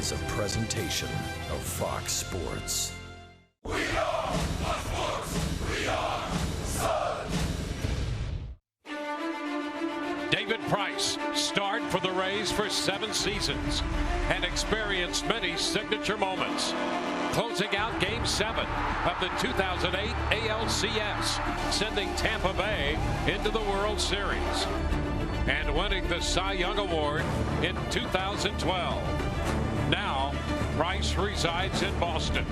is a presentation of Fox Sports. We are Fox Sports. We are Sun. David Price starred for the Rays for 7 seasons and experienced many signature moments. Closing out Game 7 of the 2008 ALCS, sending Tampa Bay into the World Series and winning the Cy Young Award in 2012. Now, Price resides in Boston.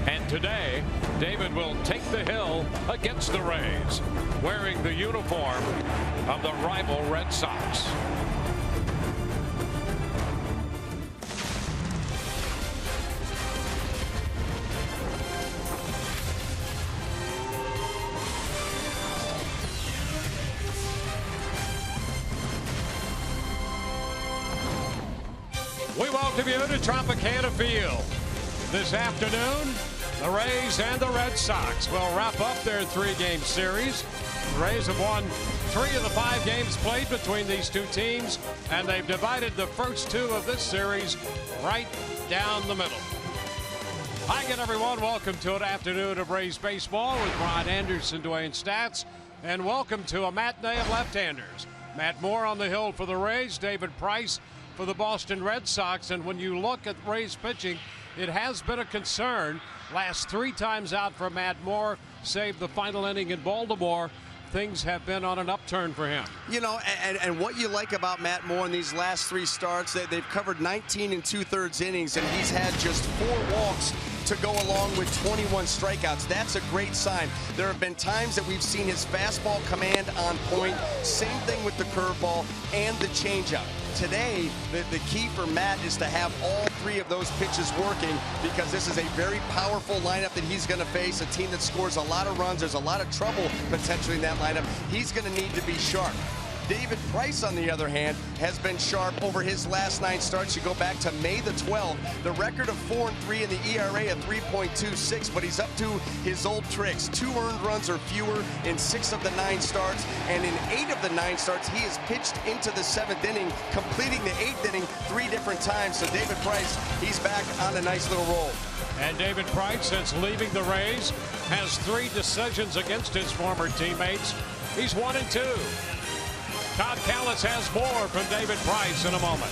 And today, David will take the hill against the Rays, wearing the uniform of the rival Red Sox. We welcome you to Tropicana Field. This afternoon, the Rays and the Red Sox will wrap up their 3-game series. The Rays have won 3 of the 5 games played between these two teams, and they've divided the first 2 of this series right down the middle. Hi again, everyone. Welcome to an afternoon of Rays baseball with Ron Anderson, Dwayne Stats, and welcome to a matinee of left-handers. Matt Moore on the hill for the Rays, David Price for the Boston Red Sox. And when you look at Rays pitching, it has been a concern. Last 3 times out for Matt Moore, save the final inning in Baltimore. Things have been on an upturn for him. You know, and what you like about Matt Moore in these last 3 starts, they've covered 19 2/3 innings, and he's had just 4 walks to go along with 21 strikeouts. That's a great sign. There have been times that we've seen his fastball command on point. Same thing with the curveball and the changeup. Today, the key for Matt is to have all 3 of those pitches working, because this is a very powerful lineup that he's going to face, a team that scores a lot of runs. There's a lot of trouble potentially in that lineup. He's going to need to be sharp. David Price, on the other hand, has been sharp over his last 9 starts. You go back to May the 12th, the record of 4-3 and the ERA of 3.26, but he's up to his old tricks. 2 earned runs or fewer in 6 of the 9 starts, and in 8 of the 9 starts, he has pitched into the 7th inning, completing the 8th inning 3 different times. So David Price, he's back on a nice little roll. And David Price, since leaving the Rays, has 3 decisions against his former teammates. He's 1-2. Todd Kalas has more from David Price in a moment.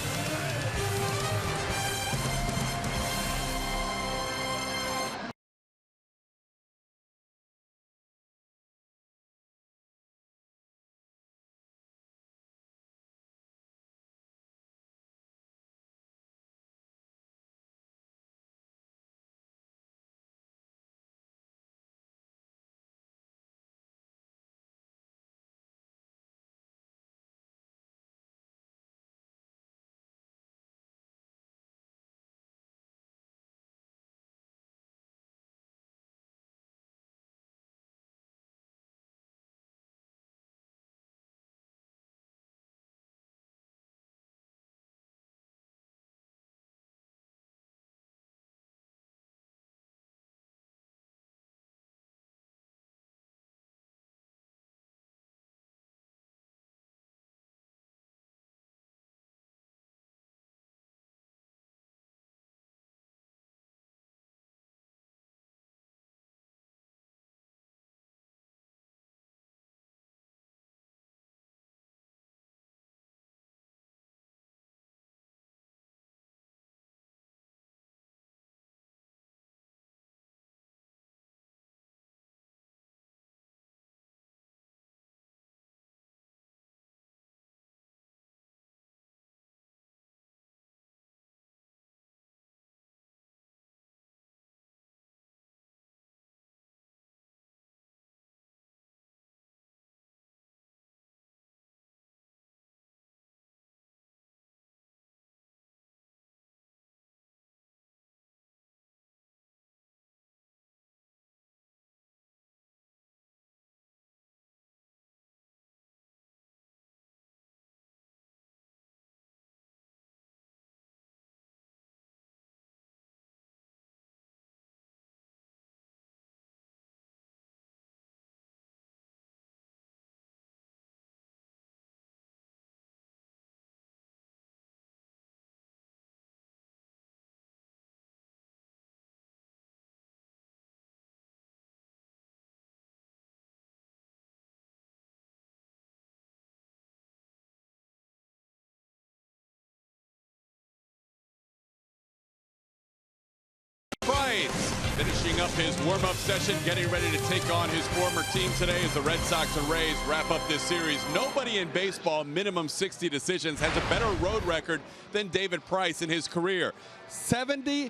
Finishing up his warm-up session, getting ready to take on his former team today as the Red Sox and Rays wrap up this series. Nobody in baseball, minimum 60 decisions, has a better road record than David Price in his career. 70%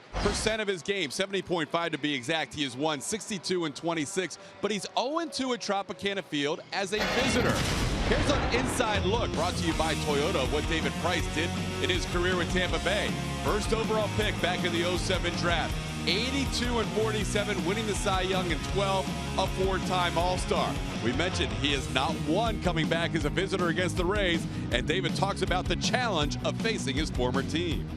of his games, 70.5 to be exact, he has won 62 and 26, but he's 0-2 at Tropicana Field as a visitor. Here's an inside look brought to you by Toyota of what David Price did in his career with Tampa Bay. First overall pick back in the 07 draft. 82 and 47, winning the Cy Young, and 12, a four-time All-Star. We mentioned he has not won coming back as a visitor against the Rays, and David talks about the challenge of facing his former team.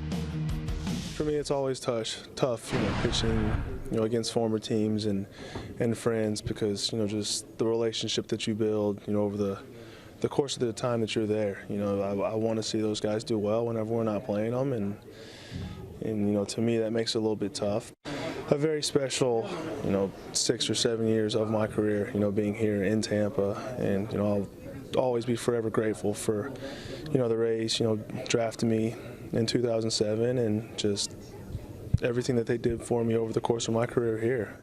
For me, it's always tough, pitching, against former teams and friends, because just the relationship that you build, over the course of the time that you're there. I want to see those guys do well whenever we're not playing them, and to me that makes it a little bit tough. A very special, 6 or 7 years of my career, being here in Tampa, and I'll always be forever grateful for, the Rays, drafting me in 2007, and just everything that they did for me over the course of my career here.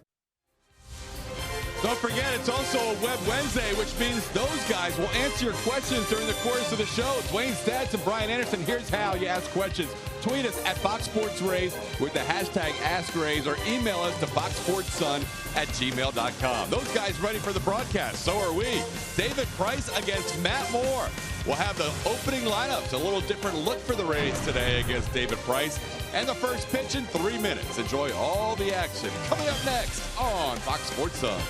Don't forget, it's also a Web Wednesday, which means those guys will answer your questions during the course of the show. Dwayne Stats and Brian Anderson, here's how you ask questions. Tweet us at Fox Sports Rays with the hashtag AskRays, or email us to foxsportssun@gmail.com. Those guys ready for the broadcast. So are we. David Price against Matt Moore. We'll have the opening lineups, a little different look for the Rays today against David Price. And the first pitch in 3 minutes. Enjoy all the action coming up next on Fox Sports Sun.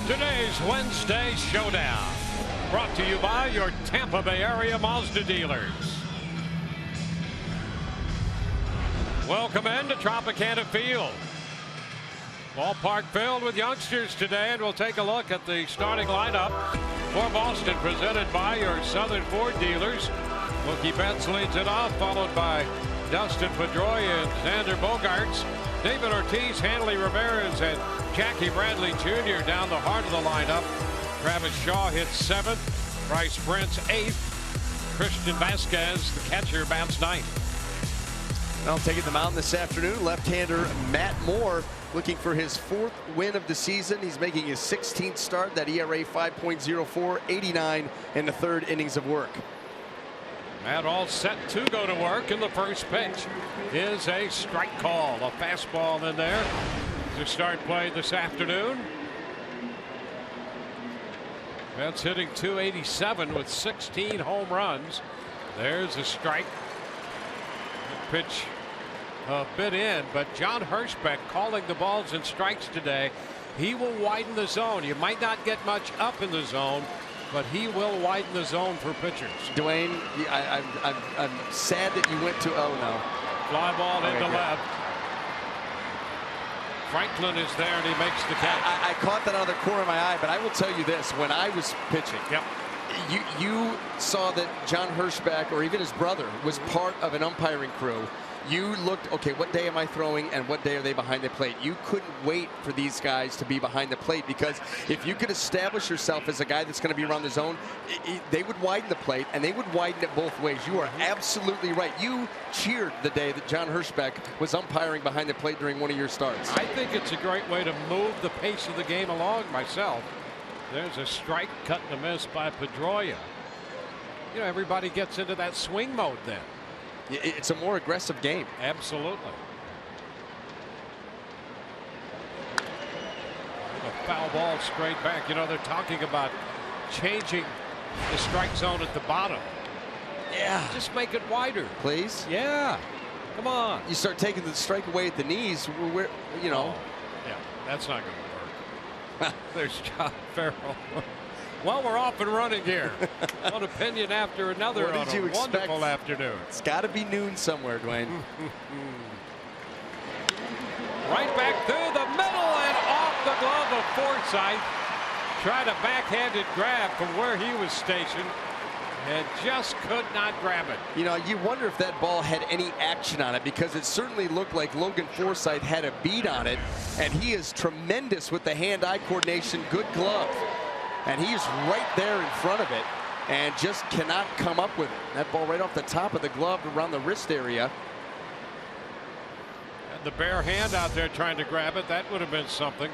Today's Wednesday Showdown, brought to you by your Tampa Bay area Mazda dealers. Welcome into Tropicana Field. Ballpark filled with youngsters today, and we'll take a look at the starting lineup for Boston, presented by your Southern Ford dealers. Mookie Betts leads it off, followed by Dustin Pedroia and Xander Bogaerts. David Ortiz, Hanley Ramirez, and Jackie Bradley Jr. down the heart of the lineup. Travis Shaw hits seventh. Bryce Brent's 8th. Christian Vasquez, the catcher, bats 9th. Well, taking the mound this afternoon, left-hander Matt Moore looking for his 4th win of the season. He's making his 16th start. That ERA 5.04, 89 in the 3rd innings of work. Matt all set to go to work, and the first pitch is a strike call. A fastball in there to start play this afternoon. That's hitting .287 with 16 home runs. There's a strike. Pitch a bit in, but John Hirschbeck calling the balls and strikes today. He will widen the zone. You might not get much up in the zone, but he will widen the zone for pitchers. Dwayne, I'm sad that you went to, oh no. Fly ball into left. Franklin is there, and he makes the catch. I caught that out of the corner of my eye, but I will tell you this: when I was pitching, you saw that John Hirschbeck, or even his brother, was part of an umpiring crew. You looked, okay, what day am I throwing and what day are they behind the plate? You couldn't wait for these guys to be behind the plate, because if you could establish yourself as a guy that's going to be around the zone, they would widen the plate, and they would widen it both ways. You are absolutely right. You cheered the day that John Hirschbeck was umpiring behind the plate during one of your starts. I think it's a great way to move the pace of the game along myself. There's a strike, cut and a miss by Pedroia. You know, everybody gets into that swing mode then. It's a more aggressive game. Absolutely. A foul ball straight back. You know, they're talking about changing the strike zone at the bottom. Yeah. Just make it wider. Please? Yeah. Come on. You start taking the strike away at the knees, where, you know. Oh, yeah, that's not going to work. There's John Farrell. Well, we're off and running here. One opinion after another on a wonderful afternoon. It's got to be noon somewhere, Dwayne. Right back through the middle and off the glove of Forsythe. Tried a backhanded grab from where he was stationed and just could not grab it. You know, you wonder if that ball had any action on it, because it certainly looked like Logan Forsythe had a beat on it, and he is tremendous with the hand-eye coordination, good glove. And he's right there in front of it and just cannot come up with it. That ball right off the top of the glove around the wrist area. And the bare hand out there trying to grab it, that would have been something.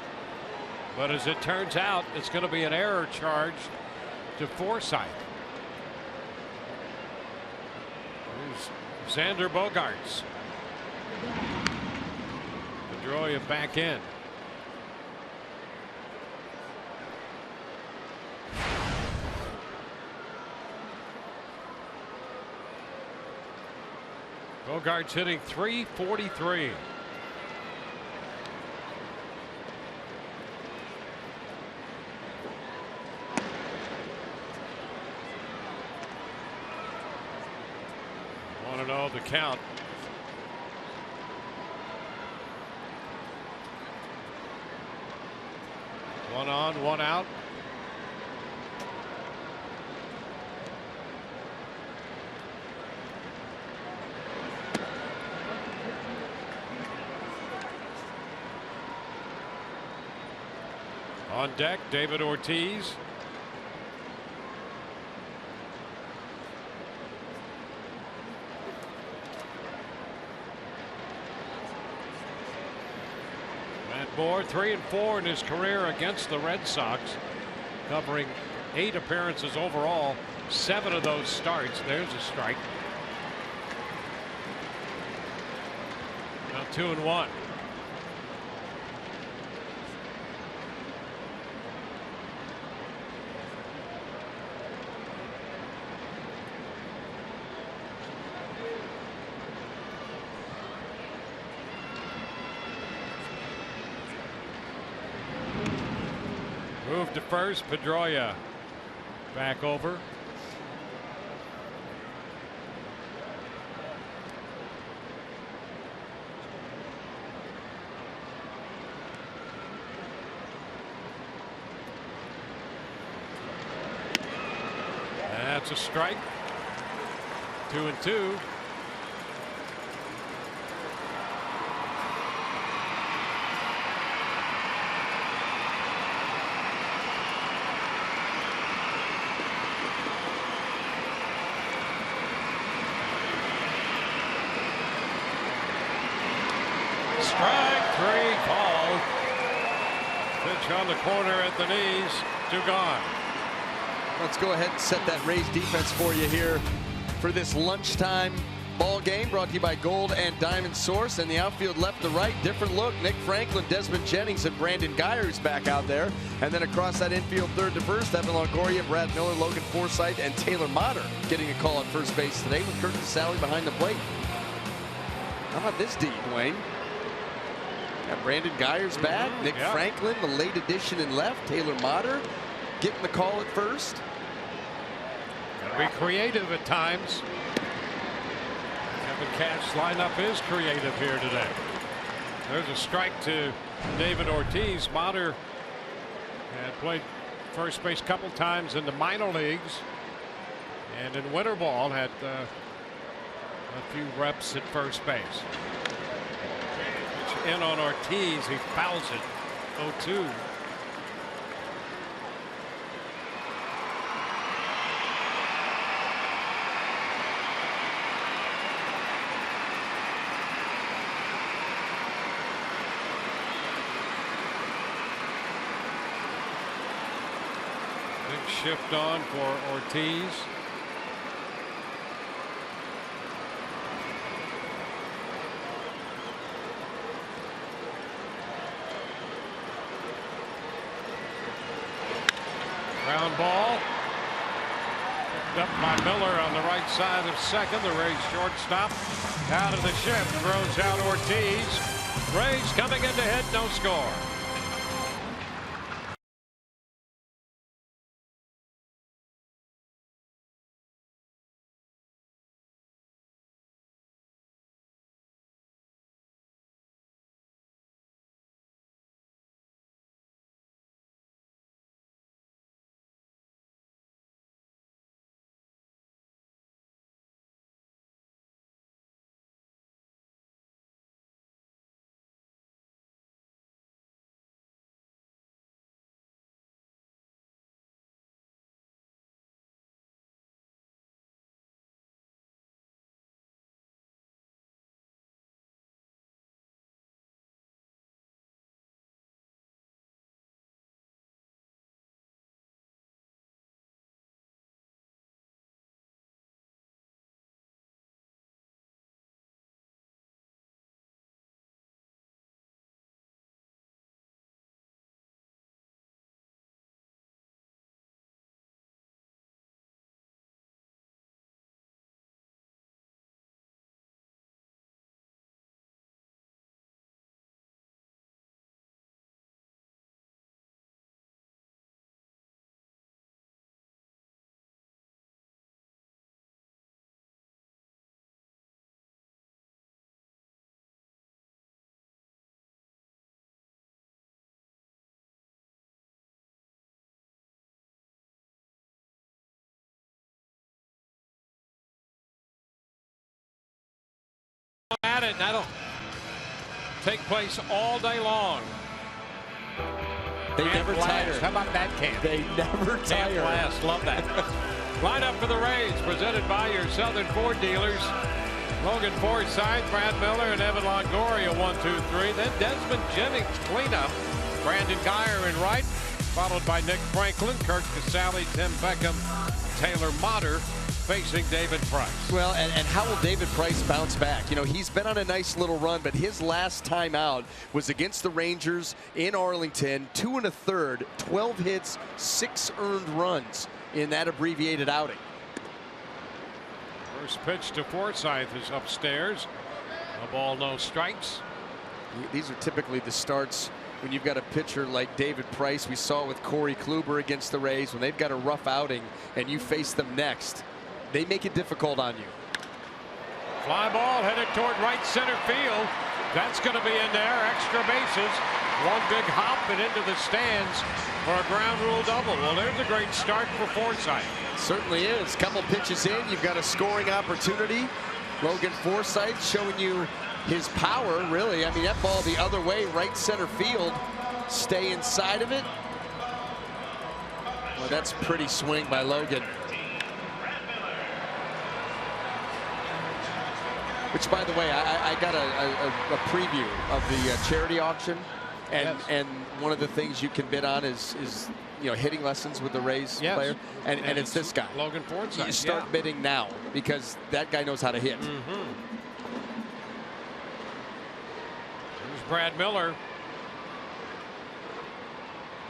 But as it turns out, it's going to be an error charged to Forsythe. Here's Xander Bogaerts. Pedroia back in. Bogaerts hitting .343. Want to know the count. One on, one out. On deck, David Ortiz. Matt Moore, 3-4 in his career against the Red Sox, covering 8 appearances overall, 7 of those starts. There's a strike. Now 2-1. Move to first, Pedroia back over. That's a strike. 2-2. Pitch on the corner at the knees, 2 gone. Let's go ahead and set that Rays defense for you here for this lunchtime ball game, brought to you by Gold and Diamond Source. And the outfield left to right, different look. Nick Franklin, Desmond Jennings, and Brandon Guyer is back out there. And then across that infield, third to first, Evan Longoria, Brad Miller, Logan Forsythe, and Taylor Motter getting a call at first base today with Kurt Casale behind the plate. How about this deep, Wayne? Got Brandon Guyer's back, Nick Franklin, the late addition in left, Taylor Motter getting the call at first. Gotta be creative at times. Kevin Cash lineup is creative here today. There's a strike to David Ortiz. Motter had played first base a couple times in the minor leagues, and in winter ball had a few reps at first base. Pitch in on Ortiz, he fouls it. 0-2. Shift on for Ortiz. Ground ball. Picked up by Miller on the right side of second. The Rays shortstop out of the shift throws out Ortiz. Rays coming in to hit, no score. At it, that'll take place all day long. They never tire. How about that camp? They never tire. Blast. Love that. Lineup for the Rays presented by your Southern Ford dealers. Logan Forsythe, Brad Miller, and Evan Longoria, 1, 2, 3. Then Desmond Jennings cleanup. Brandon Guyer in right, followed by Nick Franklin, Kurt Casale, Tim Beckham, Taylor Motter facing David Price. Well, and how will David Price bounce back? You know, he's been on a nice little run, but his last time out was against the Rangers in Arlington, 2 1/3, 12 hits, 6 earned runs in that abbreviated outing. First pitch to Forsythe is upstairs. A ball, no strikes. These are typically the starts when you've got a pitcher like David Price. We saw with Corey Kluber against the Rays. When they've got a rough outing and you face them next, they make it difficult on you. Fly ball headed toward right center field. That's going to be in there. Extra bases. One big hop and into the stands for a ground rule double. Well, there's a great start for Forsythe. Certainly is. Couple pitches in, you've got a scoring opportunity. Logan Forsythe showing you his power, really. I mean, that ball the other way, right center field. Stay inside of it. Well, that's a pretty swing by Logan. Which, by the way, I got a preview of the charity auction And one of the things you can bid on is hitting lessons with the Rays player, and it's this guy, Logan Forsythe. You start bidding now because that guy knows how to hit. Here's Brad Miller.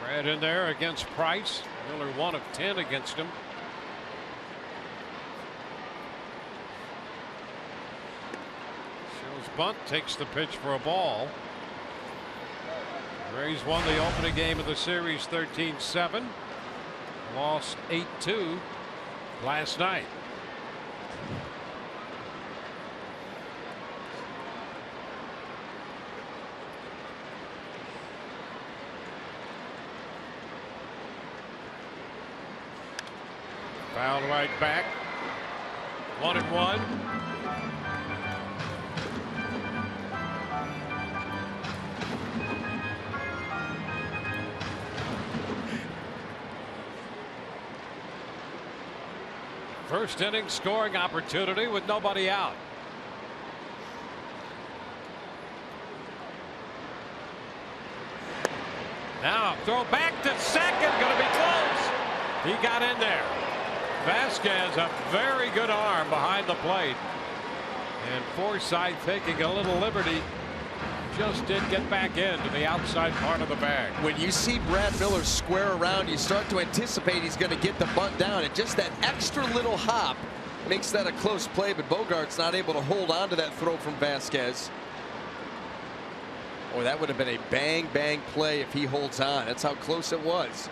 Brad in there against Price. Miller 1 of 10 against him. Shows bunt, takes the pitch for a ball. Rays won the opening game of the series 13-7. Lost 8-2 last night. Foul right back. 1-1. First inning scoring opportunity with nobody out. Now throw back to second, going to be close. He got in there. Vasquez, a very good arm behind the plate. And Forsythe taking a little liberty. Just did get back into the outside part of the bag. When you see Brad Miller square around, you start to anticipate he's going to get the bunt down. And just that extra little hop makes that a close play. But Bogaerts not able to hold on to that throw from Vasquez. Oh, that would have been a bang play if he holds on. That's how close it was.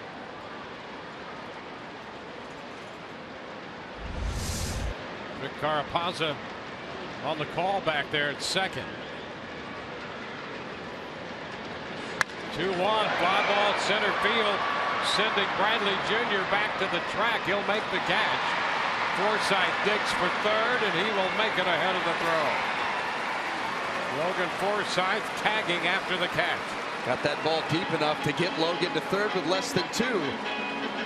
Rick Carapazza on the call back there at second. 2-1, fly ball center field, sending Bradley Jr. back to the track. He'll make the catch. Forsythe digs for third, and he will make it ahead of the throw. Logan Forsythe tagging after the catch. Got that ball deep enough to get Logan to third with less than 2.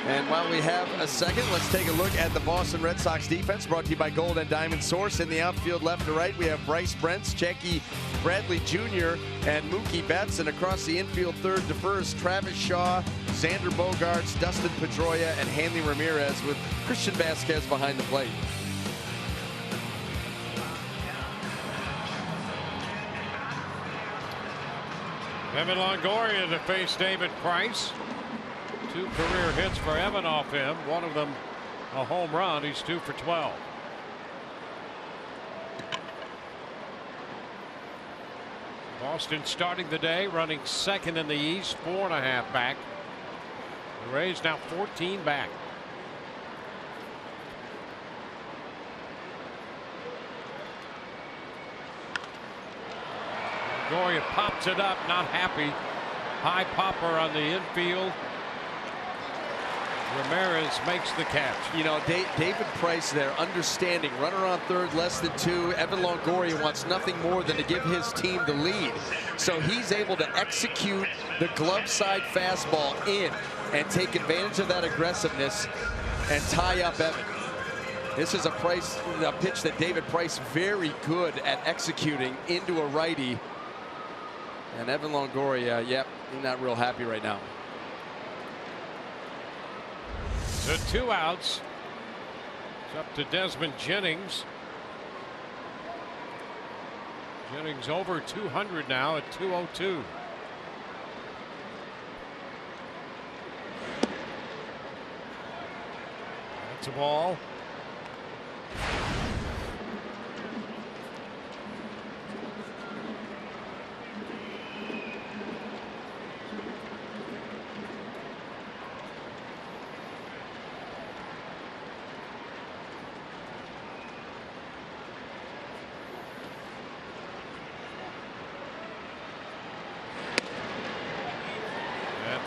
And while we have a second, let's take a look at the Boston Red Sox defense, brought to you by Gold and Diamond Source. In the outfield, left to right, we have Bryce Brents, Jackie Bradley Jr., and Mookie Betts. And across the infield, third to first, Travis Shaw, Xander Bogaerts, Dustin Pedroia, and Hanley Ramirez, with Christian Vasquez behind the plate. Evan Longoria to face David Price. 2 career hits for Evan off him. One of them a home run. He's 2 for 12. Boston starting the day running second in the East, 4.5 back. The Rays now 14 back. Longoria pops it up, not happy. High popper on the infield. Ramirez makes the catch. You know, David Price there, understanding, runner on third, less than 2. Evan Longoria wants nothing more than to give his team the lead. So he's able to execute the glove side fastball in and take advantage of that aggressiveness and tie up Evan. This is a pitch that David Price very good at executing into a righty. And Evan Longoria, yep, he's not real happy right now. So 2 outs. It's up to Desmond Jennings. Jennings over 200 now at 202. That's a ball.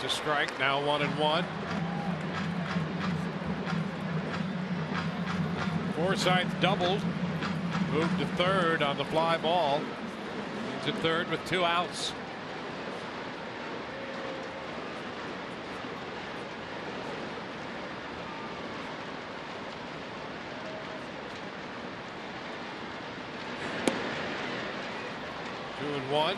To strike, now 1-1. Forsythe doubled, moved to third on the fly ball. He's at third with 2 outs. Two and 1.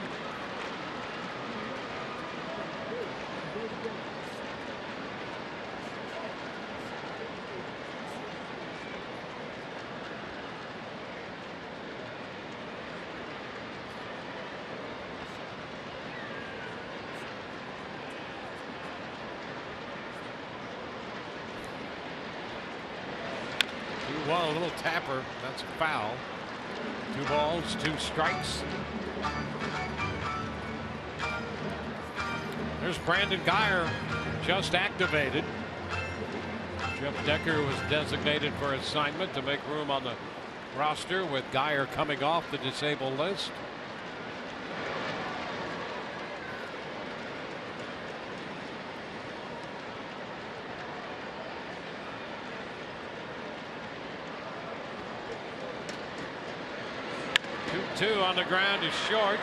2-1, a little tapper. That's a foul. 2 balls, 2 strikes. There's Brandon Guyer, just activated. Jeff Decker was designated for assignment to make room on the roster, with Guyer coming off the disabled list. Two on the ground is short.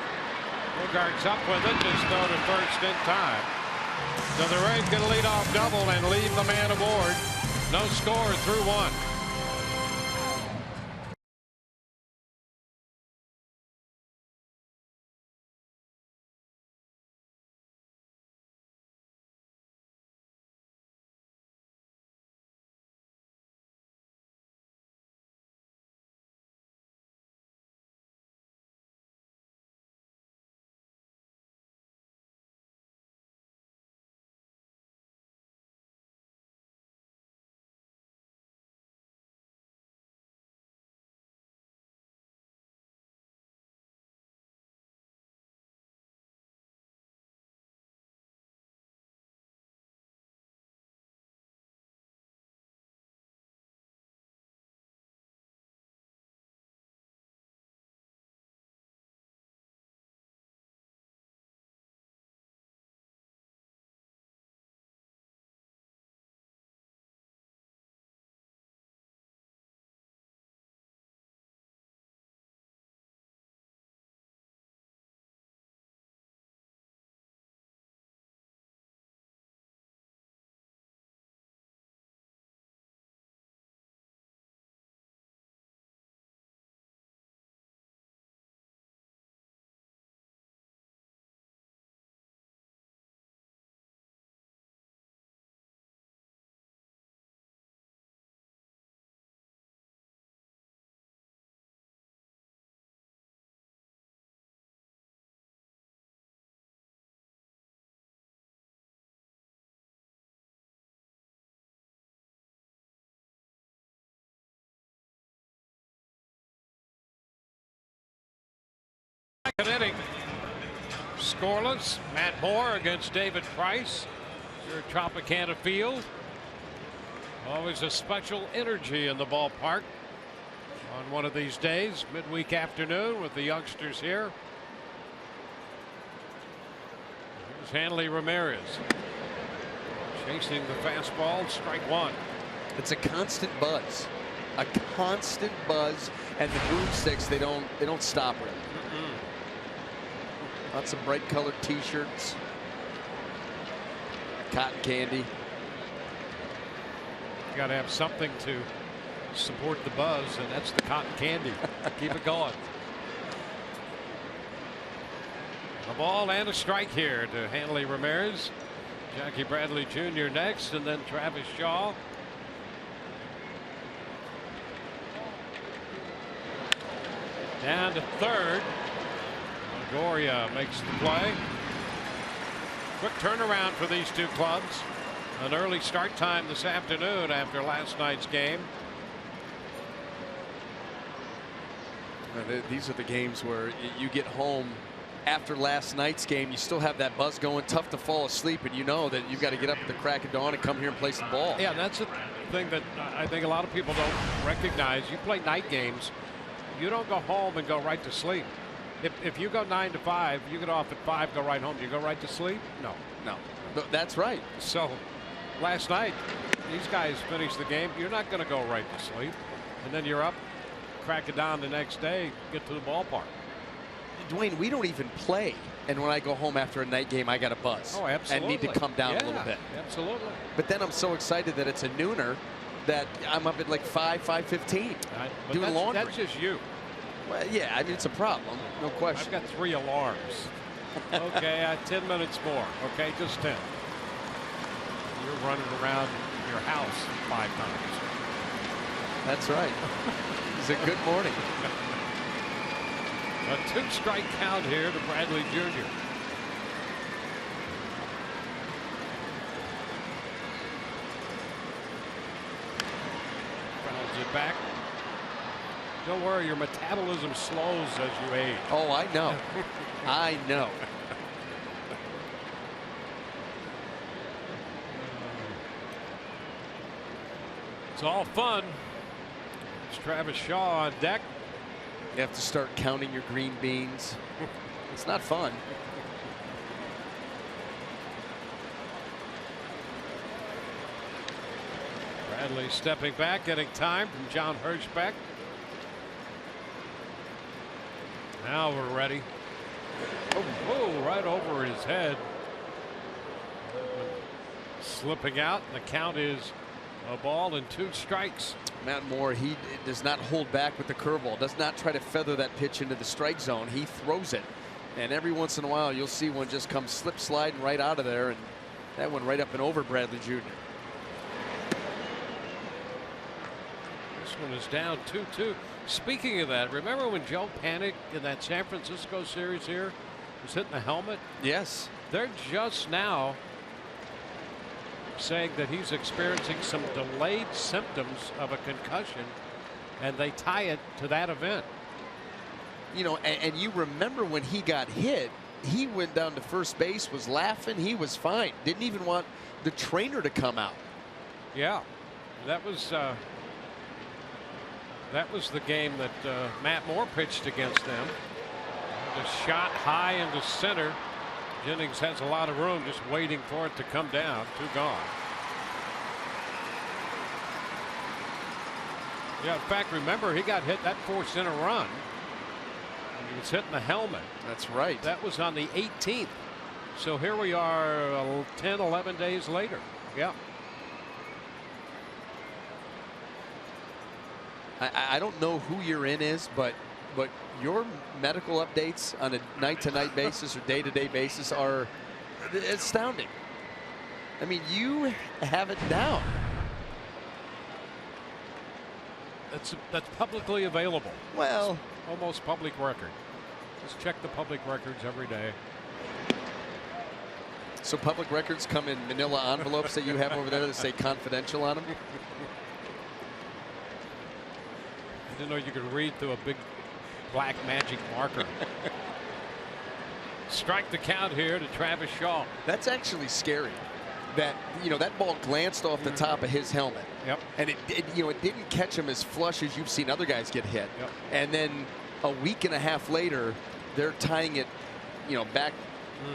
Bogart's up with it. Just throw to first in time. So the Rays going to lead off double and leave the man aboard. No score through 1. Second inning. Scoreless. Matt Moore against David Price. Here at Tropicana Field. Always a special energy in the ballpark on one of these days, midweek afternoon, with the youngsters here. Here's Hanley Ramirez chasing the fastball. Strike 1. It's a constant buzz, and the broomsticks, they don't stop it. Lots of bright colored t-shirts, cotton candy. You got to have something to support the buzz, and that's the cotton candy. Keep it going. A ball and a strike here to Hanley Ramirez. Jackie Bradley Jr. next, and then Travis Shaw. Down to third. Longoria makes the play. Quick turnaround for these two clubs. An early start time this afternoon after last night's game. These are the games where you get home after last night's game. You still have that buzz going. Tough to fall asleep, and you know that you've got to get up at the crack of dawn and come here and play some ball. Yeah, that's the thing that I think a lot of people don't recognize. You play night games. You don't go home and go right to sleep. If you go 9 to 5, you get off at 5, go right home. Do you go right to sleep? No. That's right. So last night, these guys finished the game. You're not going to go right to sleep, and then you're up, crack it down the next day, get to the ballpark. Dwayne, we don't even play, and when I go home after a night game, I got a buzz. Oh, absolutely. And need to come down a little bit. Absolutely. But then I'm so excited that it's a nooner that I'm up at like 5:15 doing laundry. That's just you. Well, yeah, I mean, it's a problem, no question. I've got 3 alarms. Okay, 10 minutes more. Okay, just 10. You're running around your house 5 times. That's right. It's a good morning. A 2-strike count here to Bradley Jr. Fouls it back. Don't worry, your metabolism slows as you age. Oh, I know. I know. It's all fun. It's Travis Shaw on deck. You have to start counting your green beans. It's not fun. Bradley stepping back, getting time from John Hirschbeck. Now we're ready. Oh, right over his head. Slipping out. The count is a ball and 2 strikes. Matt Moore, he does not hold back with the curveball, does not try to feather that pitch into the strike zone. He throws it. And every once in a while, you'll see one just come slip sliding right out of there. And that one right up and over Bradley Jr. This one is down 2-2. Speaking of that, remember when Joe Panik in that San Francisco series here was hitting the helmet? Yes. They're just now saying that he's experiencing some delayed symptoms of a concussion, and they tie it to that event. You know, and you remember when he got hit, he went down to first base, was laughing, he was fine. Didn't even want the trainer to come out. Yeah, that was the game that Matt Moore pitched against them. The shot high into center. Jennings has a lot of room, just waiting for it to come down. 2 gone. Yeah, in fact, remember, he got hit, that forced in a run. And he was hitting the helmet. That's right. That was on the 18th. So here we are 10, 11 days later. Yeah. I don't know who your in is, but your medical updates on a night-to-night basis or day-to-day basis are astounding. I mean, you have it down. That's publicly available. Well, it's almost public record. Just check the public records every day. So public records come in manila envelopes that you have over there that say confidential on them? I didn't know you could read through a big black magic marker. Strike the count here to Travis Shaw. That's actually scary. That, you know, that ball glanced off the top of his helmet. Yep. And it didn't catch him as flush as you've seen other guys get hit. Yep. And then a week and a half later, they're tying it, you know, back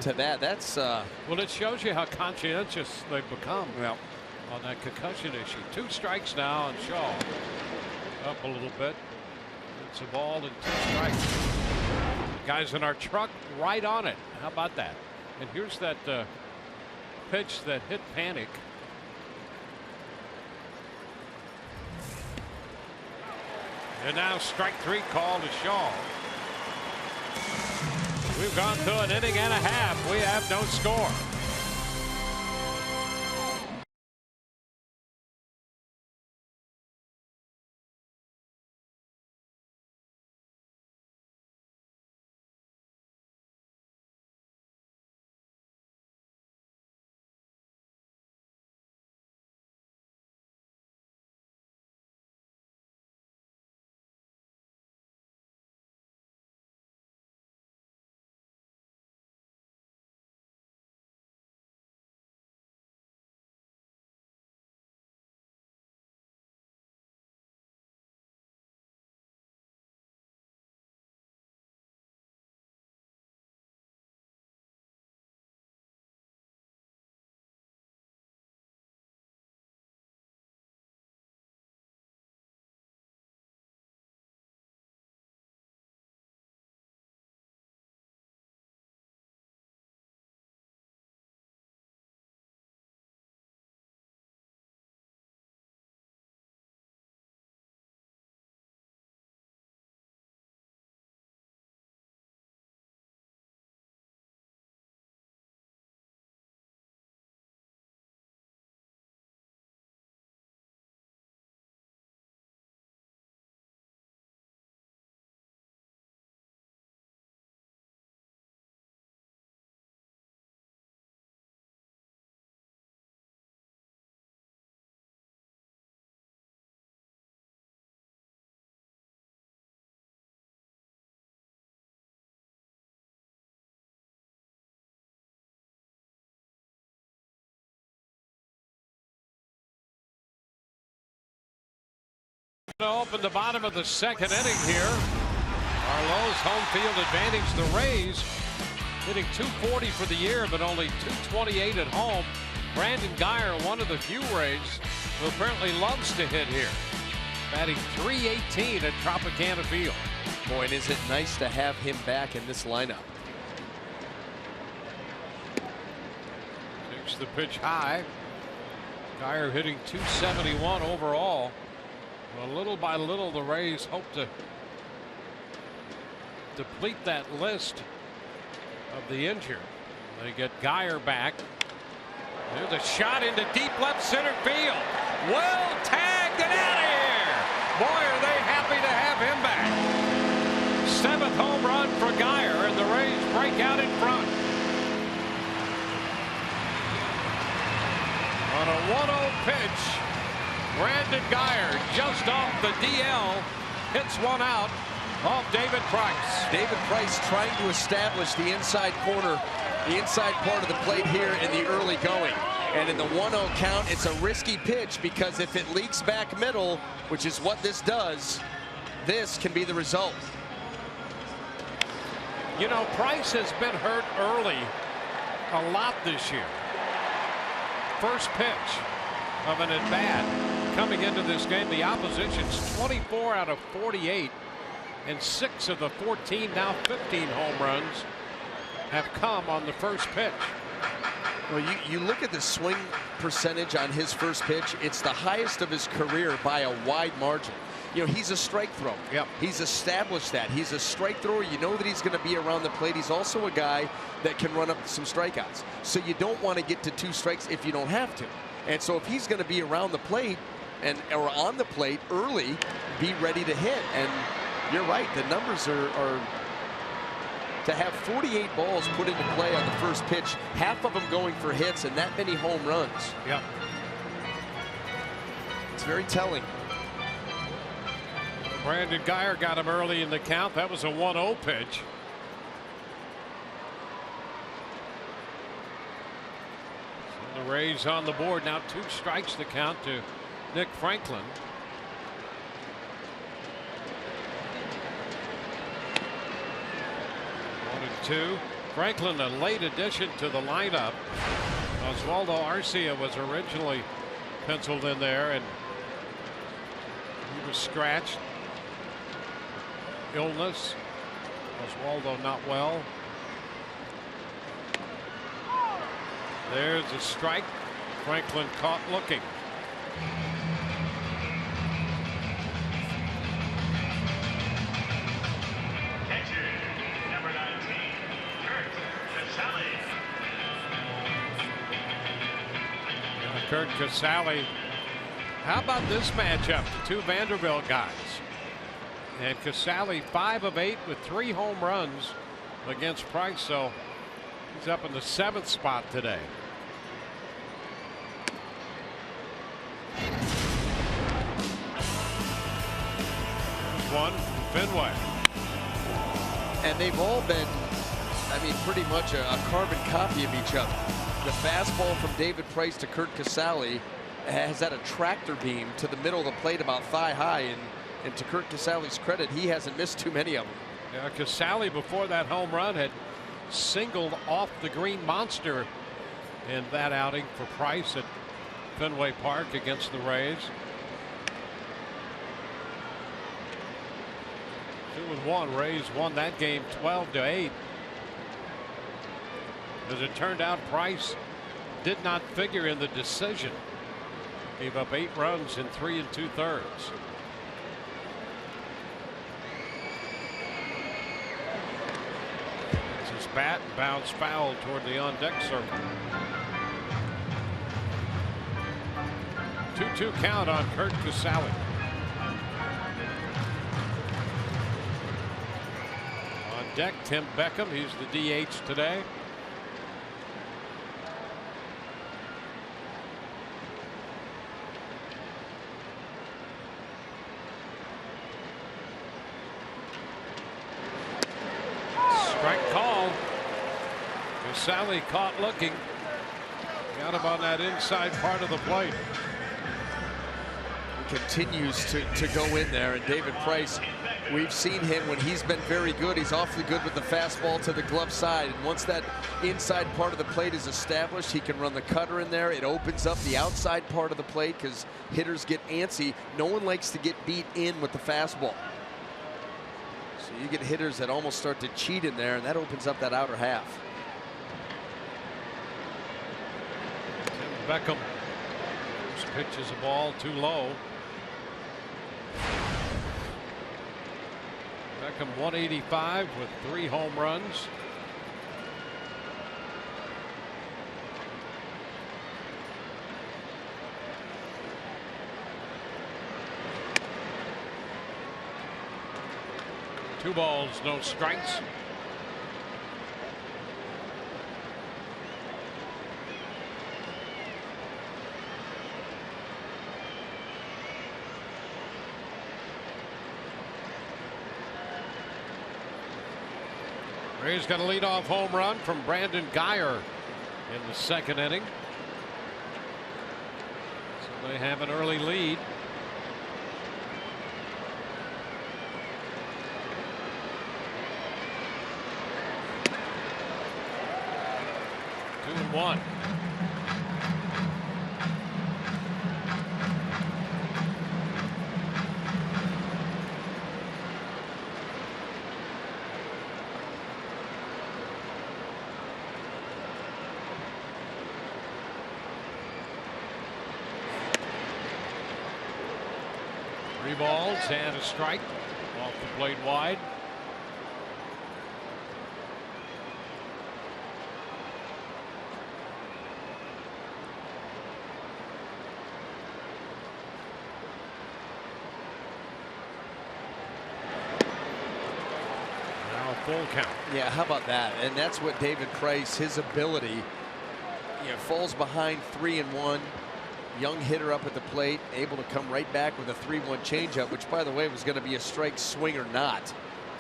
to that. That's well, it shows you how conscientious they've become on that concussion issue. 2 strikes now on Shaw. Up a little bit. It's a ball and 2 strikes. Guys in our truck right on it. How about that? And here's that pitch that hit Panik. And now strike 3 call to Shaw. We've gone through an inning and a half. We have no score. To open the bottom of the second inning here. Arlo's home field advantage. The Rays hitting .240 for the year, but only .228 at home. Brandon Guyer, one of the few Rays who apparently loves to hit here, batting .318 at Tropicana Field. Boy, and is it nice to have him back in this lineup. Takes the pitch high. Guyer hitting .271 overall. Well, little by little, the Rays hope to deplete that list of the injured. They get Guyer back. There's a shot into deep left center field. Well tagged and out of here. Boy, are they happy to have him back. 7th home run for Guyer, and the Rays break out in front. On a 1-0 pitch, Brandon Guyer just off the DL hits one out off David Price. David Price trying to establish the inside corner, the inside part of the plate here in the early going. And in the 1-0 count, it's a risky pitch because if it leaks back middle, which is what this does, this can be the result. You know, Price has been hurt early a lot this year. First pitch of an at-bat coming into this game, the opposition's 24 out of 48, and 6 of the 14, now 15 home runs have come on the first pitch. Well, you look at the swing percentage on his first pitch, it's the highest of his career by a wide margin. You know, he's a strike thrower. Yep. He's established that. He's a strike thrower. You know that he's going to be around the plate. He's also a guy that can run up some strikeouts. So you don't want to get to 2 strikes if you don't have to. And so if he's going to be around the plate or on the plate early, be ready to hit. And you're right, the numbers are to have 48 balls put into play on the first pitch, half of them going for hits, and that many home runs. Yep. It's very telling. Brandon Guyer got him early in the count. That was a 1-0 pitch. So the Rays on the board now, 2 strikes to count to Nick Franklin. Two. Franklin, a late addition to the lineup. Oswaldo Arcia was originally penciled in there, and he was scratched. Illness. Oswaldo not well. There's a strike. Franklin caught looking. Curt Casali. How about this matchup? The 2 Vanderbilt guys. And Casali 5 of 8 with 3 home runs against Price. So he's up in the 7th spot today. One from Fenway. And they've all been, I mean, pretty much a carbon copy of each other. The fastball from David Price to Curt Casali has had a tractor beam to the middle of the plate about thigh high, and to Curt Casali's credit, he hasn't missed too many of them. Yeah, Casali before that home run had singled off the Green Monster in that outing for Price at Fenway Park against the Rays. 2-1. Rays won that game 12-8. As it turned out, Price did not figure in the decision. Gave up 8 runs in 3 2/3. It's his bat and bounced foul toward the on-deck circle. 2-2 count on Curt Casali. On deck, Tim Beckham. He's the DH today. Strike called. Casali caught looking. Got him on that inside part of the plate. continues to go in there. And David Price, we've seen him when he's been very good. He's awfully good with the fastball to the glove side. And once that inside part of the plate is established, he can run the cutter in there. It opens up the outside part of the plate because hitters get antsy. No one likes to get beat in with the fastball. So you get hitters that almost start to cheat in there, and that opens up that outer half. Beckham pitches a ball too low. Beckham 185 with 3 home runs. Two balls, no strikes. Rays got a leadoff home run from Brandon Guyer in the 2nd inning. So they have an early lead. Two and one. Three balls and a strike off the plate wide. Now a full count. Yeah, how about that? And that's what David Price, his ability, falls behind 3-1. Young hitter up at the plate, able to come right back with a 3-1 changeup, which, by the way, was going to be a strike swing or not.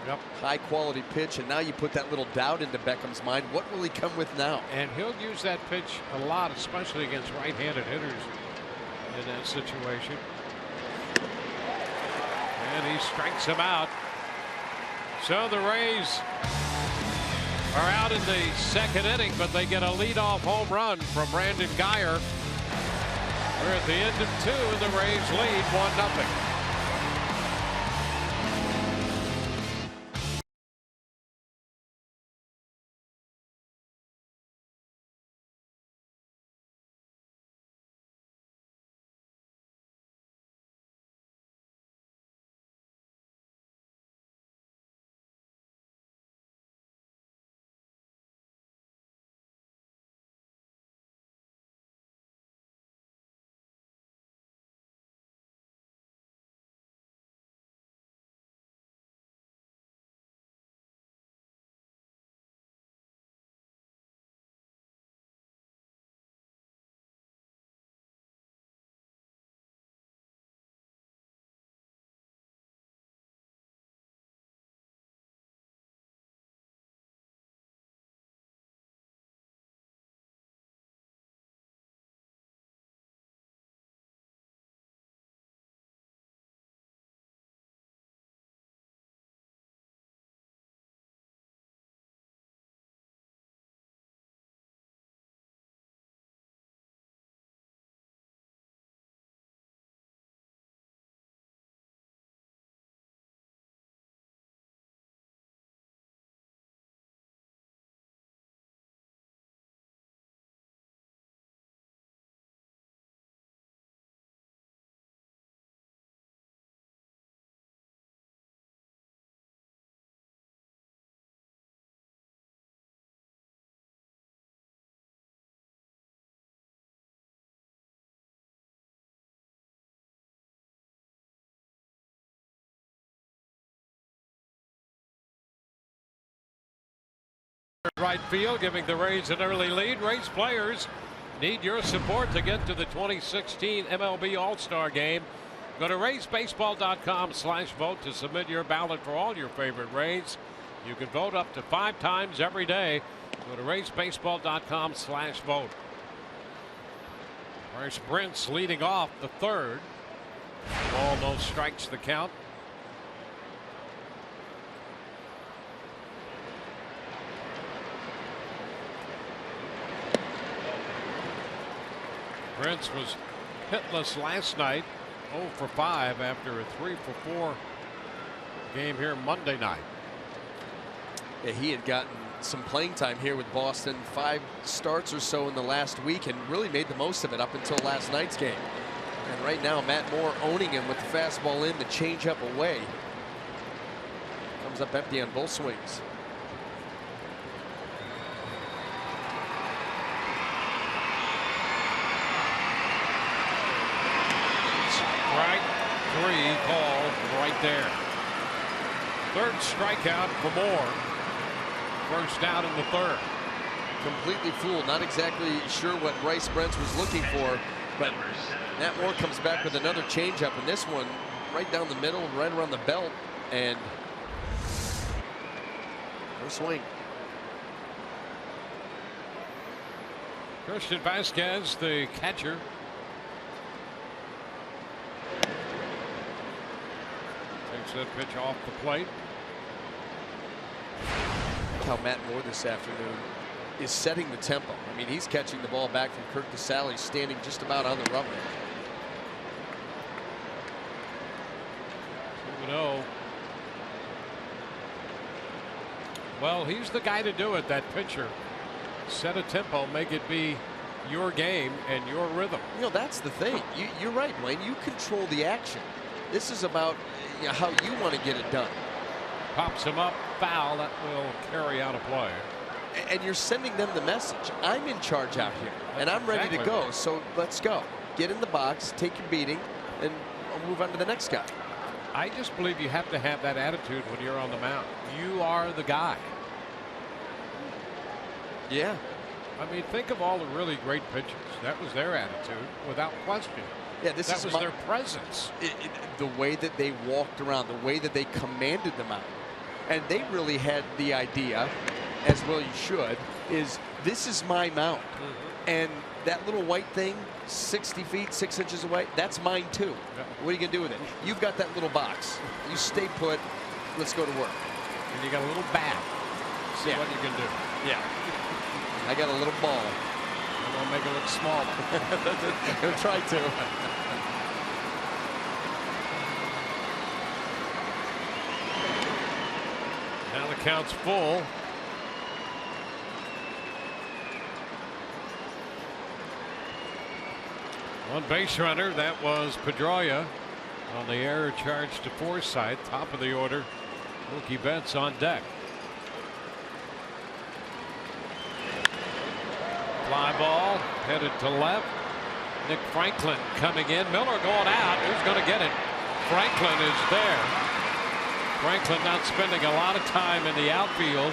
Yep. High quality pitch, and now you put that little doubt into Beckham's mind. What will he come with now? And he'll use that pitch a lot, especially against right-handed hitters in that situation. And he strikes him out. So the Rays are out in the 2nd inning, but they get a leadoff home run from Brandon Guyer. We're at the end of 2, and the Rays lead 1-0. Right field, giving the Rays an early lead. Rays players need your support to get to the 2016 MLB All-Star Game. Go to RaysBaseball.com/vote to submit your ballot for all your favorite Rays. You can vote up to 5 times every day. Go to RaysBaseball.com/vote. Bryce Prince leading off the 3rd. Ball, no strikes, the count. Prince was hitless last night, 0 for 5 after a 3 for 4 game here Monday night. Yeah, he had gotten some playing time here with Boston, 5 starts or so in the last week, and really made the most of it up until last night's game. And right now, Matt Moore owning him with the fastball in, the changeup away. Comes up empty on both swings. Strike 3 called right there. Third strikeout for Moore. First out in the third. Completely fooled. Not exactly sure what Bryce Brentz was looking for, but Matt Moore comes back with another changeup, and this one right down the middle, right around the belt, and no swing. Christian Vasquez, the catcher. Takes that pitch off the plate. How Matt Moore this afternoon is setting the tempo. I mean, he's catching the ball back from Kirk DeSalle, standing just about on the rubber. 2-0. Well, he's the guy to do it, that pitcher. Set a tempo, make it be your game and your rhythm. You know, that's the thing. You're right, Wayne. You control the action. This is about how you want to get it done. Pops him up, foul. That will carry out a play. And you're sending them the message. I'm in charge out here, and I'm ready to go. So let's go. Get in the box, take your beating, and I'll move on to the next guy. I just believe you have to have that attitude when you're on the mound. You are the guy. Yeah. I mean, think of all the really great pitchers. That was their attitude, without question. Yeah, that was their presence. The way that they walked around, the way that they commanded the mound. And they really had the idea, as well you should, is this is my mound. And that little white thing, 60 feet, 6 inches away, that's mine too. Yeah. What are you going to do with it? You've got that little box. You stay put. Let's go to work. And you got a little bat. See what you can do. Yeah. I got a little ball. I'm going to make it look small. I'm going to try to. Now the count's full. One base runner, that was Pedroia on the error charge to Forsythe. Top of the order, Mookie Betts on deck. Fly ball headed to left. Nick Franklin coming in. Miller going out. Who's going to get it? Franklin is there. Franklin not spending a lot of time in the outfield.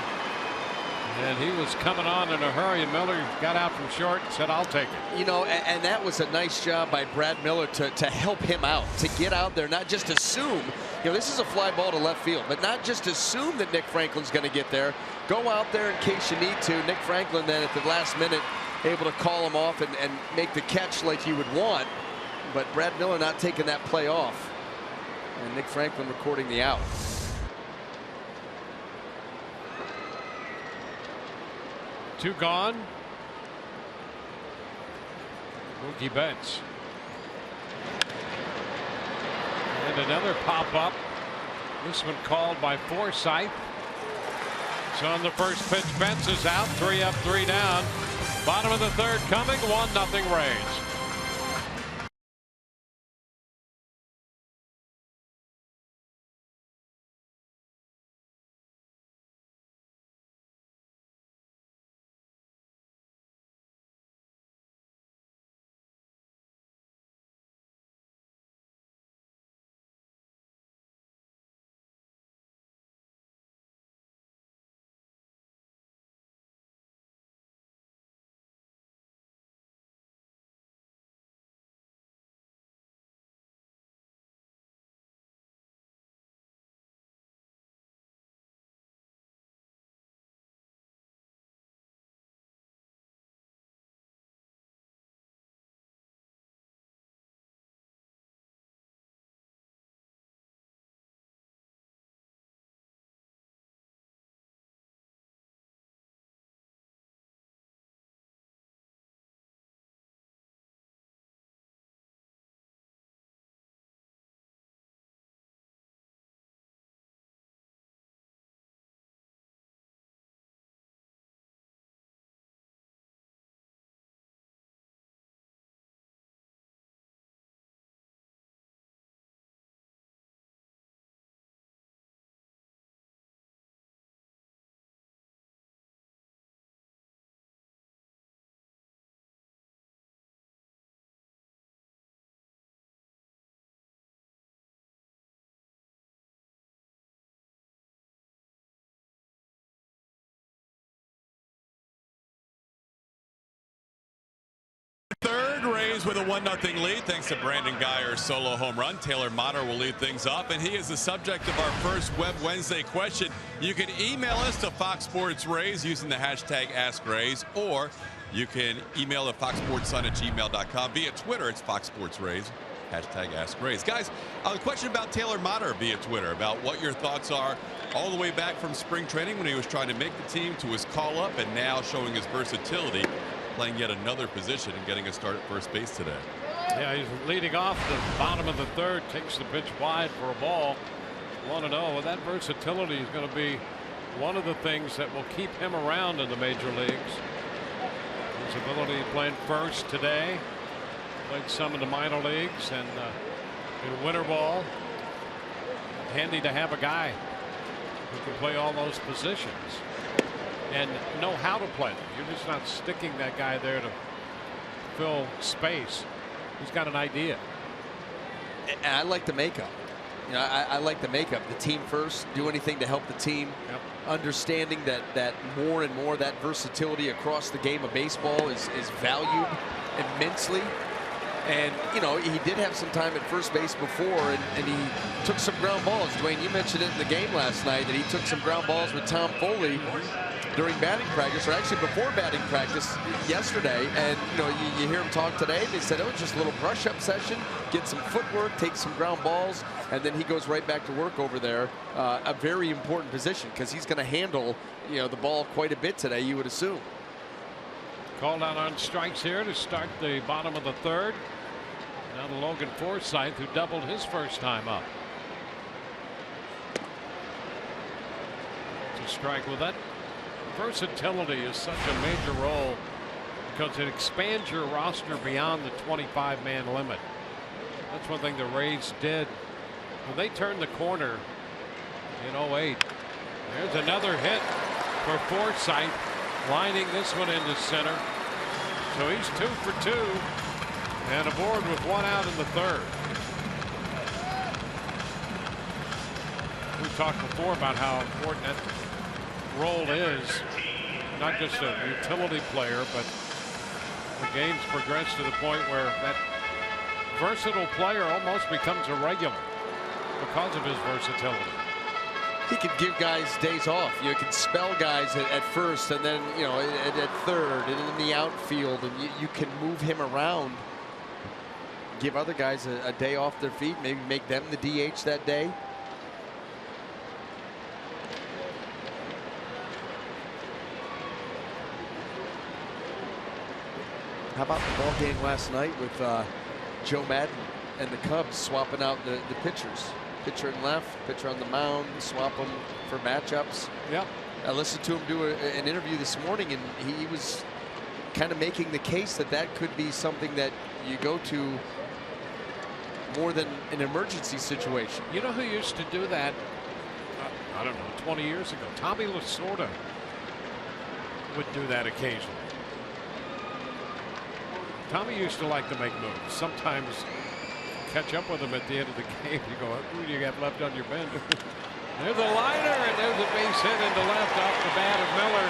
And he was coming on in a hurry, and Miller got out from short and said, I'll take it. You know, and that was a nice job by Brad Miller to help him out, to get out there, not just assume, you know, this is a fly ball to left field, but not just assume that Nick Franklin's going to get there. Go out there in case you need to. Nick Franklin then at the last minute able to call him off and make the catch like you would want. But Brad Miller not taking that play off. And Nick Franklin recording the out. Two gone. Mookie Betts. And another pop up. This one called by Forsythe. It's on the first pitch. Betts is out. 3 up, 3 down. Bottom of the third coming. 1-0 Rays. Rays with a 1-0 lead thanks to Brandon Guyer's solo home run. Taylor Motter will lead things up, and he is the subject of our first Web Wednesday question. You can email us to Fox Sports Rays using the hashtag AskRays, or you can email at foxsportsun@gmail.com. Via Twitter, it's Fox Sports Rays, hashtag AskRays. Guys, a question about Taylor Motter via Twitter, about what your thoughts are all the way back from spring training when he was trying to make the team, to his call-up, and now showing his versatility, playing yet another position and getting a start at first base today. Yeah, he's leading off the bottom of the third, takes the pitch wide for a ball. 1-0. Well, that versatility is going to be one of the things that will keep him around in the major leagues. His ability playing first today, played some in the minor leagues and in winter ball. Handy to have a guy who can play all those positions and know how to play them. You're just not sticking that guy there to fill space. He's got an idea. And I like the makeup. You know, I like the makeup. The team first, do anything to help the team. Yep. Understanding that more and more that versatility across the game of baseball is valued immensely. And, you know, he did have some time at first base before, and he took some ground balls. Dwayne, you mentioned it in the game last night that he took some ground balls with Tom Foley during batting practice, or actually before batting practice yesterday. And, you know, you hear him talk today. They said, oh, just a little brush-up session, get some footwork, take some ground balls, and then he goes right back to work over there. A very important position because he's going to handle, you know, the ball quite a bit today, you would assume. Called out on strikes here to start the bottom of the third. Now to Logan Forsythe, who doubled his first time up. To strike with that. Versatility is such a major role because it expands your roster beyond the 25-man limit. That's one thing the Rays did when they turned the corner in 08. There's another hit for Forsythe, lining this one into center. So he's 2 for 2 and aboard with 1 out in the third. We talked before about how important that role is, not just a utility player, but the game's progressed to the point where that versatile player almost becomes a regular because of his versatility. He can give guys days off. You can spell guys at first, and then, you know, at third and in the outfield, and you can move him around, give other guys a day off their feet, maybe make them the DH that day. How about the ball game last night with Joe Madden and the Cubs swapping out the pitchers? Pitcher and left, pitcher on the mound, swap them for matchups. Yep. I listened to him do an interview this morning, and he was kind of making the case that could be something that you go to more than an emergency situation. You know who used to do that? I don't know, 20 years ago. Tommy Lasorda would do that occasionally. Tommy used to like to make moves. Sometimes catch up with him at the end of the game. You go, who do you got left on your bench? There's a liner, and there's a base hit into left off the bat of Miller.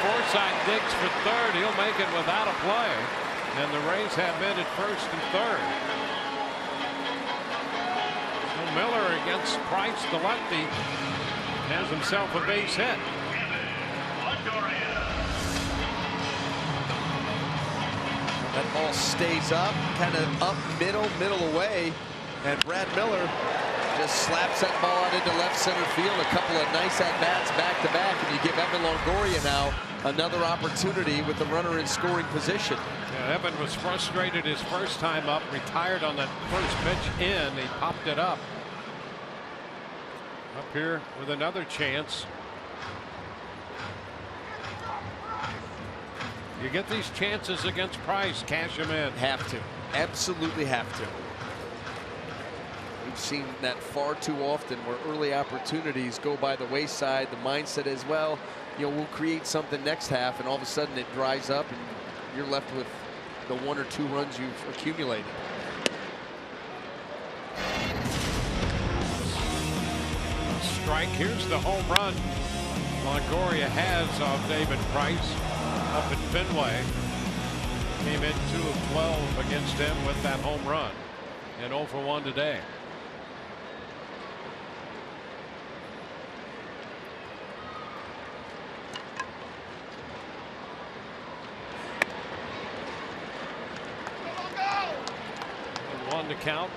Forsythe digs for third. He'll make it without a play. And the Rays have men at first and third. So Miller against Price, the lefty, has himself a base hit. That ball stays up, kind of up middle away, and Brad Miller just slaps that ball out into left center field. A couple of nice at-bats back-to-back, and you give Evan Longoria now another opportunity with the runner in scoring position. Yeah, Evan was frustrated his first time up, retired on that first pitch in. He popped it up. Up here with another chance. You get these chances against Price, cash him in. Have to. Absolutely have to. We've seen that far too often where early opportunities go by the wayside. The mindset as well, you know, we'll create something next half, and all of a sudden it dries up and you're left with the 1 or 2 runs you've accumulated. Strike. Here's the home run Longoria has off David Price up at Fenway. Came in 2 of 12 against him with that home run, and 0 for 1 today. And 1 to count.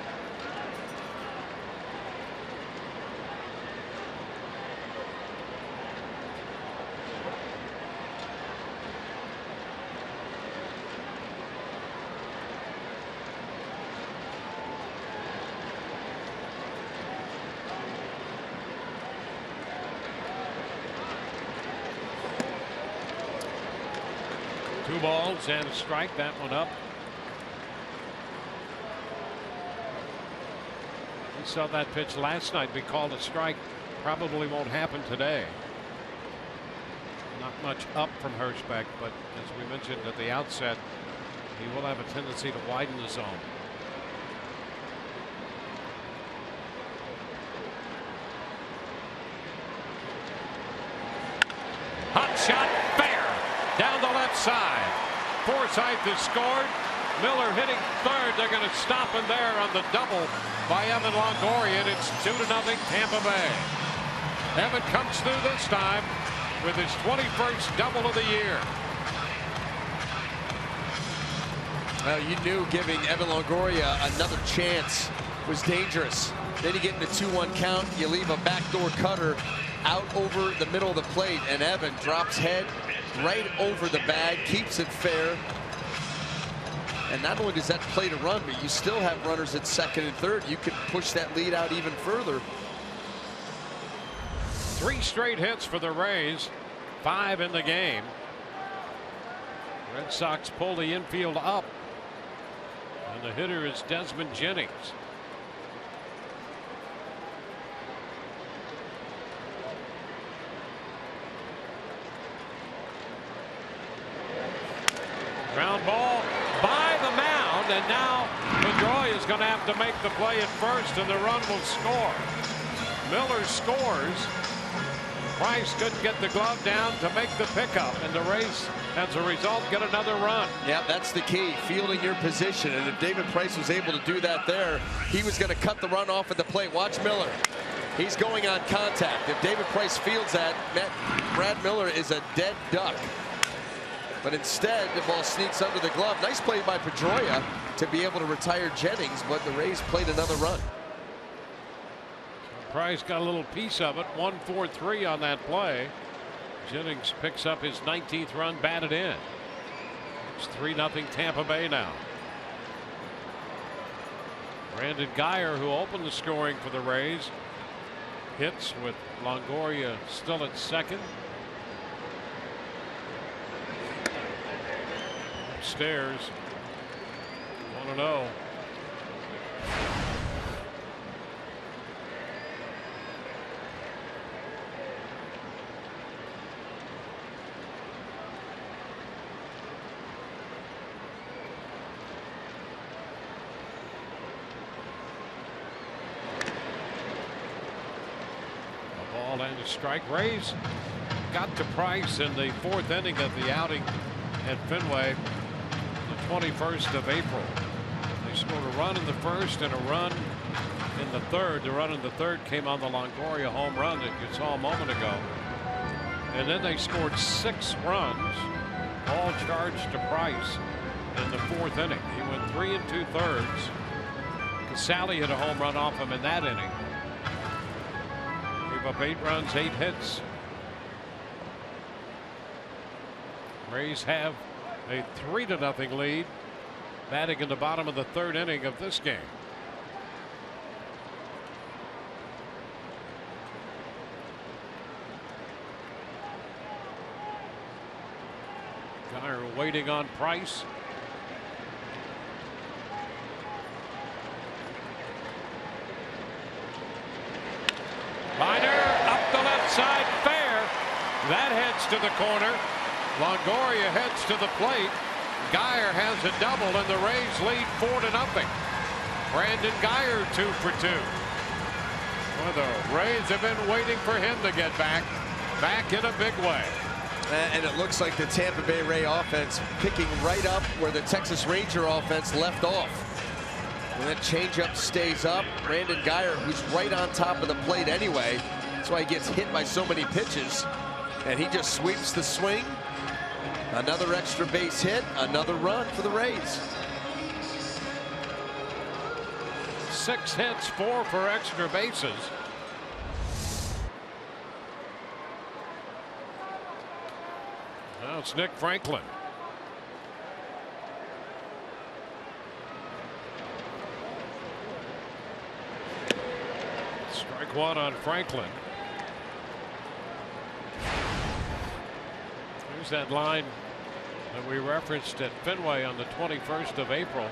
Two balls and a strike. That one up. We saw that pitch last night be called a strike. Probably won't happen today. Not much up from Hirschbeck, but as we mentioned at the outset, he will have a tendency to widen the zone. Hot shot, fair, down the left side. Forsythe has scored. Miller hitting third. They're going to stop him there on the double by Evan Longoria. And it's 2-0 Tampa Bay. Evan comes through this time with his 21st double of the year. Well, you knew giving Evan Longoria another chance was dangerous. Then you get in the 2-1 count. You leave a backdoor cutter out over the middle of the plate, and Evan drops head right over the bag, keeps it fair. And not only does that play to run, but you still have runners at second and third. You can push that lead out even further. 3 straight hits for the Rays, 5 in the game. Red Sox pull the infield up, and the hitter is Desmond Jennings. Ground ball by the mound, and now Pedroia is going to have to make the play at first, and the run will score. Miller scores. Price couldn't get the glove down to make the pickup, and the Rays, as a result, get another run. Yeah, that's the key, fielding your position. And if David Price was able to do that there, he was going to cut the run off at the plate. Watch Miller. He's going on contact. If David Price fields that, Brad Miller is a dead duck. But instead, the ball sneaks under the glove. Nice play by Pedroia to be able to retire Jennings, but the Rays played another run. Price got a little piece of it. 1-4-3 on that play. Jennings picks up his 19th run batted in. It's 3-0 Tampa Bay now. Brandon Guyer, who opened the scoring for the Rays, hits with Longoria still at second. Upstairs, 1-0. A ball and a strike. Rays got to Price in the 4th inning of the outing at Fenway. 21st of April. They scored a run in the first and a run in the third. The run in the third came on the Longoria home run that you saw a moment ago. And then they scored 6 runs, all charged to Price in the 4th inning. He went 3 2/3. Casale hit a home run off him in that inning. Gave up 8 runs, 8 hits. Rays have a 3-0 lead, batting in the bottom of the 3rd inning of this game. Guyer waiting on Price. Minor up the left side, fair. That heads to the corner. Longoria heads to the plate. Guyer has a double, and the Rays lead 4-0. Brandon Guyer 2 for 2. Well, the Rays have been waiting for him to get back in a big way. And it looks like the Tampa Bay Ray offense picking right up where the Texas Ranger offense left off. And that changeup stays up. Brandon Guyer, who's right on top of the plate anyway. That's why he gets hit by so many pitches. And he just sweeps the swing. Another extra base hit, another run for the Rays. 6 hits, 4 for extra bases. Now it's Nick Franklin. Strike one on Franklin. Here's that line that we referenced at Fenway on the 21st of April.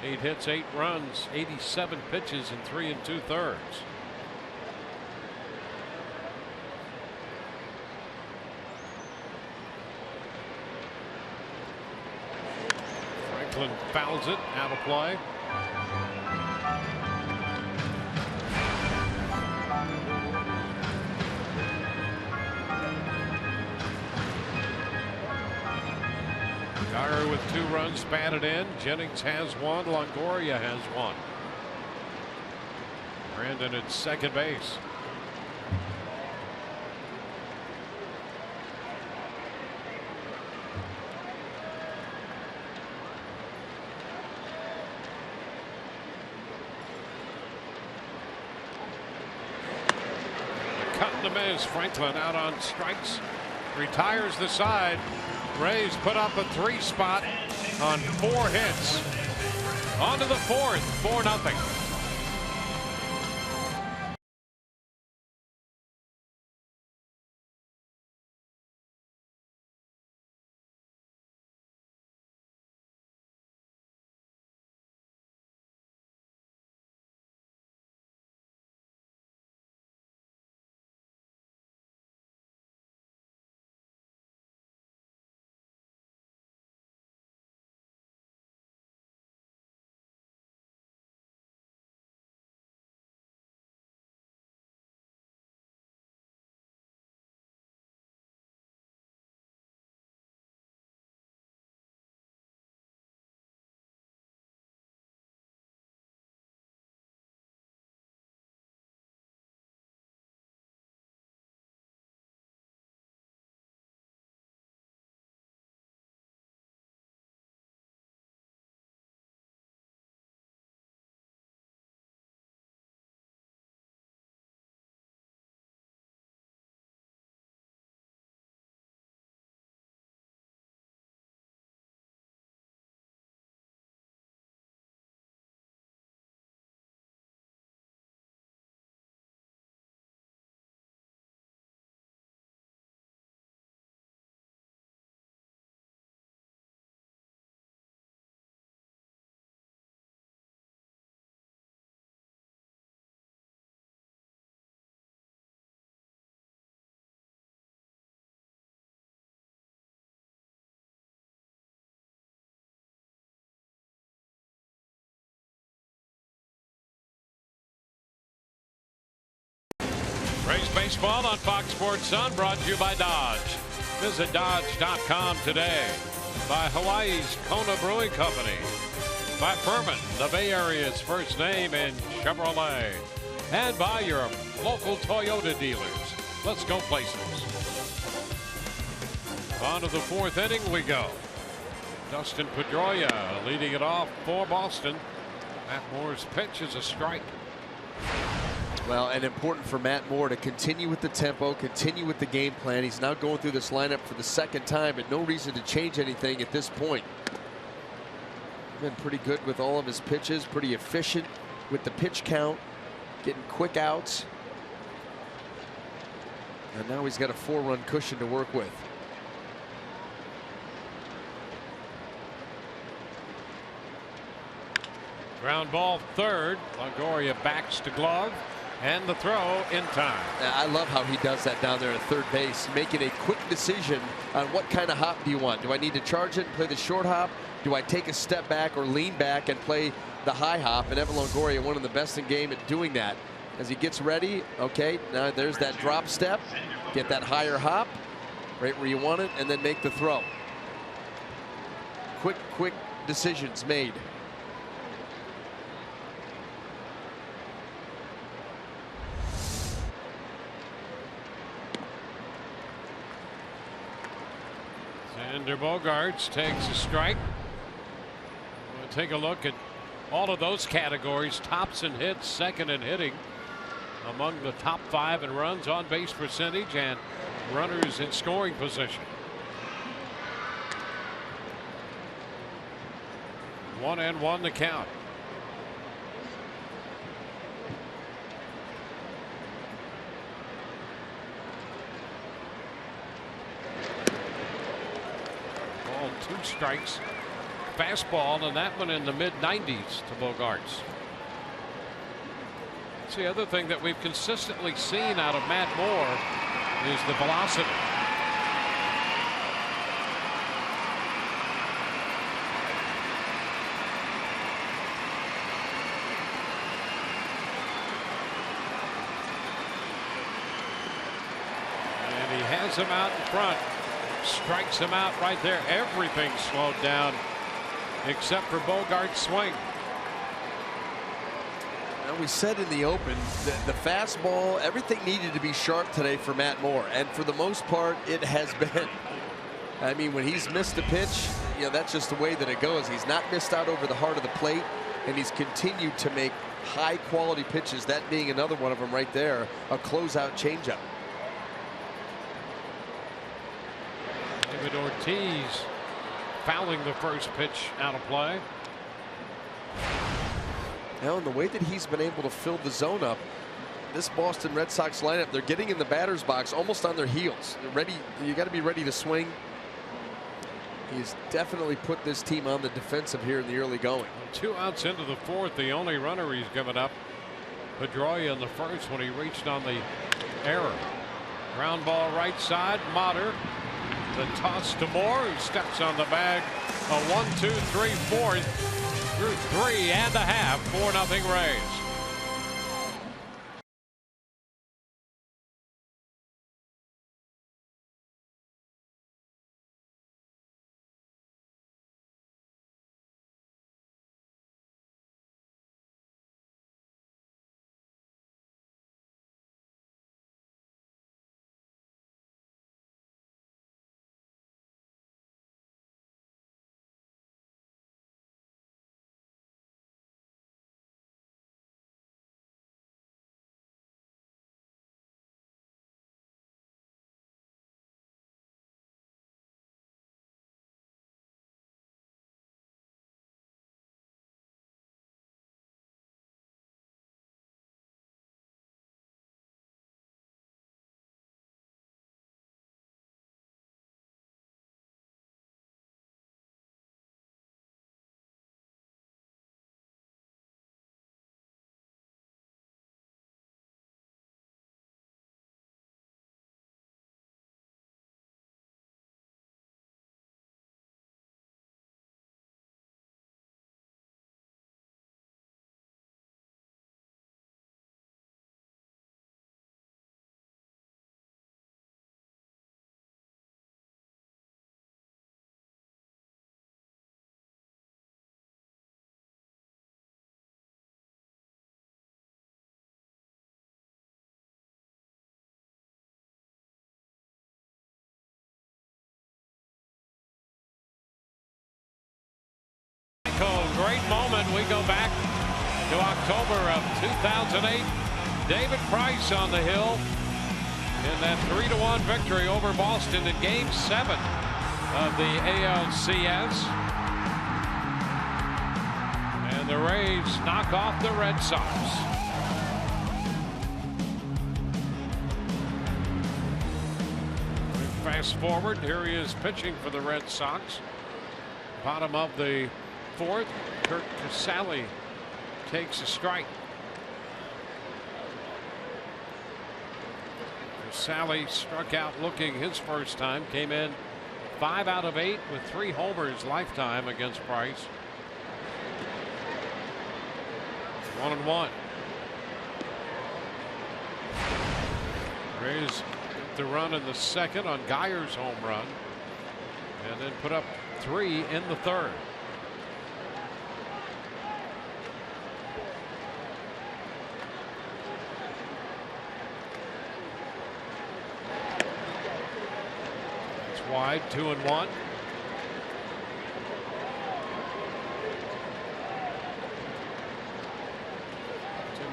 8 hits, 8 runs, 87 pitches in 3 2/3. Franklin fouls it out of play. Guyer with 2 runs batted in. Jennings has 1. Longoria has 1. Brandon at second base. Cut and a miss. Franklin out on strikes. Retires the side. Rays put up a 3 spot on 4 hits. On to the 4th, 4-0. Rays baseball on Fox Sports Sun, brought to you by Dodge. Visit Dodge.com today. By Hawaii's Kona Brewing Company. By Furman, the Bay Area's first name in Chevrolet. And by your local Toyota dealers. Let's go places. On to the 4th inning we go. Dustin Pedroia leading it off for Boston. Matt Moore's pitch is a strike. Well, and important for Matt Moore to continue with the tempo, continue with the game plan. He's now going through this lineup for the 2nd time, but no reason to change anything at this point. Been pretty good with all of his pitches, pretty efficient with the pitch count, getting quick outs. And now he's got a 4-run cushion to work with. Ground ball 3rd. Longoria backs to glove. And the throw in time. I love how he does that down there at 3rd base, making a quick decision on what kind of hop do you want. Do I need to charge it and play the short hop? Do I take a step back or lean back and play the high hop? And Evan Longoria, one of the best in game at doing that. As he gets ready, okay, now there's that drop step. Get that higher hop. right where you want it, and then make the throw. Quick decisions made. Xander Bogaerts takes a strike. We'll take a look at all of those categories. Tops in hits, second in hitting, among the top 5 in runs, on base percentage, and runners in scoring position. 1-1 the count. Ball, 2 strikes. Fastball, and that one in the mid-90s to Bogaerts. That's the other thing that we've consistently seen out of Matt Moore is the velocity. And he has him out in front. Strikes him out right there. Everything slowed down except for Bogaerts' swing. Now, we said in the open the fastball, everything needed to be sharp today for Matt Moore, and for the most part it has been. I mean, when he's missed a pitch, you know, that's just the way that it goes. He's not missed out over the heart of the plate, and he's continued to make high quality pitches, that being another one of them right there, a closeout changeup. David Ortiz fouling the first pitch out of play. Now, in the way that he's been able to fill the zone up, this Boston Red Sox lineup, they're getting in the batter's box almost on their heels. They're ready. You got to be ready to swing. He's definitely put this team on the defensive here in the early going. 2 outs into the 4th. The only runner he's given up, Pedroia, in the first when he reached on the error. Ground ball right side. Motter. The toss to Moore, who steps on the bag. A 1-2-3-4 through 3.5. 4-0 Rays. Great moment. We go back to October of 2008. David Price on the hill in that 3-1 victory over Boston in Game 7 of the ALCS. And the Rays knock off the Red Sox. Fast forward, here he is pitching for the Red Sox. Bottom of the 4th, Curt Casali takes a strike. Casali struck out looking his first time, came in 5 out of 8 with 3 homers lifetime against Price. 1-1. Rays the run in the second on Geyer's home run, and then put up 3 in the third. It's wide, 2-1.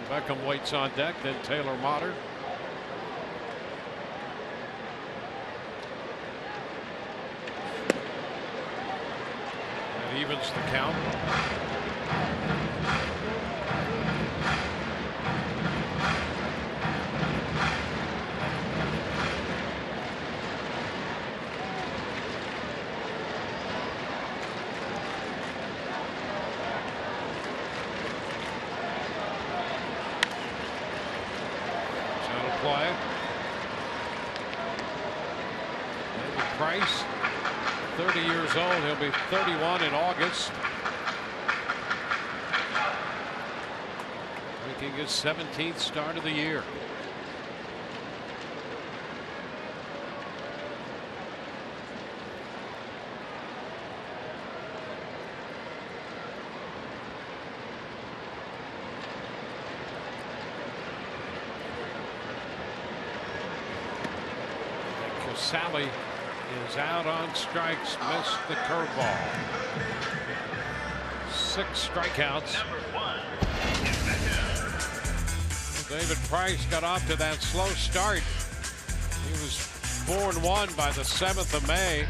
Beckham waits on deck, then Taylor Motter. That evens the count. Play. David Price, 30 years old. He'll be 31 in August. Making his 17th start of the year. Sally is out on strikes, missed the curveball. 6 strikeouts. David Price got off to that slow start. He was 4-1 by the 7th of May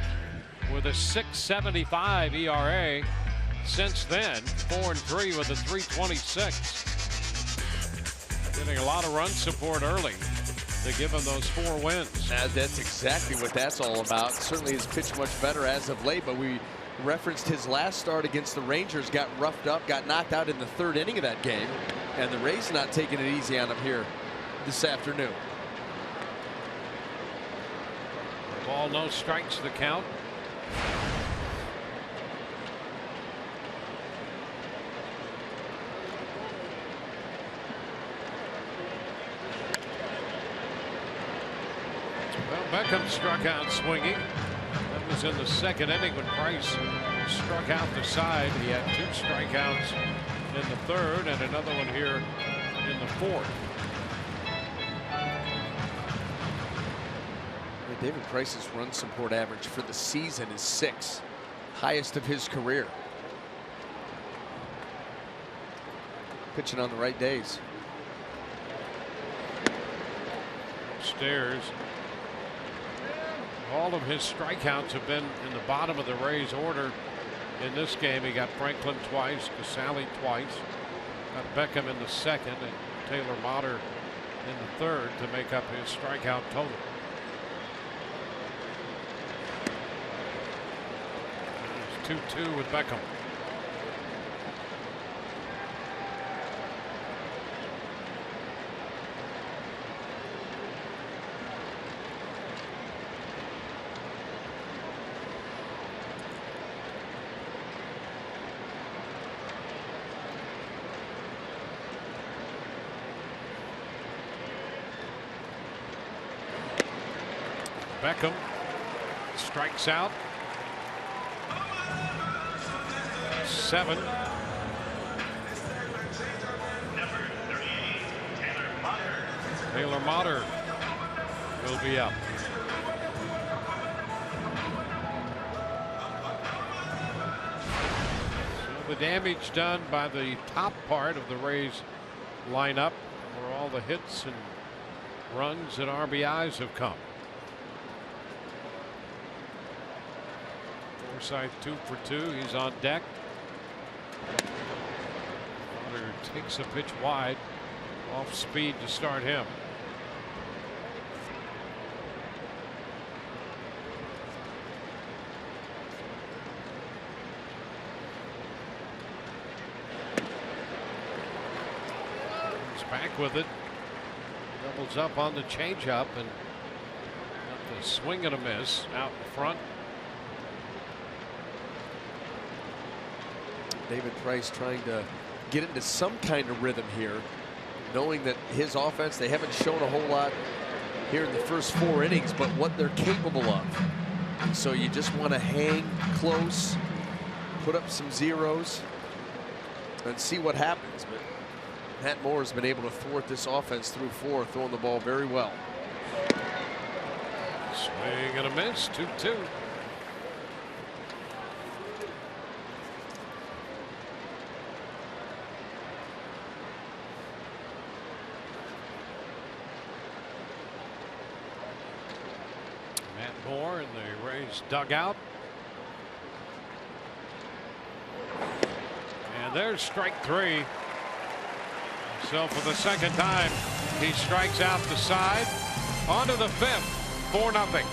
with a 6.75 ERA. Since then, 4-3 with a 3.26. Getting a lot of run support early to give him those 4 wins. That's exactly what that's all about. Certainly has pitched much better as of late, but we referenced his last start against the Rangers, got roughed up, got knocked out in the 3rd inning of that game, and the Rays not taking it easy on him here this afternoon. Ball, no strikes to count. Beckham struck out swinging. That was in the 2nd inning when Price struck out the side. He had 2 strikeouts in the 3rd and another one here in the 4th. David Price's run support average for the season is 6, highest of his career. Pitching on the right days. Upstairs. All of his strikeouts have been in the bottom of the Rays order in this game. He got Franklin twice, Casale twice, got Beckham in the 2nd, and Taylor Motter in the 3rd to make up his strikeout total. It's 2-2 with Beckham. Beckham strikes out. 7. Taylor Motter will be up. So the damage done by the top part of the Rays lineup, where all the hits and runs and RBIs have come. Forsythe 2 for 2. He's on deck. Motter takes a pitch wide, off speed to start him. He's back with it. Doubles up on the changeup and got the swing and a miss out in front. David Price trying to get into some kind of rhythm here, knowing that his offense, they haven't shown a whole lot here in the first 4 innings, but what they're capable of. And so you just want to hang close, put up some zeros, and see what happens. But Matt Moore has been able to thwart this offense through 4, throwing the ball very well. Swing and a miss, 2-2. Matt Moore in the Rays dugout. And there's strike 3. So for the second time, he strikes out the side. On to the 5th, 4-0.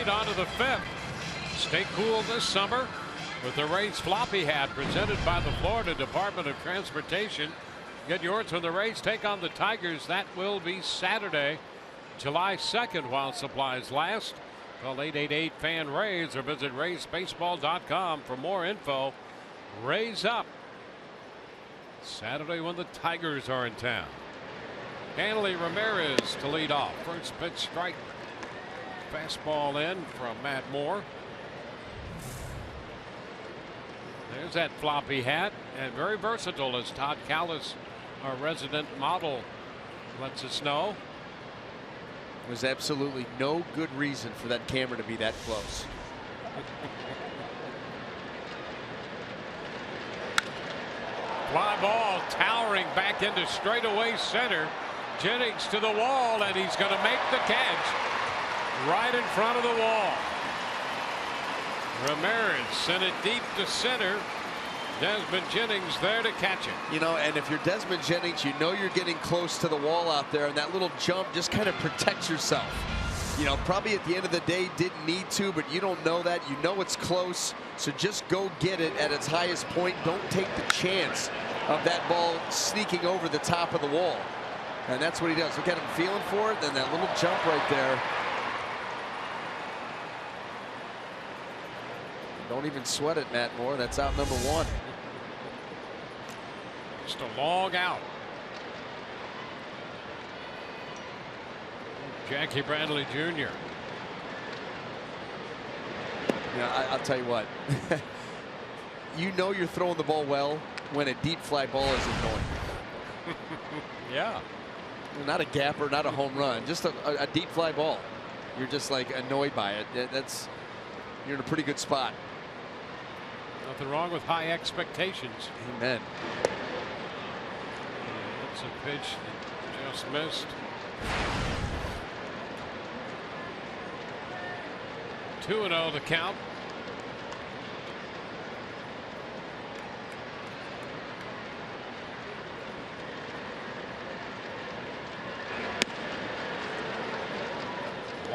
On to the 5th. Stay cool this summer with the Rays floppy hat presented by the Florida Department of Transportation. Get yours when the Rays take on the Tigers. That will be Saturday, July 2nd, while supplies last. Call 888-FAN-RAYS or visit RaysBaseball.com for more info. Rays up Saturday when the Tigers are in town. Hanley Ramirez to lead off. First pitch strike. Fastball in from Matt Moore. There's that floppy hat, and very versatile, as Todd Callis, our resident model, lets us know. There's absolutely no good reason for that camera to be that close. Fly ball towering back into straightaway center. Jennings to the wall, and he's going to make the catch. Right in front of the wall. Ramirez sent it deep to center. Desmond Jennings there to catch it. You know, and if you're Desmond Jennings, you know you're getting close to the wall out there, and that little jump just kind of protects yourself. You know, probably at the end of the day didn't need to, but you don't know that. You know it's close, so just go get it at its highest point. Don't take the chance of that ball sneaking over the top of the wall. And that's what he does. Look at him feeling for it, then that little jump right there. Don't even sweat it, Matt Moore. That's out number 1. Just a long out. Jackie Bradley Jr. Yeah, I'll tell you what. You know you're throwing the ball well when a deep fly ball is annoying. Yeah. Not a gapper, not a home run, just a deep fly ball. You're just like annoyed by it. You're in a pretty good spot. Nothing wrong with high expectations. Amen. That's a pitch that just missed. 2-0 the count.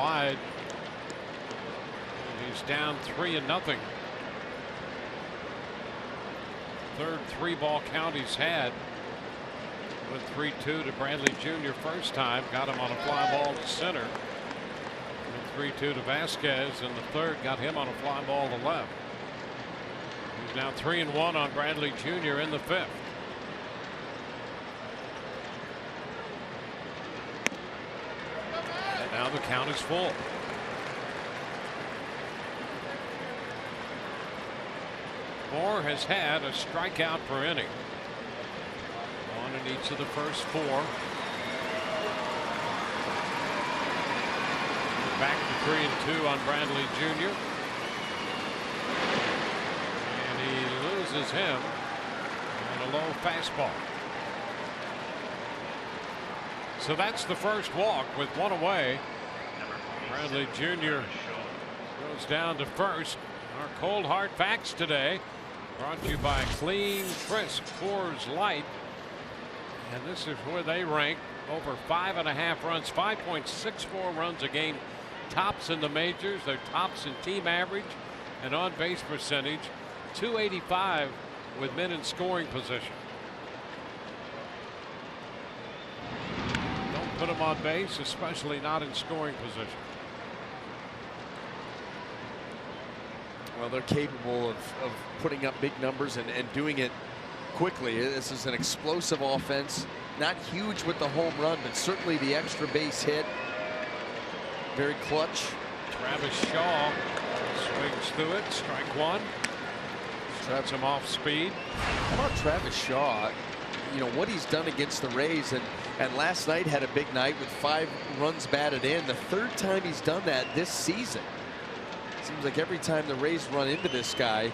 wide. He's down 3-0. Third 3-ball count he's had. Went 3-2 to Bradley Jr. first time. Got him on a fly ball to center. Went 3-2 to Vasquez, and the third got him on a fly ball to left. He's now 3-1 on Bradley Jr. in the fifth. And now the count is full. Moore has had a strikeout per inning. One in each of the first four. Back to 3-2 on Bradley Jr. And he loses him on a low fastball. So that's the first walk with one away. Bradley Jr. goes down to first. Our cold hard facts today brought to you by Clean Crisp Coors Light. And this is where they rank. Over 5.5 runs, 5.64 runs a game. Tops in the majors. They're tops in team average and on base percentage. 285 with men in scoring position. Don't put them on base, especially not in scoring position. Well, they're capable of putting up big numbers and doing it quickly. This is an explosive offense. Not huge with the home run, but certainly the extra base hit. Very clutch. Travis Shaw swings through it. Strike one. Sets him off speed. How about Travis Shaw? You know what he's done against the Rays, and last night had a big night with 5 runs batted in. The third time he's done that this season. Seems like every time the Rays run into this guy,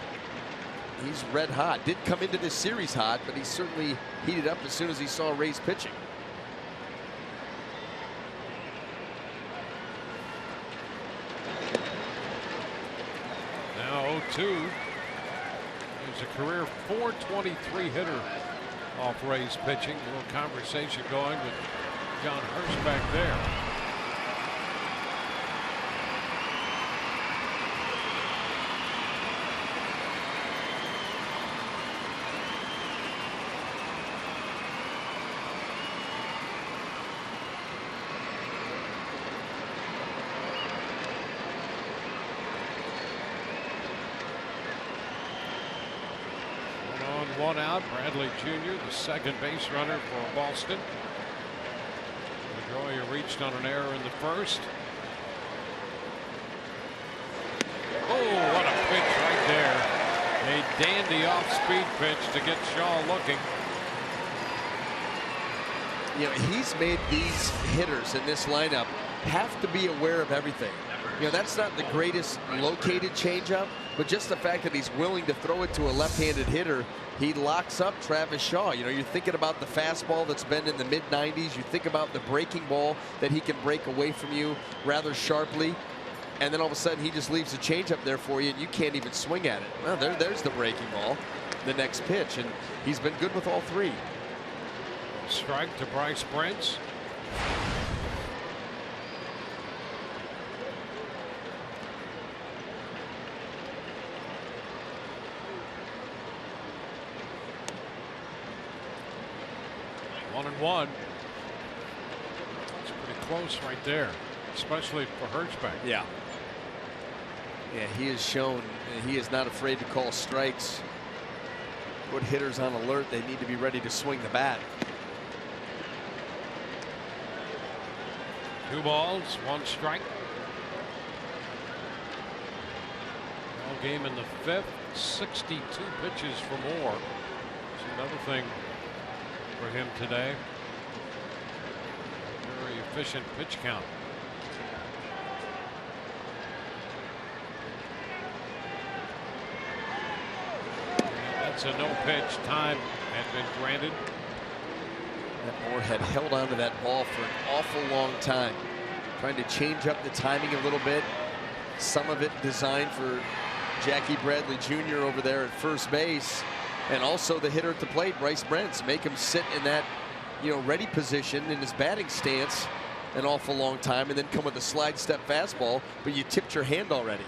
he's red hot. Didn't come into this series hot, but he certainly heated up as soon as he saw Rays pitching. Now 0-2. There's a career .423 hitter off Rays pitching. A little conversation going with John Hurst back there. One out. Bradley Jr., the second base runner for Boston. Pedroia reached on an error in the first. Oh, what a pitch right there. A dandy off-speed pitch to get Shaw looking. You know, he's made these hitters in this lineup have to be aware of everything. You know, that's not the greatest located changeup, but just the fact that he's willing to throw it to a left-handed hitter, he locks up Travis Shaw. You know, you're thinking about the fastball that's been in the mid-90s. You think about the breaking ball that he can break away from you rather sharply. And then all of a sudden he just leaves a changeup there for you and you can't even swing at it. Well, there's the breaking ball, the next pitch, and he's been good with all three. Strike to Bryce Brents. One and one. It's pretty close right there, especially for Hirschbeck. Yeah. Yeah, he has shown he is not afraid to call strikes. Put hitters on alert. They need to be ready to swing the bat. 2 balls, 1 strike. All game in the fifth. 62 pitches for Moore. It's another thing for him today. Very efficient pitch count. That's a no pitch. Time had been granted. That Moore had held onto that ball for an awful long time, trying to change up the timing a little bit. Some of it designed for Jackie Bradley Jr. over there at first base, and also the hitter at the plate, Bryce Brents, make him sit in that, ready position in his batting stance an awful long time and then come with a slide step fastball, but you tipped your hand already.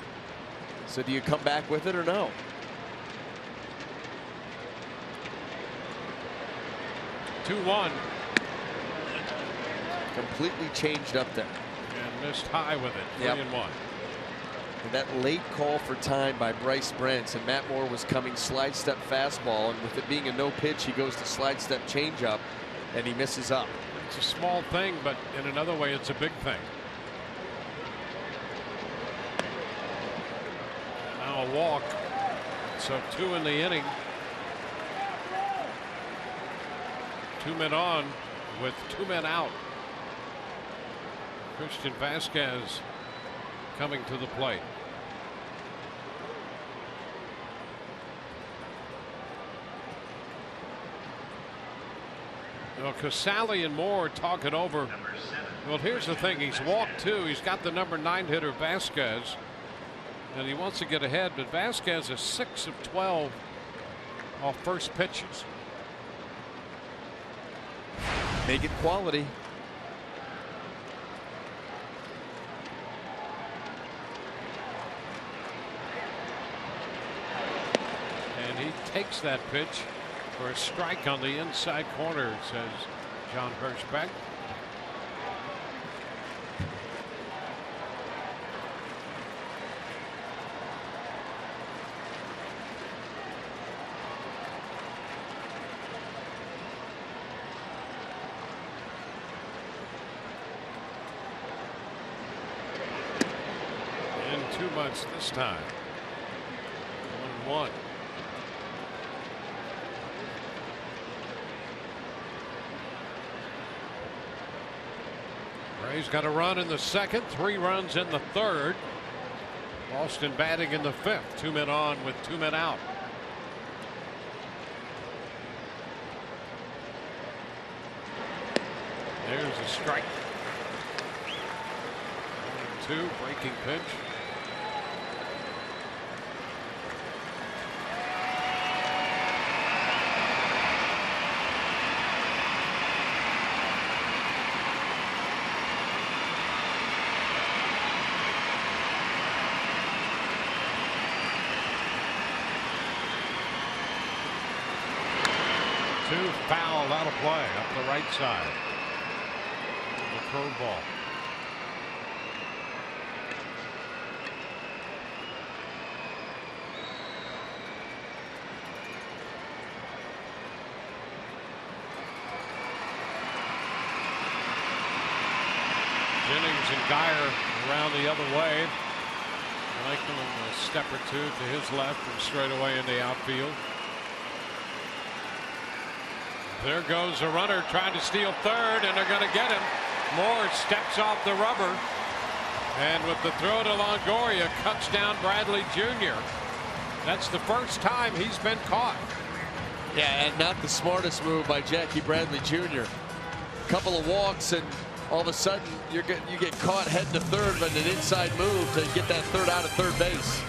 So do you come back with it or no? Two one. Completely changed up there. And missed high with it. 3-1. And that late call for time by Bryce Brents, and Matt Moore was coming slide step fastball, and with it being a no pitch, he goes to slide step changeup, and he misses up. It's a small thing, but in another way, it's a big thing. Now a walk. So 2 in the inning. 2 men on with 2 men out. Christian Vasquez coming to the plate. Well, Casali and Moore talk it over. Well, here's the thing. He's walked 2. He's got the number 9 hitter Vasquez, and he wants to get ahead, but Vasquez is 6 of 12 off first pitches. Make it quality. And he takes that pitch for a strike on the inside corner, says John Hirschbeck. And 2 months this time. 1-1. Rays got a run in the second, 3 runs in the third. Boston batting in the 5th, 2 men on with 2 men out. There's a strike. 1-2, breaking pitch. Foul out of play up the right side. The curveball. Jennings and Geyer around the other way. Lakeland a step or 2 to his left and straight away in the outfield. There goes a runner trying to steal third, and they're going to get him. Moore steps off the rubber, and with the throw to Longoria, cuts down Bradley Jr. That's the first time he's been caught. Yeah, and not the smartest move by Jackie Bradley Jr. Couple of walks, and all of a sudden you get caught heading to third, but an inside move to get that third out of third base.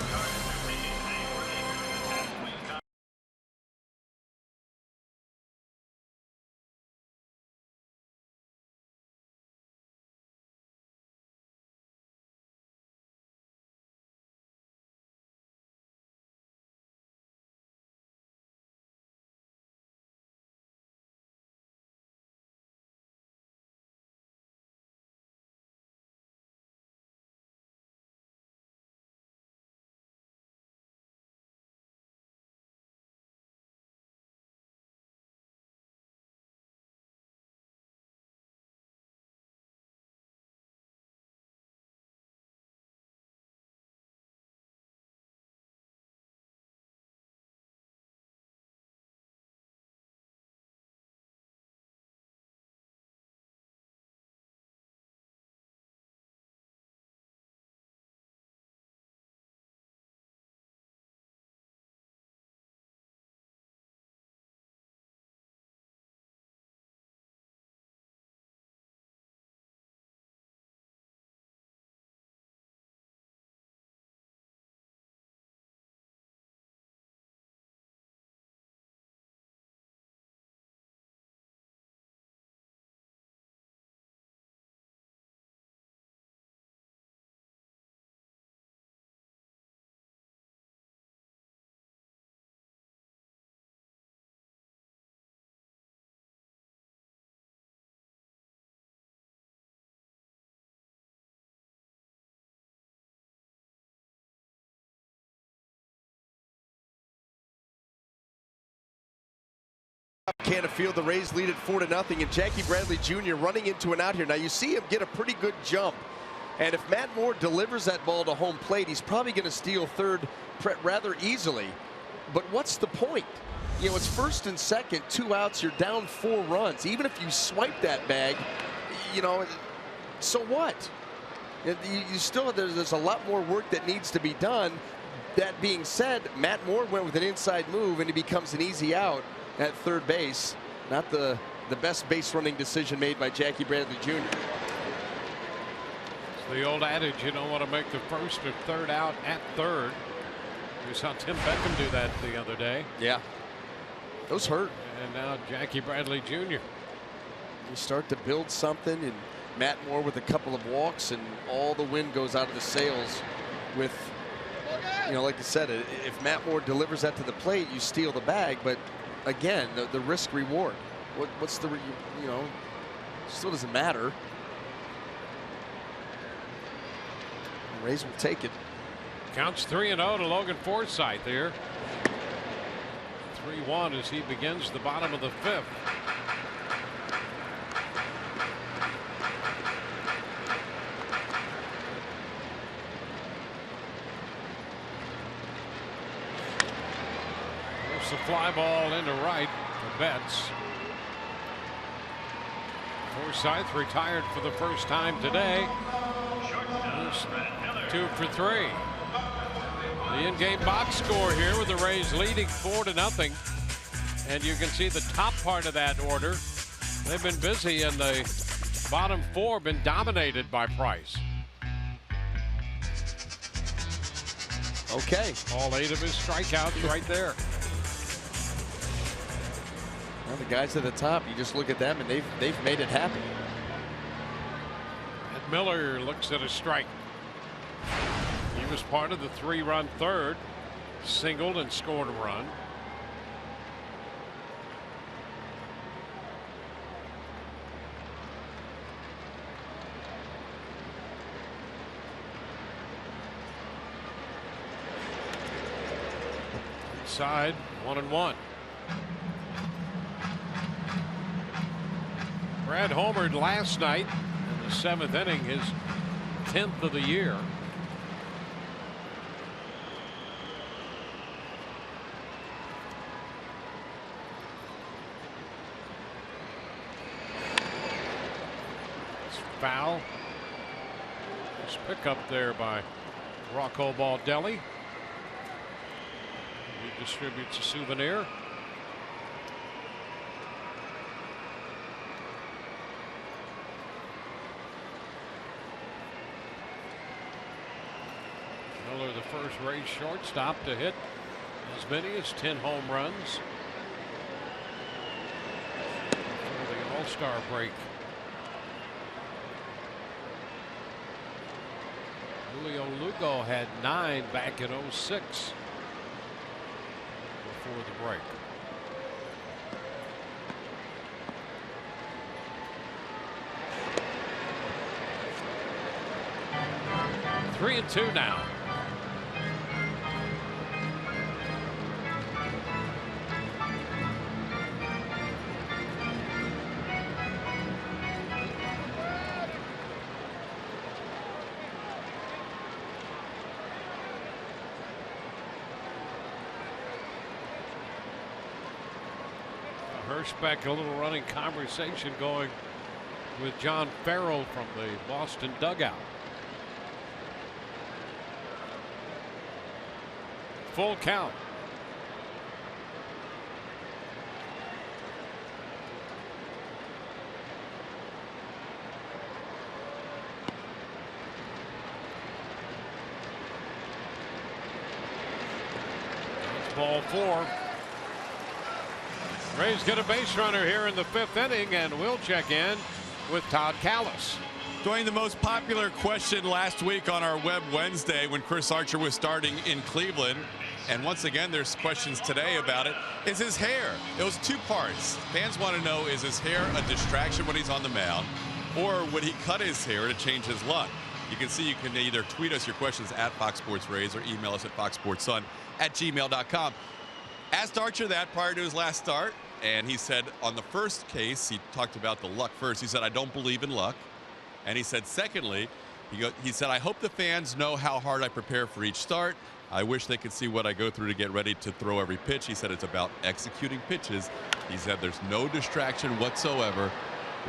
Canfield. The Rays lead it 4-0, and Jackie Bradley Jr. running into an out here. Now you see him get a pretty good jump, and if Matt Moore delivers that ball to home plate, he's probably going to steal third rather easily. But what's the point? You know, it's first and second, 2 outs, you're down 4 runs. Even if you swipe that bag, you know, so what? You still, there's a lot more work that needs to be done. That being said, Matt Moore went with an inside move, and he becomes an easy out at third base. Not the best base running decision made by Jackie Bradley Jr. It's the old adage, you don't want to make the first or third out at third. We saw Tim Beckham do that the other day. Yeah. Those hurt. And now Jackie Bradley Jr. You start to build something, and Matt Moore with a couple of walks, and all the wind goes out of the sails with, you know, like I said, if Matt Moore delivers that to the plate, you steal the bag. But again, the risk reward. What's the, you know, still doesn't matter. The Rays will take it. Counts 3-0 to Logan Forsythe here. 3-1 as he begins the bottom of the 5th. There's the fly ball into right for Betts. Forsythe retired for the first time today. 2 for 3. The in-game box score here with the Rays leading 4-0, and you can see the top part of that order. They've been busy, and the bottom 4 been dominated by Price. Okay. All 8 of his strikeouts right there. Well, the guys at the top, you just look at them, and they've made it happen. And Miller looks at a strike. He was part of the 3-run third, singled and scored a run. Inside, 1-1. Brad homered last night in the 7th inning, his 10th of the year. Foul. Nice pickup there by Rocco Baldelli. He distributes a souvenir. Miller, the first Rays shortstop to hit as many as 10 home runs for the All-Star break. Julio Lugo had 9 back in 06 before the break. Three and 2 now. Hirschbeck, a little running conversation going with John Farrell from the Boston dugout. Full count. That's ball 4. Rays get a base runner here in the 5th inning, and we'll check in with Todd Kalas. During the most popular question last week on our Web Wednesday when Chris Archer was starting in Cleveland, and once again there's questions today about it, is his hair. It was 2 parts. Fans want to know, is his hair a distraction when he's on the mound, or would he cut his hair to change his luck? You can see you can either tweet us your questions at Fox Sports Rays or email us at foxsportsun@gmail.com. Asked Archer that prior to his last start, And he said on the first case, he talked about the luck first. He said, I don't believe in luck. And he said, secondly, he said, I hope the fans know how hard I prepare for each start. I wish they could see what I go through to get ready to throw every pitch. He said it's about executing pitches. He said there's no distraction whatsoever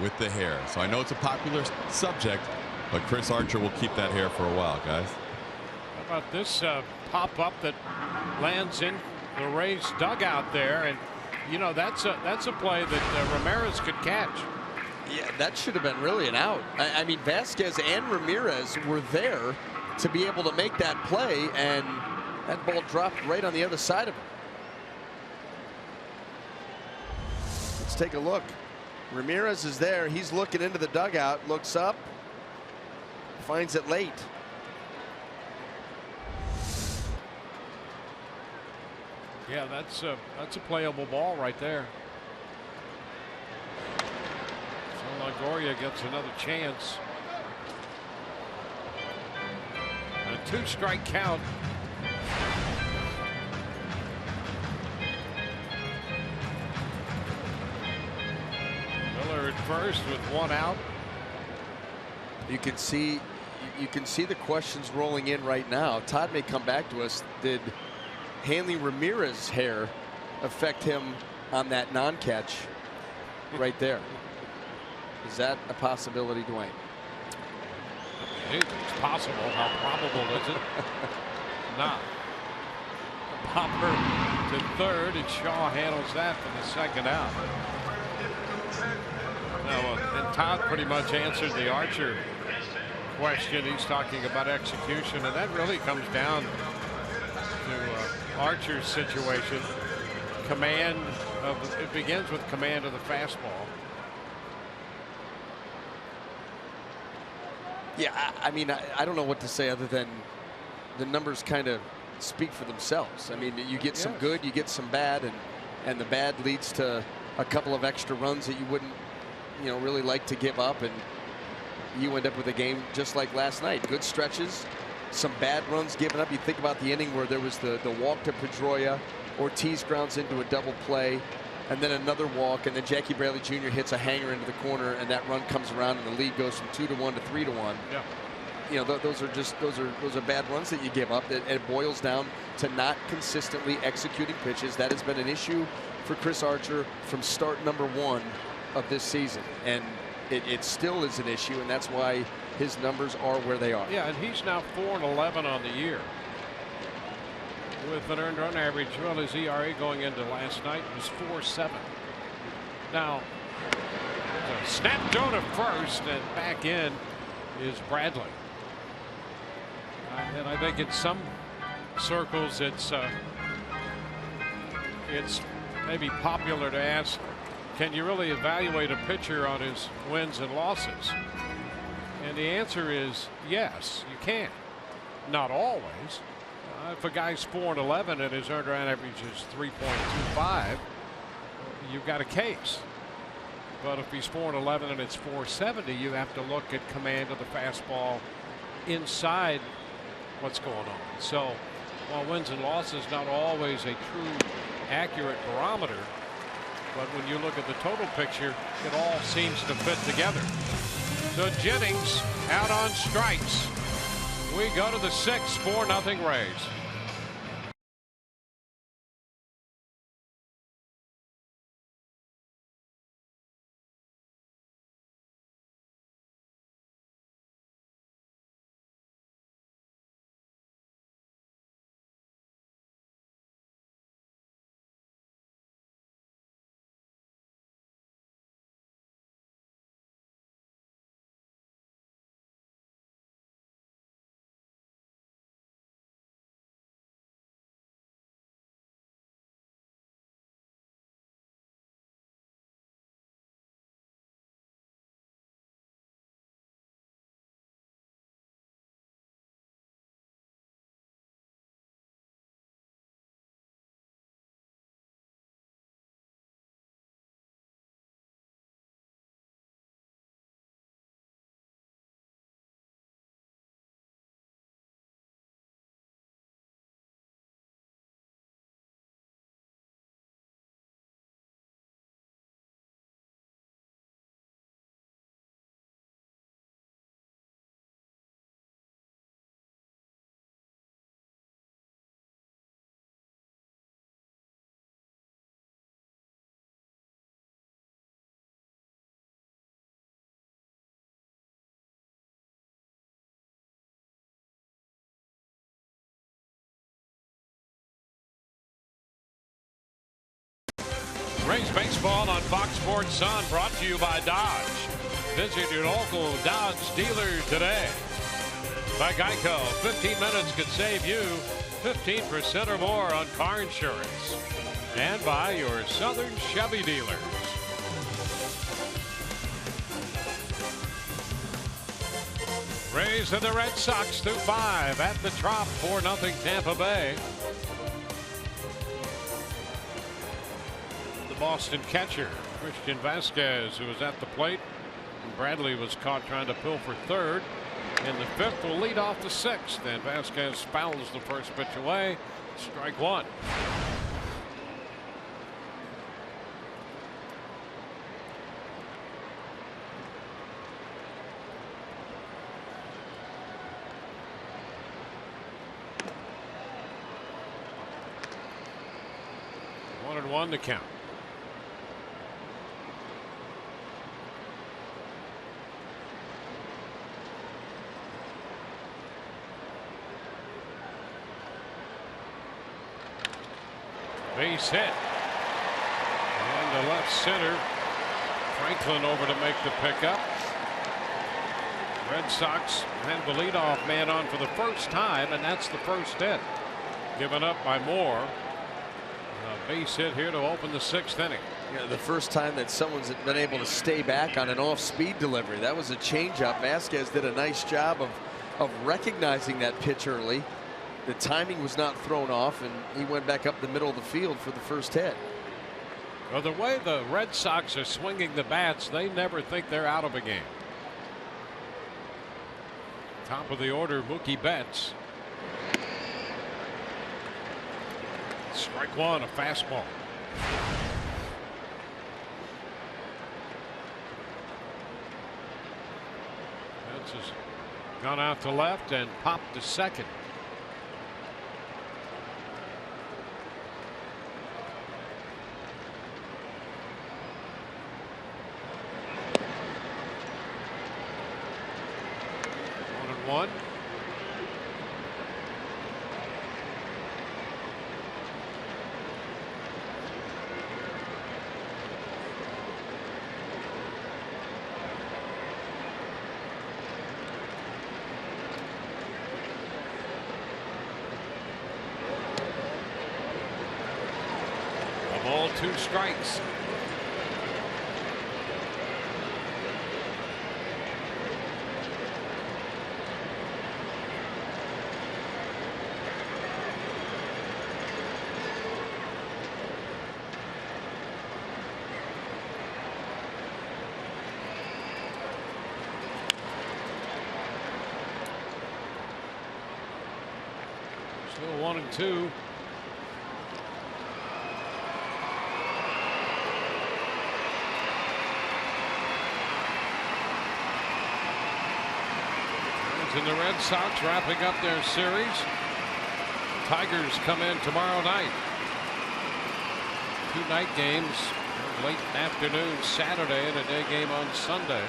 with the hair. So I know it's a popular subject, but Chris Archer will keep that hair for a while, guys. How about this pop-up that lands in the Rays dugout there? And, you know, that's a play that Ramirez could catch. Yeah, that should have been really an out. I mean, Vasquez and Ramirez were there to be able to make that play, and that ball dropped right on the other side of him. Let's take a look. Ramirez is there. He's looking into the dugout, looks up, finds it late. Yeah, that's a playable ball right there. So Longoria gets another chance. A 2-strike count. Miller at first with 1 out. You can see the questions rolling in right now. Todd may come back to us. Did Hanley Ramirez's hair affect him on that non-catch right there? Is that a possibility, Dwayne? It's possible. How probable is it? Not. Popper to third, and Shaw handles that for the second out. Now, and Todd pretty much answered the Archer question. He's talking about execution, and that really comes down to Archer's situation. Command of it begins with command of the fastball. Yeah, I mean, I don't know what to say other than the numbers kind of speak for themselves. I mean, you get some good, you get some bad, and the bad leads to a couple of extra runs that you wouldn't, you know, really like to give up, and you end up with a game just like last night. Good stretches, some bad runs given up. You think about the inning where there was the walk to Pedroia, Ortiz grounds into a double play, and then another walk, and then Jackie Bradley Jr. hits a hanger into the corner, and that run comes around, and the lead goes from 2-1 to 3-1. Yeah. You know, those are bad runs that you give up. It boils down to not consistently executing pitches. That has been an issue for Chris Archer from start number 1 of this season, and it still is an issue, and that's why his numbers are where they are. Yeah, and he's now 4-11 on the year with an earned run average. Well, his ERA going into last night was 4.7. Now, a snap throw to first, and back in is Bradley. And I think in some circles it's maybe popular to ask, can you really evaluate a pitcher on his wins and losses? And the answer is yes, you can. Not always. If a guy's 4-11 and his earned run average is 3.25, you've got a case. But if he's 4-11 and it's 4.70, you have to look at command of the fastball inside what's going on. So while wins and losses not always a true accurate barometer, but when you look at the total picture, it all seems to fit together. So Jennings out on strikes. We go to the 6th, 4-0 Rays. Rays baseball on Fox Sports Sun, brought to you by Dodge. Visit your local Dodge dealer today. By Geico, 15 minutes could save you 15% or more on car insurance. And by your Southern Chevy dealers. Rays and the Red Sox through 5 at the Trop, 4-0 Tampa Bay. The Boston catcher, Christian Vasquez, who was at the plate. And Bradley was caught trying to pull for third. In the 5th will lead off the 6th. And Vasquez fouls the first pitch away. Strike one. One to count. Base hit. And to left center. Franklin over to make the pickup. Red Sox had the leadoff man on for the first time, and that's the first hit. Given up by Moore. A base hit here to open the 6th inning. Yeah, the first time that someone's been able to stay back on an off-speed delivery. That was a changeup. Vasquez did a nice job of recognizing that pitch early. The timing was not thrown off, and he went back up the middle of the field for the first hit. Well, the way the Red Sox are swinging the bats, they never think they're out of a game. Top of the order, Mookie Betts. Strike one, a fastball. Betts has gone out to left and popped to second. One. A ball, 2 strikes. Still 1 and 2. And the Red Sox wrapping up their series. Tigers come in tomorrow night. 2 night games, late afternoon Saturday and a day game on Sunday.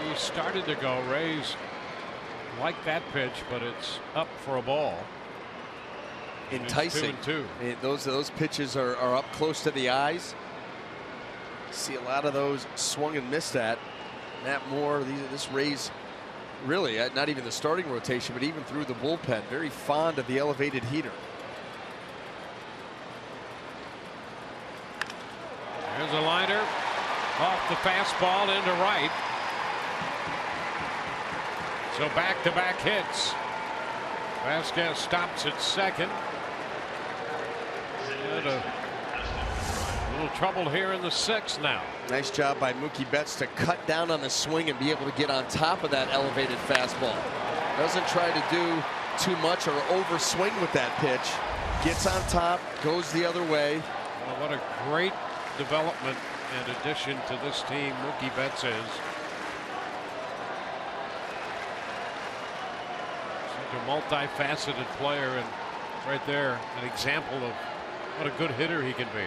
He started to go. Rays like that pitch, but it's up for a ball. Enticing. 2-2. Those pitches are up close to the eyes. See a lot of those swung and missed at. Matt Moore, this Rays, really not even the starting rotation, but even through the bullpen, very fond of the elevated heater. Here's a liner off the fastball into right. So back-to-back hits. Vasquez stops at second. And a little trouble here in the 6th now. Nice job by Mookie Betts to cut down on the swing and be able to get on top of that elevated fastball. Doesn't try to do too much or overswing with that pitch. Gets on top, goes the other way. Well, what a great development and addition to this team Mookie Betts is. Such a multifaceted player, and right there an example of what a good hitter he can be.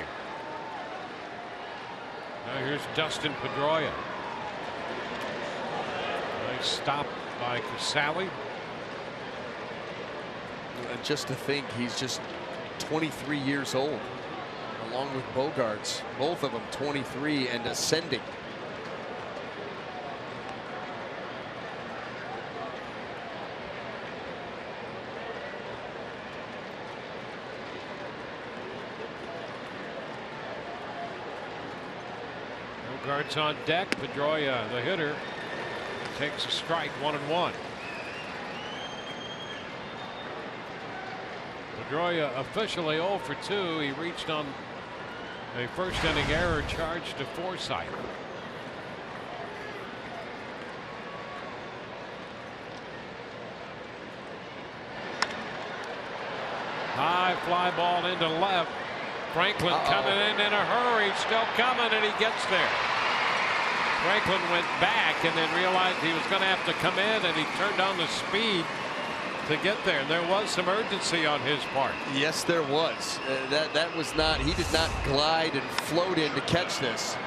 Now here's Dustin Pedroia. Nice stop by Casali. And just to think he's just 23 years old, along with Bogaerts, both of them 23 and ascending. Bogaerts on deck. Pedroia, the hitter, takes a strike, 1-1. Pedroia officially 0 for 2. He reached on a first inning error charged to Forsythe. High fly ball into left. Franklin coming in a hurry, still coming, and he gets there. Franklin went back and then realized he was going to have to come in, and he turned on the speed to get there. And there was some urgency on his part. Yes, there was. That was not, he did not glide and float in to catch this.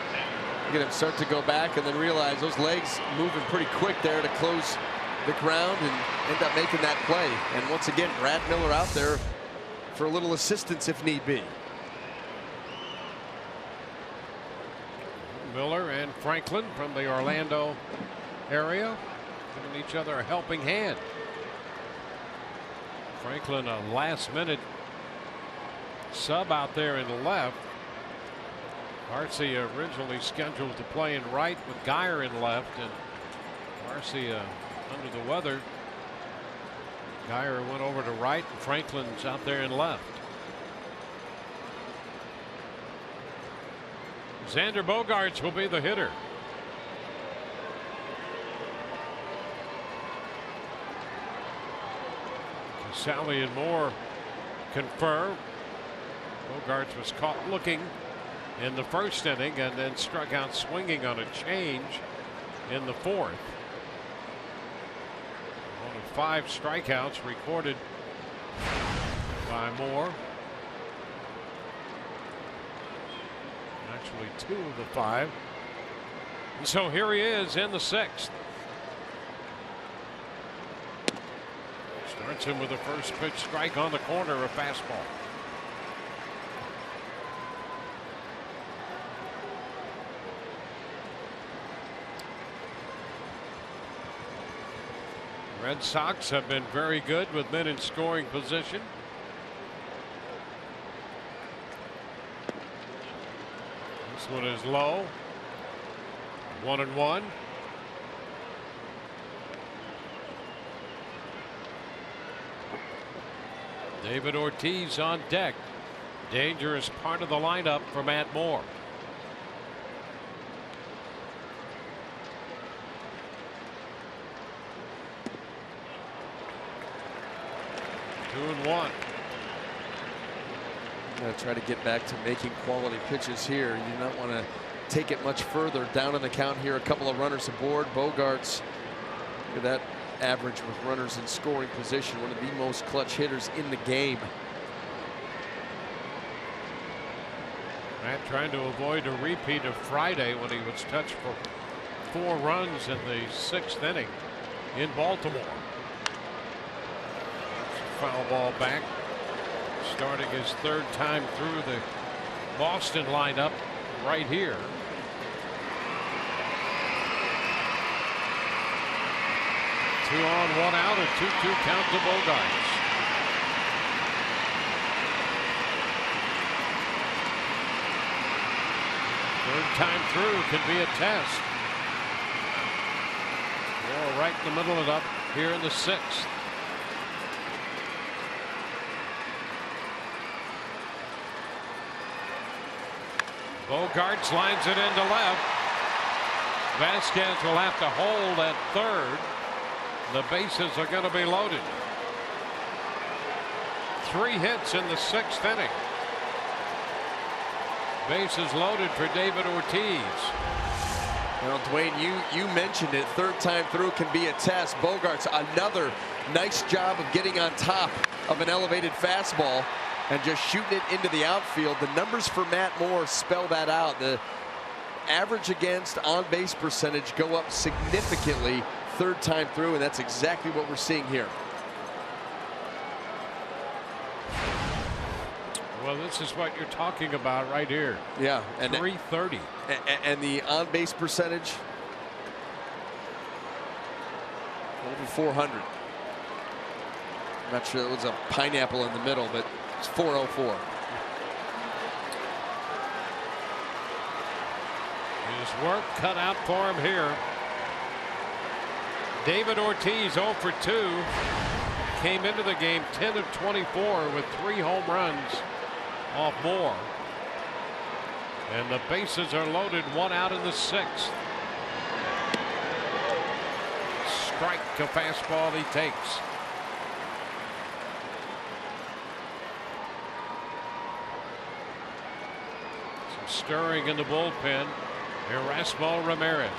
Look at him start to go back and then realize those legs moving pretty quick there to close the ground and end up making that play. And once again, Brad Miller out there for a little assistance if need be. Miller and Franklin from the Orlando area giving each other a helping hand. Franklin, a last-minute sub out there in the left. Arcia originally scheduled to play in right with Geyer in left, and Arcia under the weather. Geyer went over to right, and Franklin's out there in left. Xander Bogaerts will be the hitter. Sally and Moore confirm. Bogaerts was caught looking in the first inning and then struck out swinging on a change in the fourth. One of 5 strikeouts recorded by Moore. Actually 2 of the 5. And so here he is in the 6th. Starts him with a first pitch strike on the corner, a fastball. Red Sox have been very good with men in scoring position. This one is low. 1-1. David Ortiz on deck. Dangerous part of the lineup for Matt Moore. Two and one. Going to try to get back to making quality pitches here. You do not want to take it much further. Down in the count here, a couple of runners aboard. Bogaerts, look at that average with runners in scoring position. One of the most clutch hitters in the game. Matt trying to avoid a repeat of Friday when he was touched for 4 runs in the 6th inning in Baltimore. Foul ball back. Starting his 3rd time through the Boston lineup right here. Two on, 1 out, a 2-2 count to Bogaerts. Third time through could be a test. Well, right in the middle of it up here in the 6th. Bogaerts lines it into left. Vasquez will have to hold at 3rd. The bases are going to be loaded. 3 hits in the 6th inning. Bases loaded for David Ortiz. Well, Dwayne, you mentioned it. 3rd time through can be a test. Bogaerts, another nice job of getting on top of an elevated fastball and just shooting it into the outfield. The numbers for Matt Moore spell that out. The average against on-base percentage go up significantly 3rd time through, and that's exactly what we're seeing here. Well, this is what you're talking about right here. Yeah, and 330. And the on-base percentage over 400. I'm not sure that was a pineapple in the middle, but it's 404. His work cut out for him here. David Ortiz 0 for 2. Came into the game 10 of 24 with 3 home runs off Moore. And the bases are loaded, 1 out in the 6th. Strike, a fastball he takes. Some stirring in the bullpen. Erasmo Ramirez.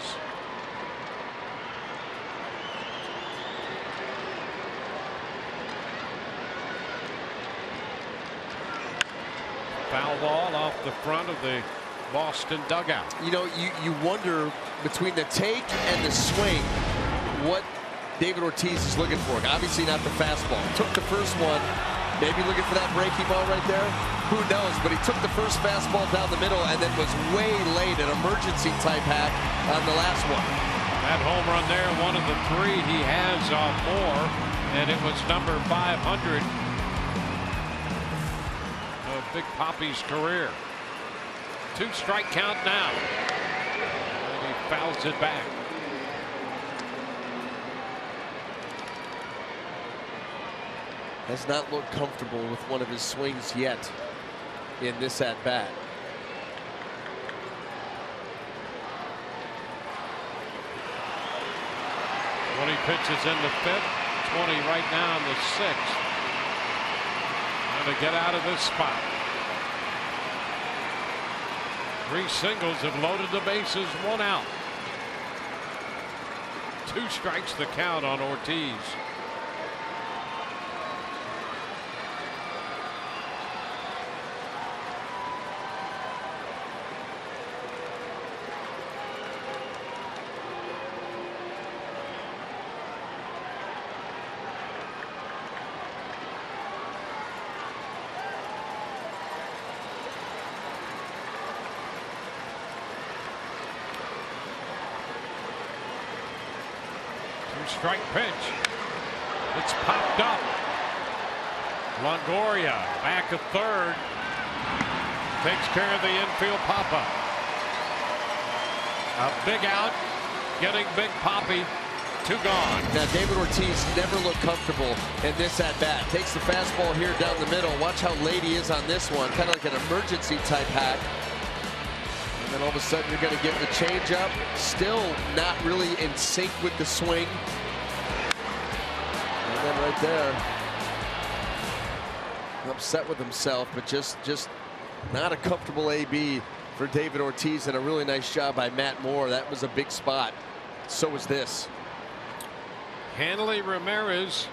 Foul ball off the front of the Boston dugout. You know, you wonder between the take and the swing what David Ortiz is looking for. Obviously not the fastball. Took the first one. Maybe looking for that breaky ball right there. Who knows? But he took the first fastball down the middle and then was way late, an emergency type hack on the last one. That home run there, one of the 3 he has off Moore, and it was number 500 of Big Papi's career. 2-strike count now. And he fouls it back. Has not looked comfortable with one of his swings yet in this at bat. When he pitches in the 5th, 20 right now in the 6th. And to get out of this spot. 3 singles have loaded the bases, 1 out. 2 strikes the count on Ortiz. Strike pitch. It's popped up. Longoria back at third. Takes care of the infield pop-up. A big out. Getting Big Papi. 2 gone. Now David Ortiz never looked comfortable in this at bat. Takes the fastball here down the middle. Watch how late he is on this one. Kind of like an emergency type hack. And then all of a sudden you're going to get the changeup. Still not really in sync with the swing. And then right there, upset with himself, but just not a comfortable AB for David Ortiz, and a really nice job by Matt Moore. That was a big spot. So was this. Hanley Ramirez.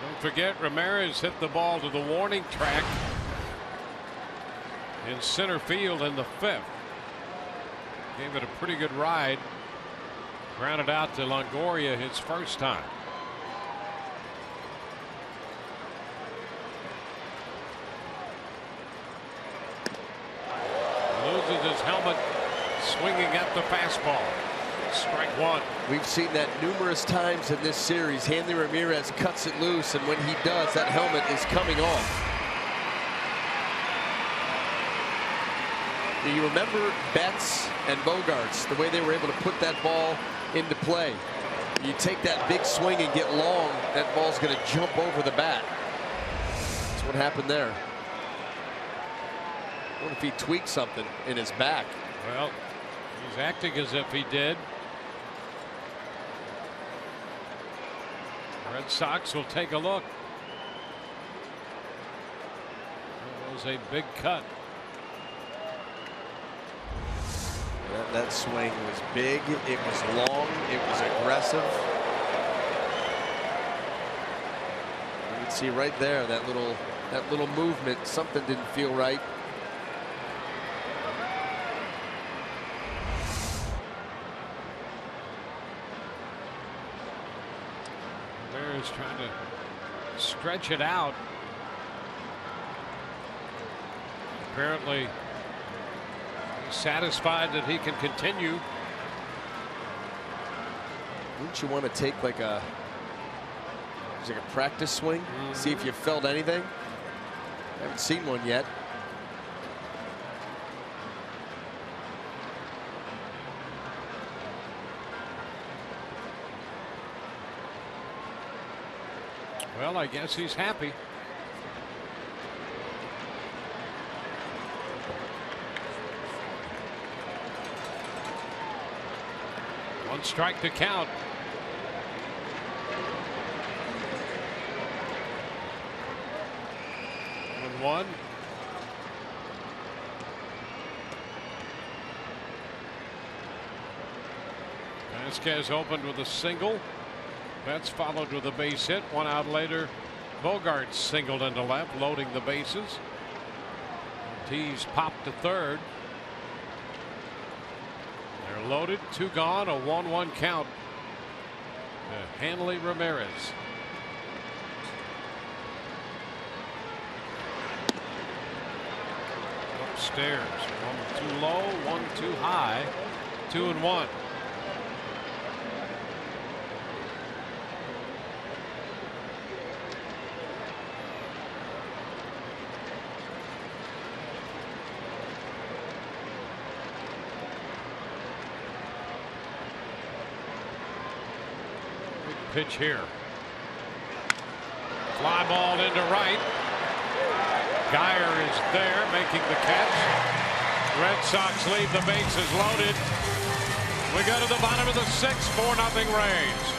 Don't forget, Ramirez hit the ball to the warning track in center field in the 5th. Gave it a pretty good ride. Grounded out to Longoria his first time. Loses his helmet, swinging at the fastball. Strike 1. We've seen that numerous times in this series. Hanley Ramirez cuts it loose, and when he does, that helmet is coming off. Do you remember Betts and Bogaerts, the way they were able to put that ball into play? You take that big swing and get long, that ball's going to jump over the bat. That's what happened there. What if he tweaked something in his back? Well, he's acting as if he did. Red Sox will take a look. That was a big cut. That swing was big, it was long, it was aggressive. You can see right there that little movement, something didn't feel right. Bears trying to stretch it out. Apparently satisfied that he can continue. Wouldn't you want to take like a practice swing, see if you felt anything? I haven't seen one yet. Well, I guess he's happy. One strike to count. One. Vasquez opened with a single. Betts followed with a base hit. 1 out later, Bogaerts singled into left, loading the bases. Ortiz popped to third. They're loaded, 2 gone, a 1-1 count to Hanley Ramirez. Upstairs, 1 too low, 1 too high, 2-1. Pitch here. Fly ball into right. Geyer is there making the catch. Red Sox leave the bases loaded. We go to the bottom of the 6th, 4-0 Rays.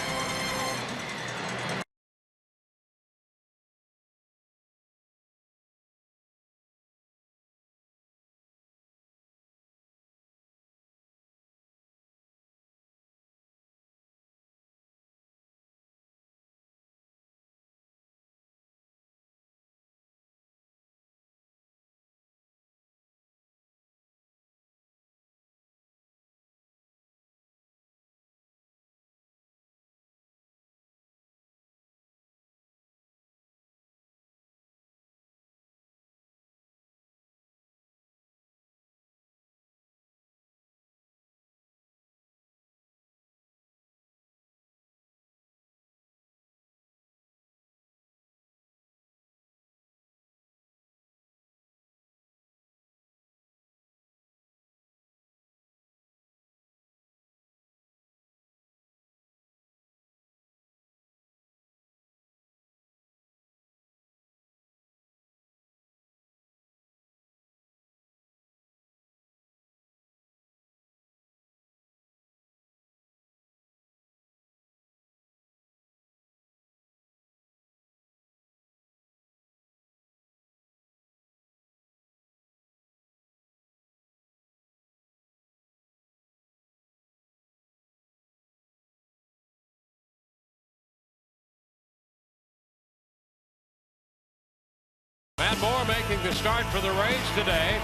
Matt Moore making the start for the Rays today.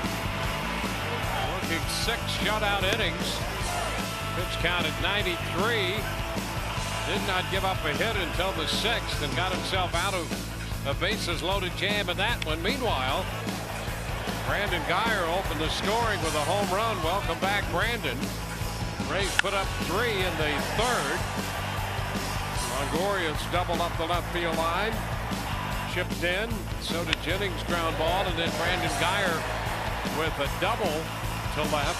Working 6 shutout innings. Pitch count at 93. Did not give up a hit until the 6th and got himself out of a bases loaded jam in that one. Meanwhile, Brandon Geyer opened the scoring with a home run. Welcome back, Brandon. Rays put up 3 in the 3rd. Longoria's doubled up the left field line. Chipped in, so did Jennings, ground ball, and then Brandon Geyer with a double to left,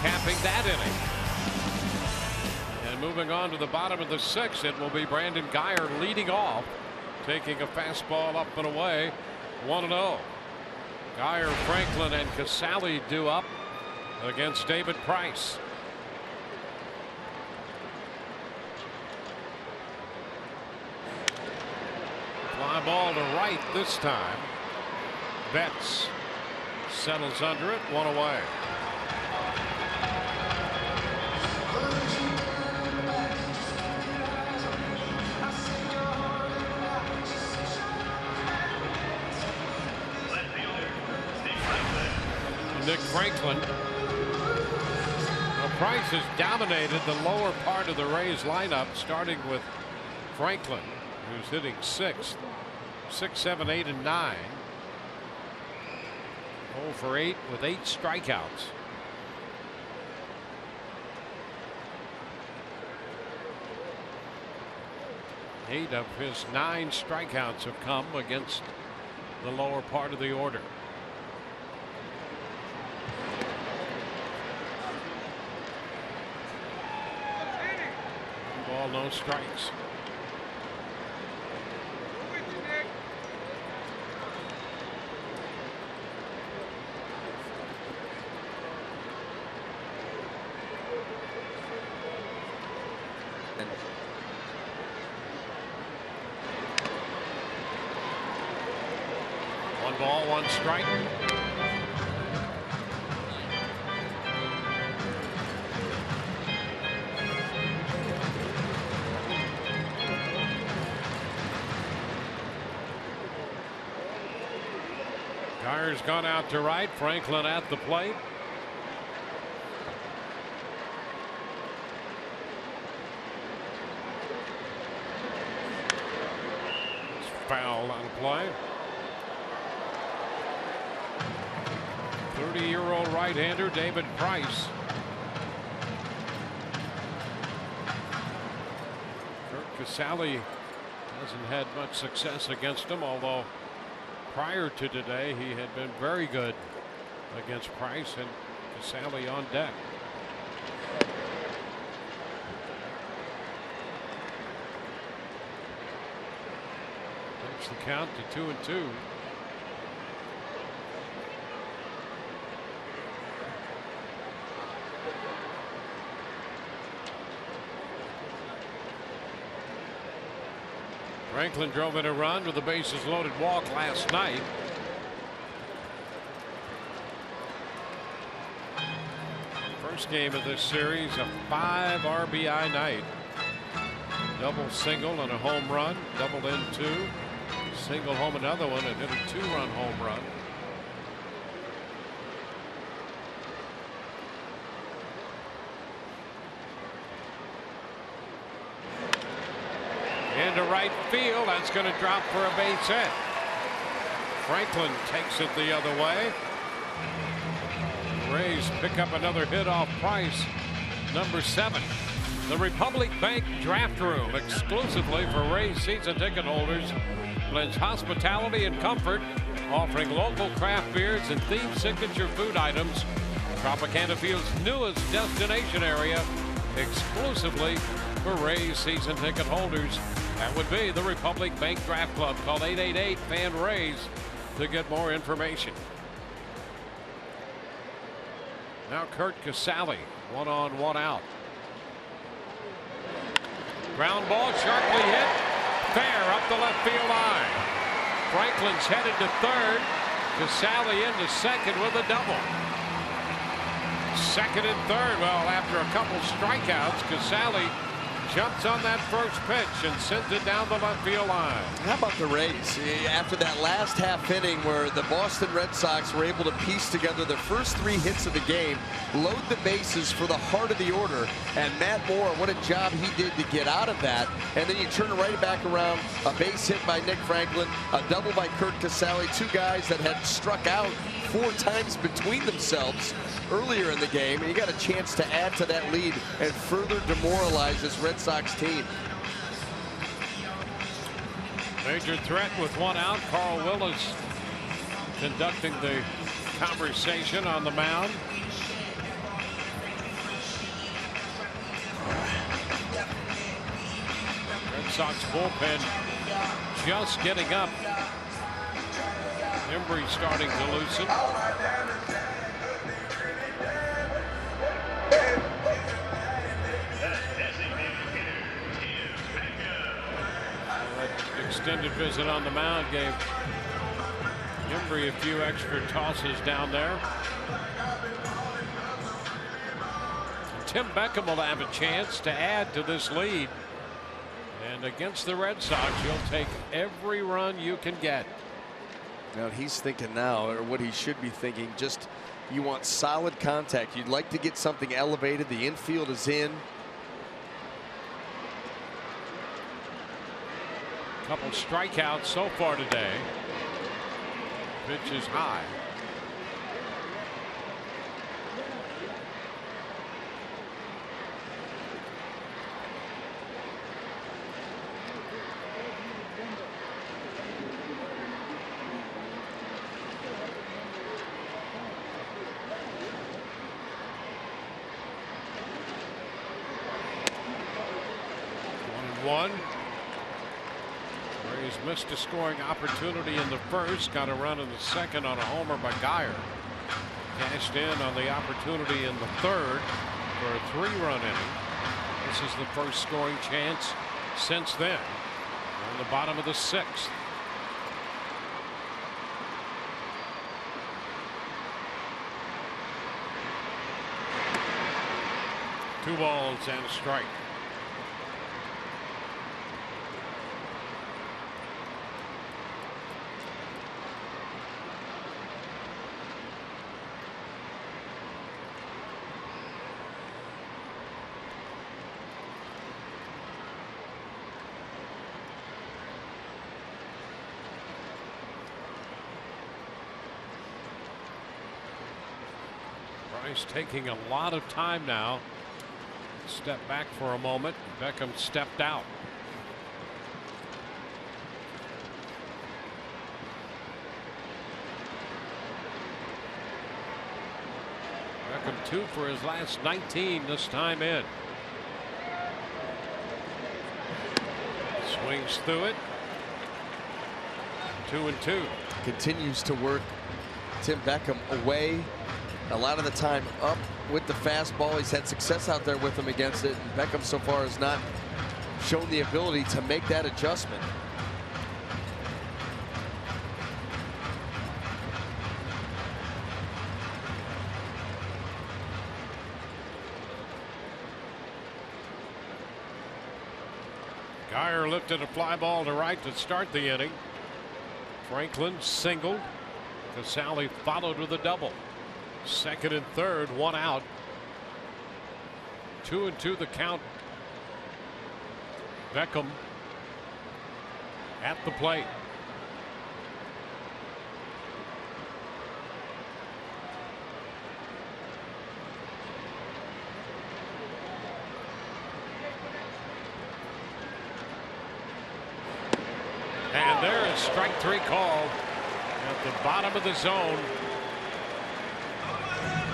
capping that inning. And moving on to the bottom of the 6th, it will be Brandon Geyer leading off, taking a fastball up and away, 1-0. Geyer, Franklin, and Casali due up against David Price. Fly ball to right this time. Betts settles under it, 1 away. Nick Franklin. Well, Price has dominated the lower part of the Rays lineup, starting with Franklin, who's hitting 6th, 6, 7, 8, and 9. 0 for 8 with 8 strikeouts. Eight of his 9 strikeouts have come against the lower part of the order. Ball, no strikes. One ball, one strike. Dyer's gone out to right. Franklin at the plate. It's foul on play. 30-year-old right-hander David Price. Curt Casali hasn't had much success against him, although prior to today he had been very good against Price, and Casali on deck. Takes the count to 2-2. Franklin drove in a run with a bases loaded walk last night. First game of this series, a 5 RBI night. Double single and a home run, doubled in 2, single home another one, and hit a 2-run home run. Into right field, that's going to drop for a base hit. Franklin takes it the other way. Rays pick up another hit off Price. Number 7. The Republic Bank Draft Room, exclusively for Rays season ticket holders, blends hospitality and comfort, offering local craft beers and themed signature food items. Tropicana Field's newest destination area, exclusively for Rays season ticket holders. That would be the Republic Bank Draft Club. Call 888-FAN-RAYS to get more information. Now Curt Casali, 1 on, 1 out. Ground ball sharply hit, fair up the left field line. Franklin's headed to third. Casali into second with a double. Second and third. Well, after a couple strikeouts, Casali jumps on that first pitch and sends it down the left field line. How about the Rays? After that last half inning where the Boston Red Sox were able to piece together the first 3 hits of the game, load the bases for the heart of the order, and Matt Moore, what a job he did to get out of that. And then you turn it right back around, a base hit by Nick Franklin, a double by Curt Casali, 2 guys that had struck out 4 times between themselves earlier in the game, and you got a chance to add to that lead and further demoralize this Red Sox team. Major threat with 1 out. Carl Willis conducting the conversation on the mound. Red Sox bullpen just getting up. Embry starting to loosen. Extended visit on the mound gave Embry a few extra tosses down there. Tim Beckham will have a chance to add to this lead. And against the Red Sox, you'll take every run you can get. Now he's thinking now, or what he should be thinking, just you want solid contact. You'd like to get something elevated. The infield is in. Couple strikeouts so far today. Pitch is high. 1. Rays missed a scoring opportunity in the first, got a run in the second on a homer by Geyer. Cashed in on the opportunity in the third for a 3-run inning. This is the first scoring chance since then. We're in the bottom of the 6th. Two balls and a strike. Price taking a lot of time now. Step back for a moment. Beckham stepped out. Beckham 2 for his last 19 this time in. Swings through it. 2-2. Continues to work Tim Beckham away. A lot of the time up with the fastball. He's had success out there with him against it. And Beckham so far has not shown the ability to make that adjustment. Geyer lifted a fly ball to right to start the inning. Franklin singled. Casale followed with a double. Second and third, 1 out. 2-2 the count. Beckham at the plate. And there is strike 3 called at the bottom of the zone.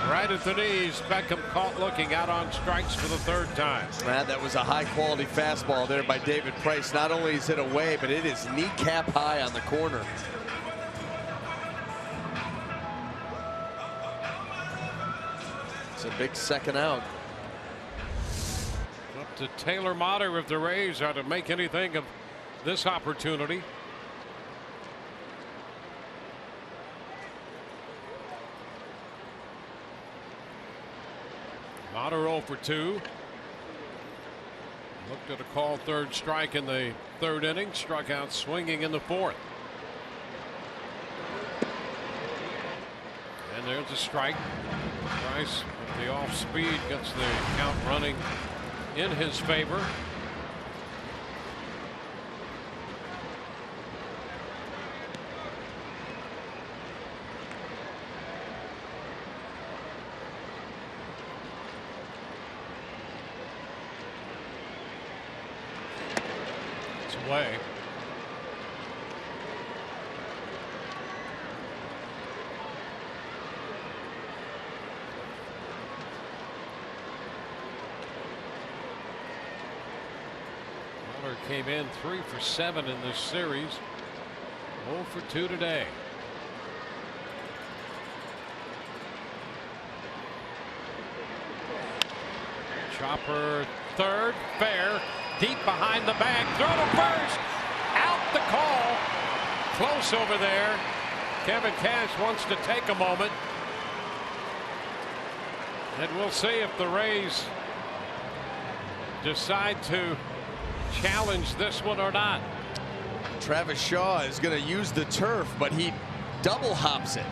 Right at the knees. Beckham caught looking out on strikes for the 3rd time. Man, that was a high quality fastball there by David Price. Not only is it away, but it is kneecap high on the corner. It's a big second out. Up to Taylor Motter if the Rays are to make anything of this opportunity. Motter 0 for 2. Looked at a called 3rd strike in the 3rd inning. Struck out swinging in the 4th. And there's a strike. Price with the off speed gets the count running in his favor. Away. Muller came in 3 for 7 in this series. 0 for 2 today. Chopper 3rd, fair. Deep behind the bag, throw to first, out the call, close over there. Kevin Cash wants to take a moment, and we'll see if the Rays decide to challenge this one or not. Travis Shaw is going to use the turf, but he double hops it.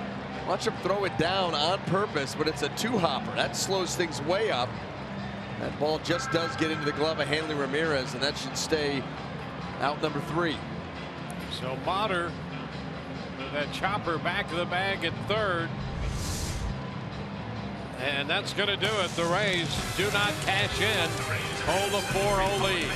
Watch him throw it down on purpose, but it's a 2-hopper. That slows things way up. That ball just does get into the glove of Hanley Ramirez, and that should stay out number 3. So Motter, that chopper back of the bag at 3rd. And that's going to do it. The Rays do not cash in. Hold a 4-0 lead.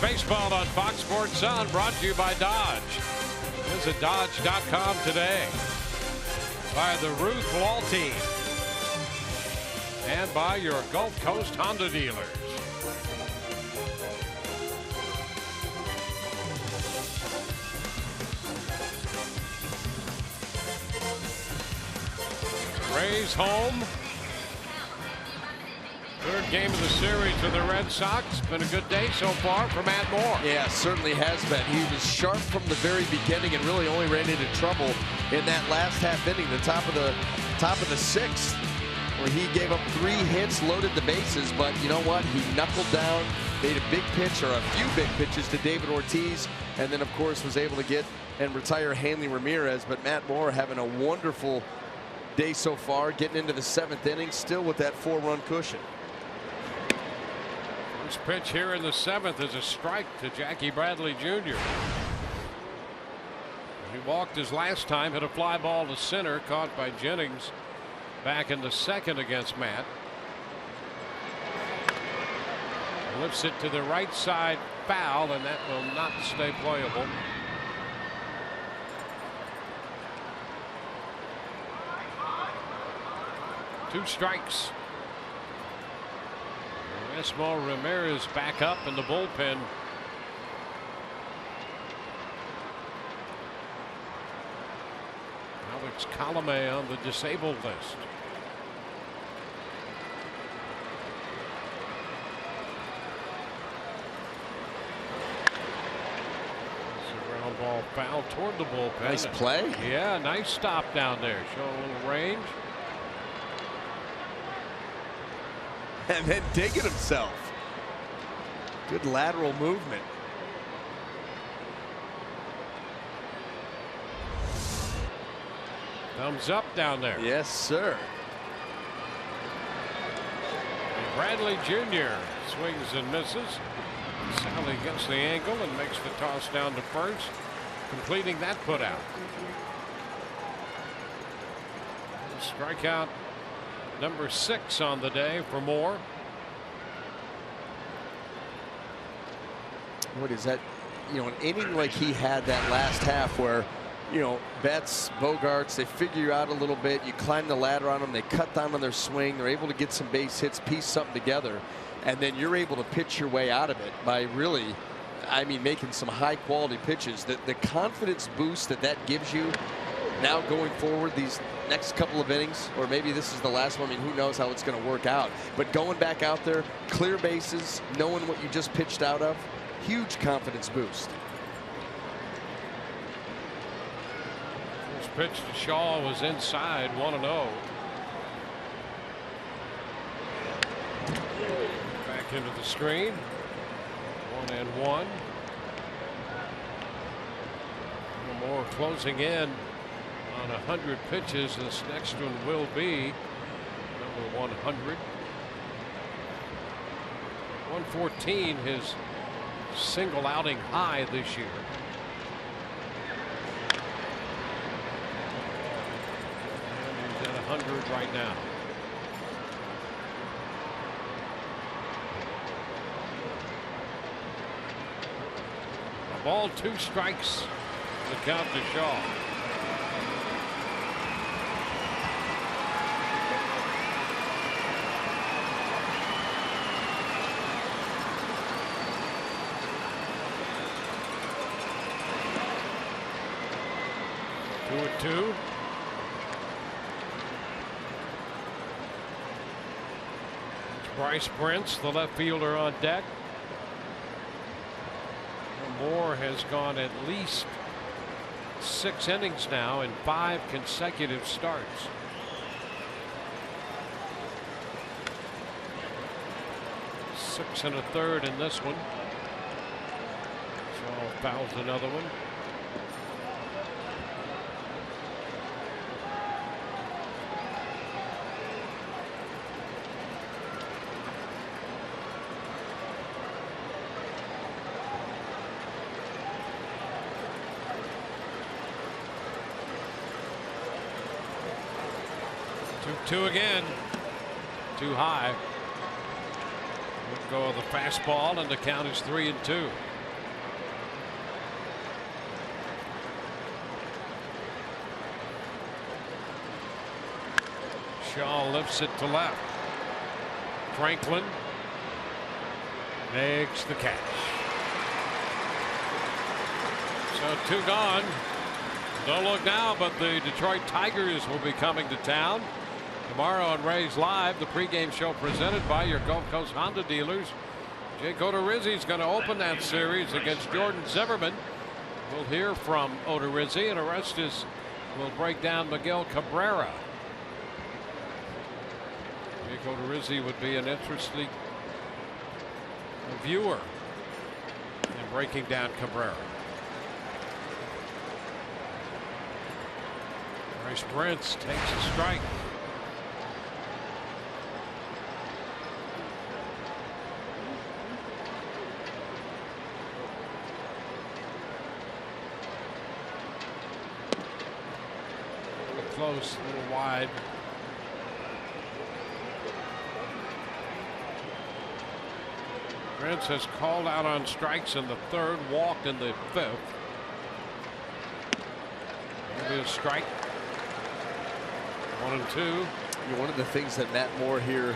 baseball on Fox Sports Sun, brought to you by Dodge. Visit Dodge.com today. By the Ruth Wall team. And by your Gulf Coast Honda dealers. Rays home. Third game of the series for the Red Sox. Been a good day so far for Matt Moore. Yeah, certainly has been. He was sharp from the very beginning and really only ran into trouble in that last half inning, the top of the sixth, where he gave up 3 hits, loaded the bases. But you know what? He knuckled down, made a big pitch or a few big pitches to David Ortiz, and then of course was able to get and retire Hanley Ramirez. But Matt Moore having a wonderful day so far, getting into the 7th inning, still with that 4-run cushion. First pitch here in the 7th is a strike to Jackie Bradley Jr. He walked his last time, hit a fly ball to center, caught by Jennings back in the 2nd against Matt. Lifts it to the right side, foul, and that will not stay playable. Two strikes. Esmo Ramirez back up in the bullpen. Alex Colomé on the disabled list. It's a ground ball foul toward the bullpen. Nice play. Yeah, nice stop down there. Showing a little range. And then digging himself. Good lateral movement. Thumbs up down there. Yes, sir. And Bradley Jr. swings and misses. Sally gets the angle and makes the toss down to first, completing that put out. Strikeout number 6 on the day for Moore. What is that? You know, an inning like he had that last half where, you know, Betts, Bogarts, they figure you out a little bit. You climb the ladder on them. They cut down on their swing. They're able to get some base hits, piece something together. And then you're able to pitch your way out of it by really, I mean, making some high quality pitches. The confidence boost that gives you now going forward these next couple of innings, or maybe this is the last one. I mean, who knows how it's going to work out. But going back out there, clear bases, knowing what you just pitched out of, huge confidence boost. First pitch to Shaw was inside, 1-0. Back into the screen. 1-1. Moore closing in on 100 pitches. This next one will be number 100. 114, his single outing high this year. And he's at 100 right now. A ball, 2 strikes. The count to Shaw. Two. It's Bryce Prince, the left fielder, on deck. Moore has gone at least 6 innings now in 5 consecutive starts. Six and a third in this one. Shaw fouls another one. Two again. Too high. Let go of the fastball, and the count is 3-2. Shaw lifts it to left. Franklin makes the catch. So 2 gone. Don't look now, but the Detroit Tigers will be coming to town tomorrow on Rays Live, the pregame show presented by your Gulf Coast Honda dealers. Jake Odorizzi is going to open that series against Jordan Zimmerman. We'll hear from Odorizzi, and Orestes will break down Miguel Cabrera. Jake Odorizzi would be an interesting viewer in breaking down Cabrera. Bryce Brentz takes a strike. Close, a little wide. Brentz has called out on strikes in the 3rd, walked in the 5th. Maybe a strike. 1-2. One of the things that Matt Moore here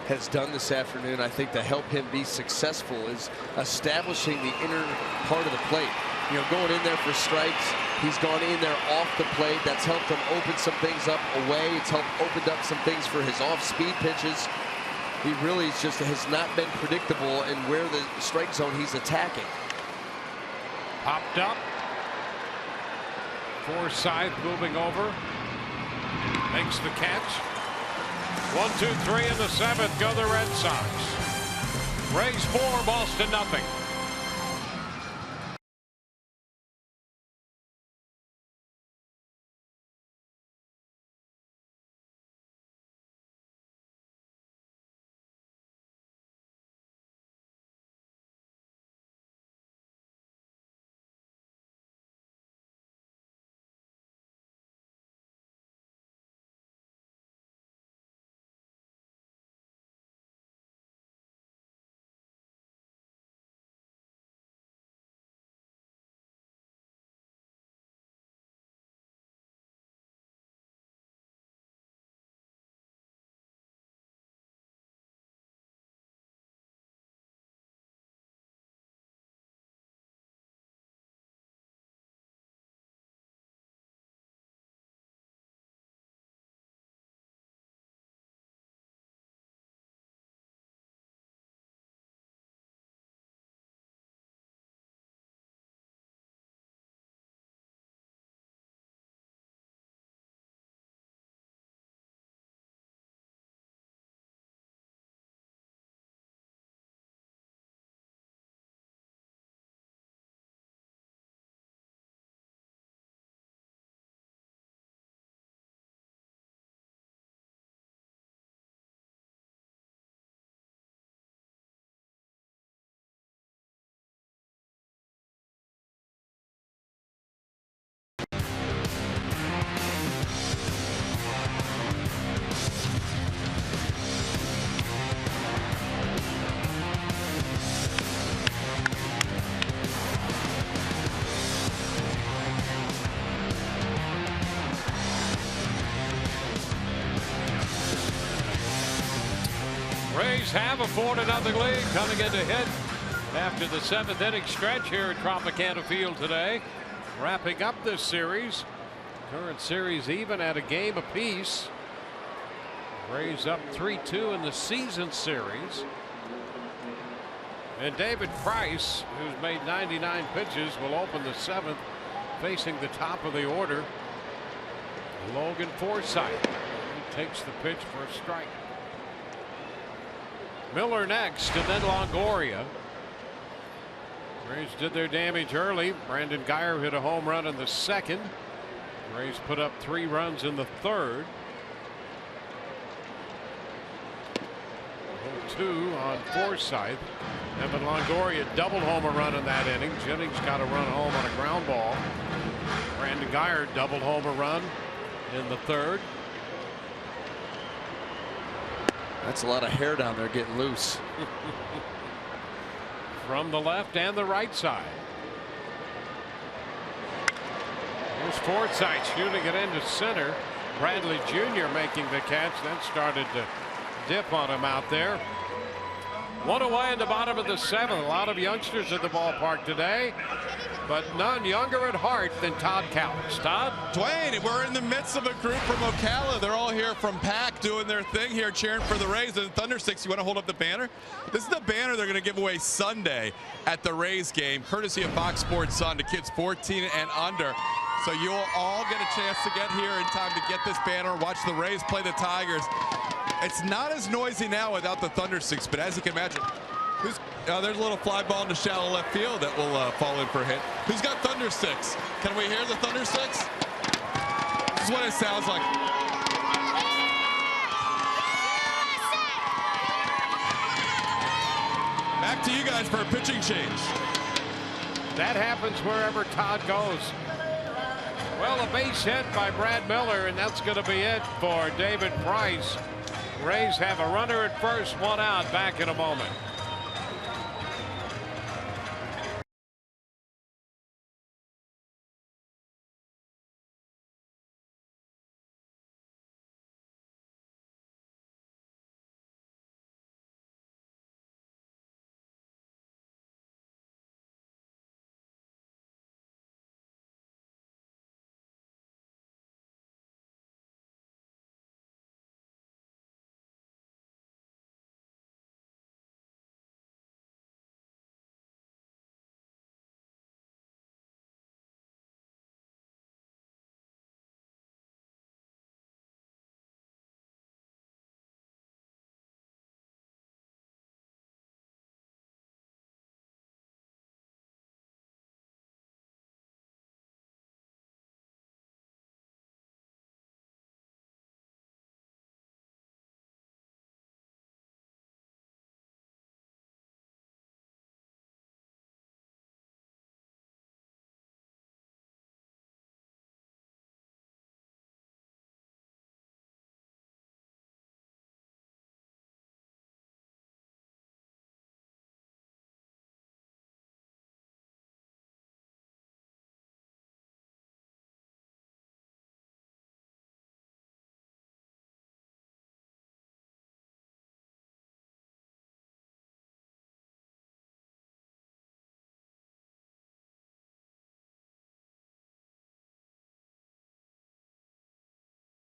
has done this afternoon, I think, to help him be successful is establishing the inner part of the plate. You know, going in there for strikes. He's gone in there off the plate. That's helped him open some things up away. It's helped opened up some things for his off-speed pitches. He really just has not been predictable in where the strike zone he's attacking. Popped up. Forsythe moving over. Makes the catch. 1-2-3 in the 7th. Go the Red Sox. Rays 4, Boston nothing. Rays have a 4-0 lead coming into hit after the 7th inning stretch here at Tropicana Field today. Wrapping up this series. Current series even at a game apiece. Rays up 3-2 in the season series. And David Price, who's made 99 pitches, will open the 7th facing the top of the order. Logan Forsythe. He takes the pitch for a strike. Miller next, and then Longoria. Rays did their damage early. Brandon Guyer hit a home run in the 2nd. Rays put up 3 runs in the 3rd. 0-2 on Forsythe. Evan Longoria doubled home a run in that inning. Jennings got a run home on a ground ball. Brandon Guyer doubled home a run in the 3rd. That's a lot of hair down there getting loose. From the left and the right side. Here's Forsythe shooting it into center. Bradley Jr. making the catch. That started to dip on him out there. One away in the bottom of the seventh. A lot of youngsters at the ballpark today, but none younger at heart than Todd Kalas. Todd? Dwayne, we're in the midst of a group from Ocala. They're all here from PAC doing their thing here, cheering for the Rays and Thundersticks. You want to hold up the banner? This is the banner they're going to give away Sunday at the Rays game, courtesy of Fox Sports Sun to kids 14 and under. So you'll all get a chance to get here in time to get this banner, watch the Rays play the Tigers. It's not as noisy now without the Thundersticks, but as you can imagine, there's a little fly ball into shallow left field that will fall in for a hit. Who's got Thundersticks? Can we hear the Thundersticks? This is what it sounds like. Back to you guys for a pitching change. That happens wherever Todd goes. Well, a base hit by Brad Miller, and that's going to be it for David Price. Rays have a runner at first, one out. Back in a moment.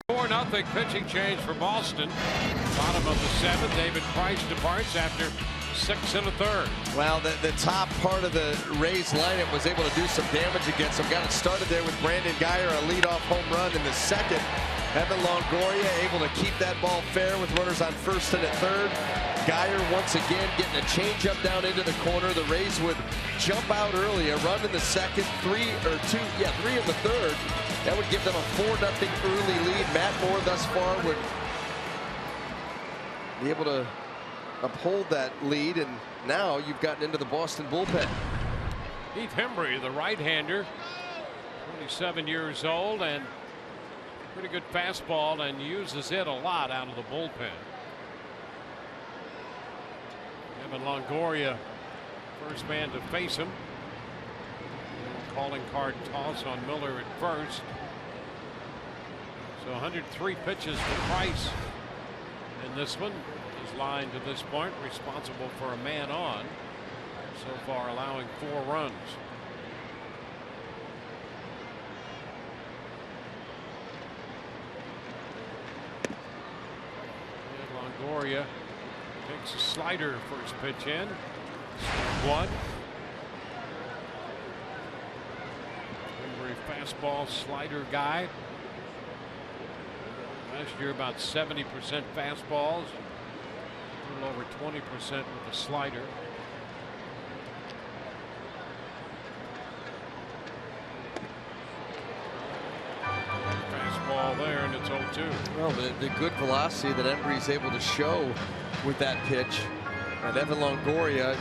Four nothing pitching change for Boston. Bottom of the seventh. David Price departs after 6 1/3. Well, the top part of the Rays lineup was able to do some damage against them. Got it started there with Brandon Guyer, a leadoff home run in the second. Evan Longoria able to keep that ball fair with runners on first and at third. Guyer once again getting a changeup down into the corner. The Rays would jump out early, a run in the second, three in the third. That would give them a 4-0 early lead. Matt Moore thus far would be able to uphold that lead, and now you've gotten into the Boston bullpen. Heath Hembree, the right-hander, 27 years old, and pretty good fastball, and uses it a lot out of the bullpen. Evan Longoria, first man to face him. Calling card toss on Miller at first. So 103 pitches for Price in this one. His line to this point responsible for a man on. So far allowing 4 runs. And Longoria takes a slider first pitch in. 1. Fastball slider guy. Last year about 70% fastballs, a little over 20% with the slider. Fastball there, and it's 0-2. Well, the good velocity that Hembree's able to show with that pitch, and Evan Longoria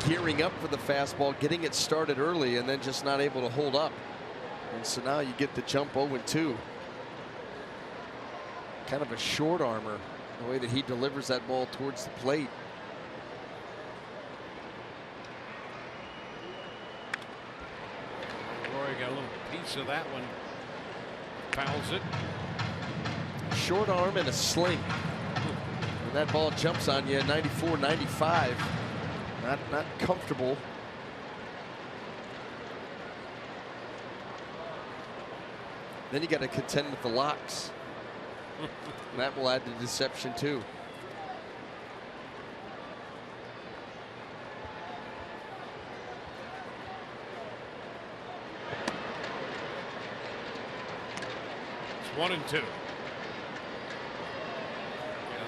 gearing up for the fastball, getting it started early, and then just not able to hold up. And so now you get the jump 0-2. Kind of a short armor The way that he delivers that ball towards the plate. Roy got a little piece of that one. Fouls it. Short arm and a sling. When that ball jumps on you at 94, 95. Not comfortable. Then you got to contend with the locks. That will add to deception too. It's 1-2. Yeah,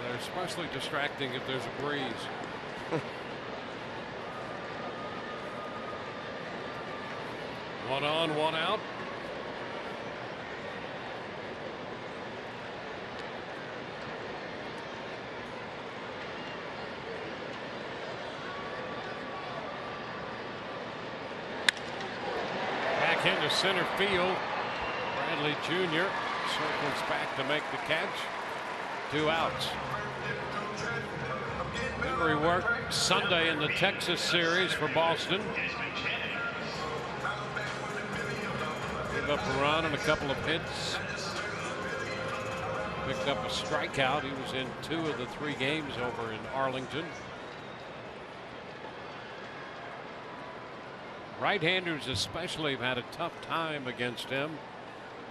they're especially distracting if there's a breeze. One on, one out. Back into center field. Bradley Jr. circles back to make the catch. 2 outs. Remember, he worked Sunday in the Texas series for Boston. Gave up a run and a couple of hits. Picked up a strikeout. He was in 2 of the 3 games over in Arlington. Right-handers especially have had a tough time against him.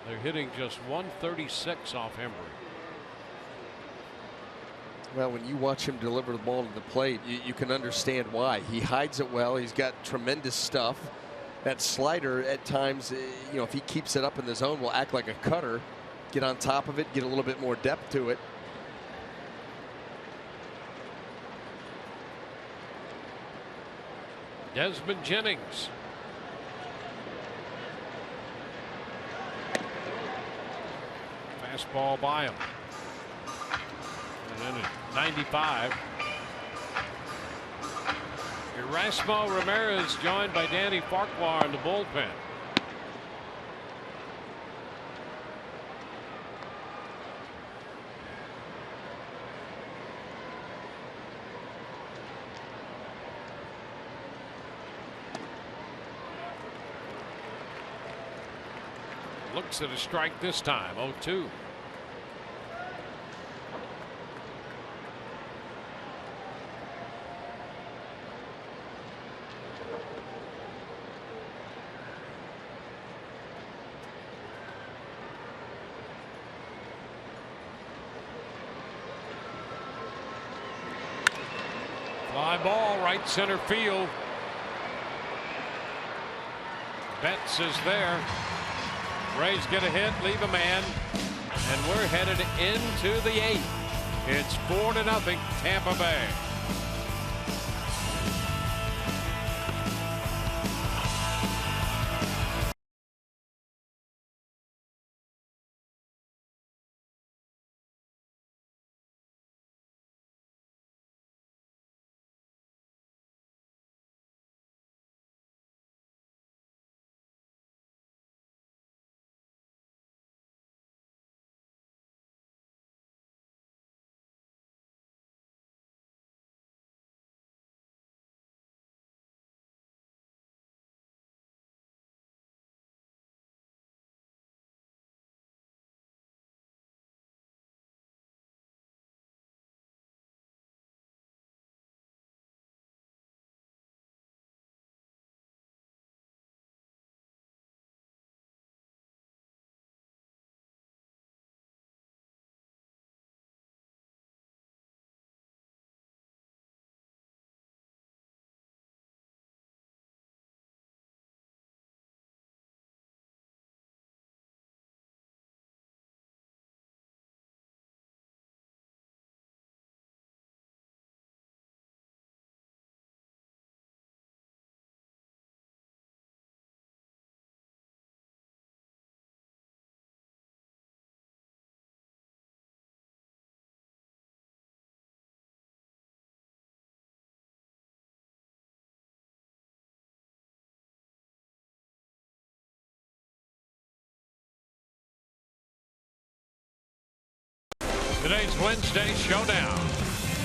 They're hitting just 136 off Hembree. Well, when you watch him deliver the ball to the plate, you can understand why. He hides it well. He's got tremendous stuff. That slider at times, you know, if he keeps it up in the zone, will act like a cutter. Get on top of it, get a little bit more depth to it. Desmond Jennings. Fastball by him. And then at 95. Erasmo Ramirez joined by Danny Farquhar in the bullpen. Looks at a strike this time. 0-2. Fly ball, right center field. Betts is there. Rays get a hit, leave a man, and we're headed into the 8th. It's 4-0 Tampa Bay. Today's Wednesday Showdown,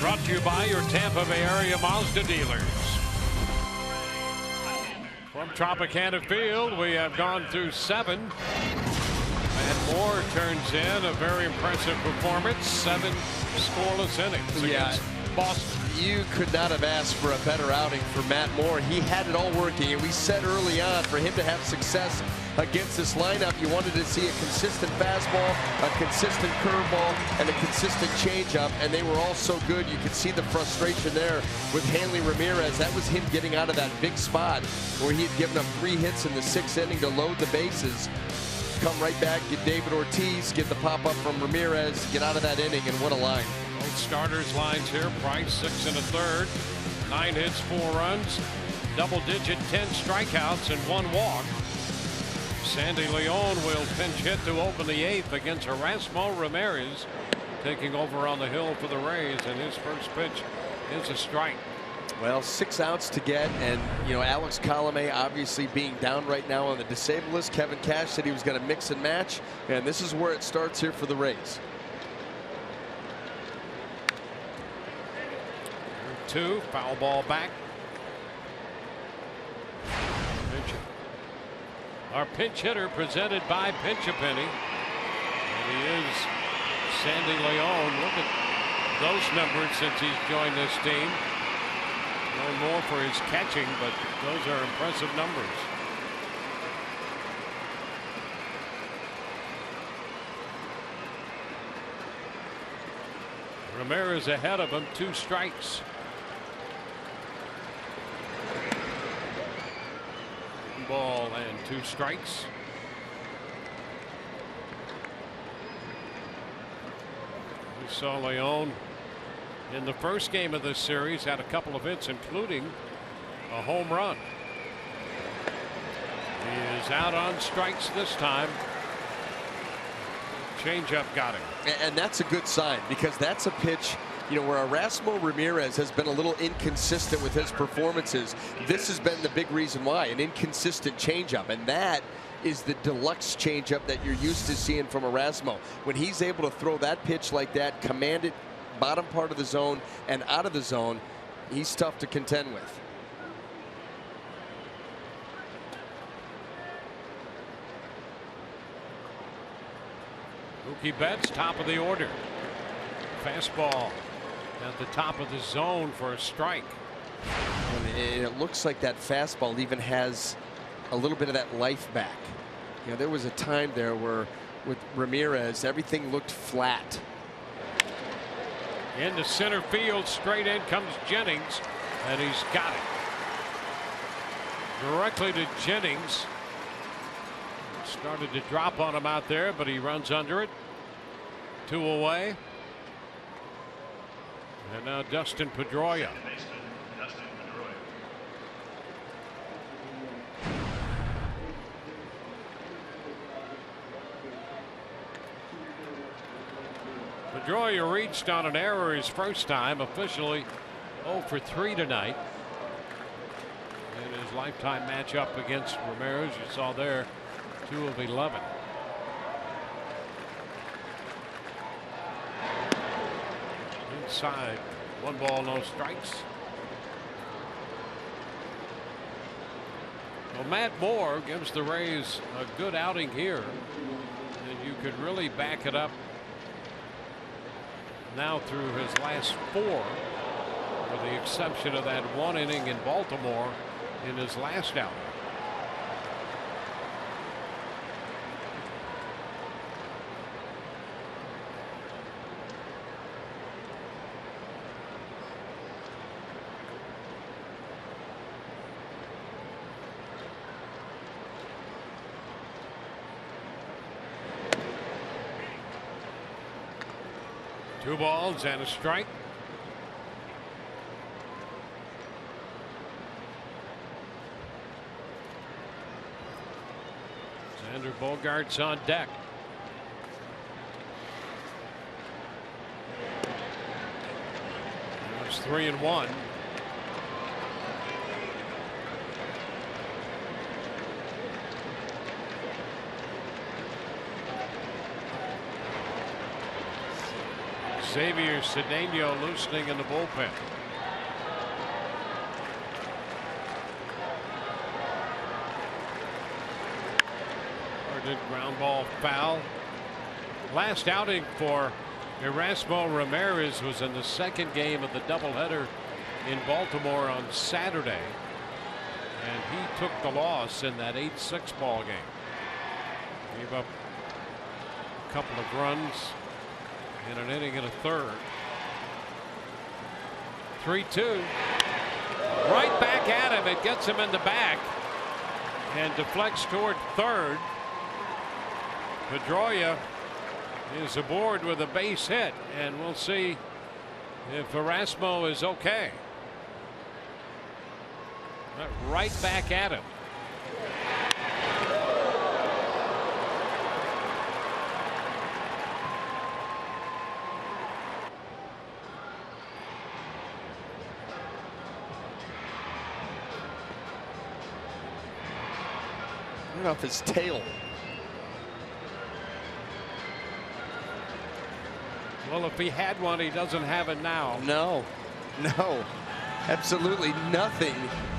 brought to you by your Tampa Bay area Mazda dealers. From Tropicana Field, we have gone through 7. Matt Moore turns in a very impressive performance, 7 scoreless innings against Boston. You could not have asked for a better outing for Matt Moore. He had it all working, and we said early on, for him to have success against this lineup, you wanted to see a consistent fastball, a consistent curveball, and a consistent changeup, and they were all so good. You could see the frustration there with Hanley Ramirez. That was him getting out of that big spot where he had given up 3 hits in the 6th inning to load the bases. Come right back, get David Ortiz, get the pop-up from Ramirez, get out of that inning, and what a line. Both starters lines here. Price 6 1/3, 9 hits, 4 runs, double-digit 10 strikeouts and 1 walk. Sandy Leon will pinch hit to open the 8th against Erasmo Ramirez, taking over on the hill for the Rays, and his first pitch is a strike. Well, 6 outs to get, and you know, Alex Colomé obviously being down right now on the disabled list. Kevin Cash said he was going to mix and match, and this is where it starts here for the Rays. 2, foul ball back. Our pinch hitter presented by Pinch-A-Penny. And he is Sandy Leon. Look at those numbers since he's joined this team. No more for his catching, but those are impressive numbers. Ramirez ahead of him, 2 strikes. Ball and 2 strikes. We saw Leon in the first game of this series, had a couple of hits, including a home run. He is out on strikes this time. Changeup got him. And that's a good sign, because that's a pitch, you know, where Erasmo Ramirez has been a little inconsistent with his performances. This has been the big reason why, an inconsistent changeup, and that is the deluxe changeup that you're used to seeing from Erasmo. When he's able to throw that pitch like that, command it bottom part of the zone and out of the zone, he's tough to contend with. Mookie Betts, top of the order. Fastball at the top of the zone for a strike. And it looks like that fastball even has a little bit of that life back. You know, there was a time there where with Ramirez, everything looked flat. Into center field, straight in comes Jennings, and he's got it. Directly to Jennings. Started to drop on him out there, but he runs under it. 2 away. And now Dustin Pedroia. Pedroia reached on an error his first time, officially 0 for 3 tonight. In his lifetime matchup against Ramirez, you saw there 2 of 11. Inside, 1 ball, no strikes. Well, Matt Moore gives the Rays a good outing here, and you could really back it up now through his last 4, with the exception of that 1 inning in Baltimore in his last outing. Two balls and a strike. Xander Bogaerts on deck. It's 3-1. Xavier Cedeno loosening in the bullpen. Ground ball foul. Last outing for Erasmo Ramirez was in the second game of the doubleheader in Baltimore on Saturday, and he took the loss in that 8-6 ball game. Gave up a couple of runs in an inning and a third. 3-2. Right back at him. It gets him in the back and deflects toward third. Pedroia is aboard with a base hit, and we'll see if Erasmo is okay. Right back at him. Right off his tail. Well, if he had one, he doesn't have it now. No, absolutely nothing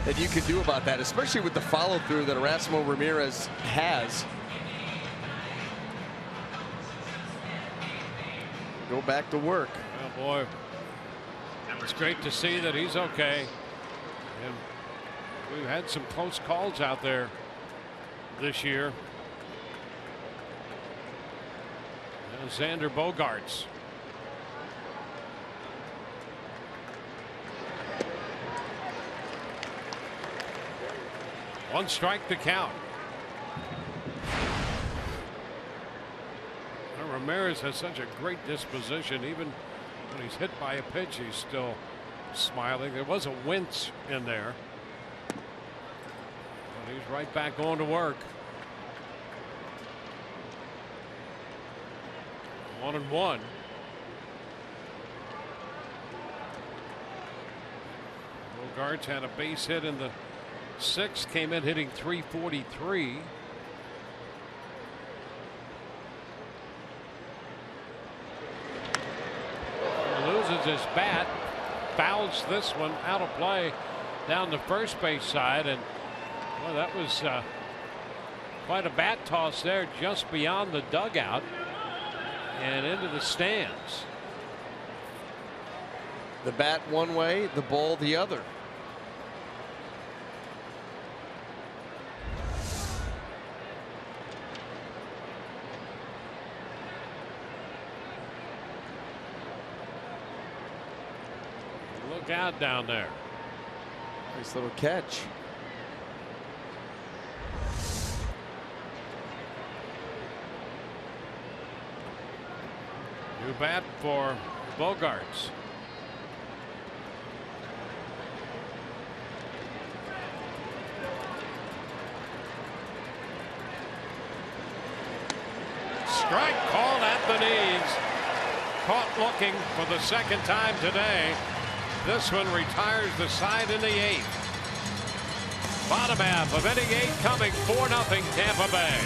that you can do about that, especially with the follow through that Erasmo Ramirez has. Go back to work. Oh boy, it's great to see that he's okay. And we've had some close calls out there this year. Xander Bogaerts. One strike to count. Ramirez has such a great disposition. Even when he's hit by a pitch, he's still smiling. There was a wince in there. But he's right back going to work. 1-1. Bogaerts had a base hit in the 6th, came in hitting .343. Loses his bat, fouls this one out of play down the first base side, and well, that was quite a bat toss there just beyond the dugout and into the stands. The bat one way, the ball the other. Look out down there. Nice little catch. New bat for Bogaerts. Strike called at the knees. Caught looking for the second time today. This one retires the side in the 8th. Bottom half of inning 8 coming, 4-0 Tampa Bay.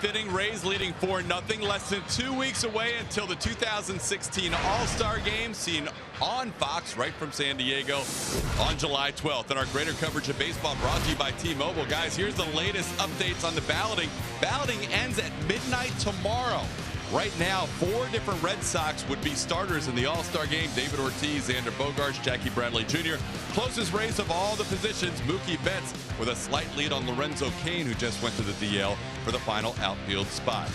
Ninth inning, Rays leading 4-0. Less than 2 weeks away until the 2016 All-Star Game, seen on Fox right from San Diego on July 12th. And our greater coverage of baseball brought to you by T-Mobile. Guys, here's the latest updates on the balloting. Balloting ends at midnight tomorrow. Right now, 4 different Red Sox would be starters in the All-Star Game. David Ortiz, Xander Bogaerts, Jackie Bradley Jr. Closest Rays of all the positions, Mookie Betts with a slight lead on Lorenzo Cain, who just went to the DL for the final outfield spot.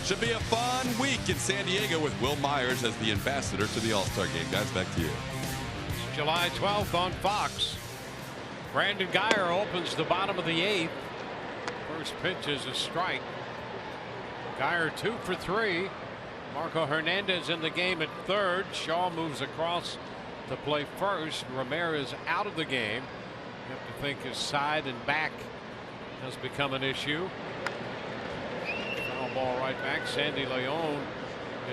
Should be a fun week in San Diego with Will Myers as the ambassador to the All-Star Game. Guys, back to you. July 12th on Fox. Brandon Guyer opens the bottom of the 8th. First pitch is a strike. Guyer 2 for 3. Marco Hernandez in the game at third. Shaw moves across to play first. Ramirez out of the game. You have to think his side and back has become an issue. Foul ball right back. Sandy Leon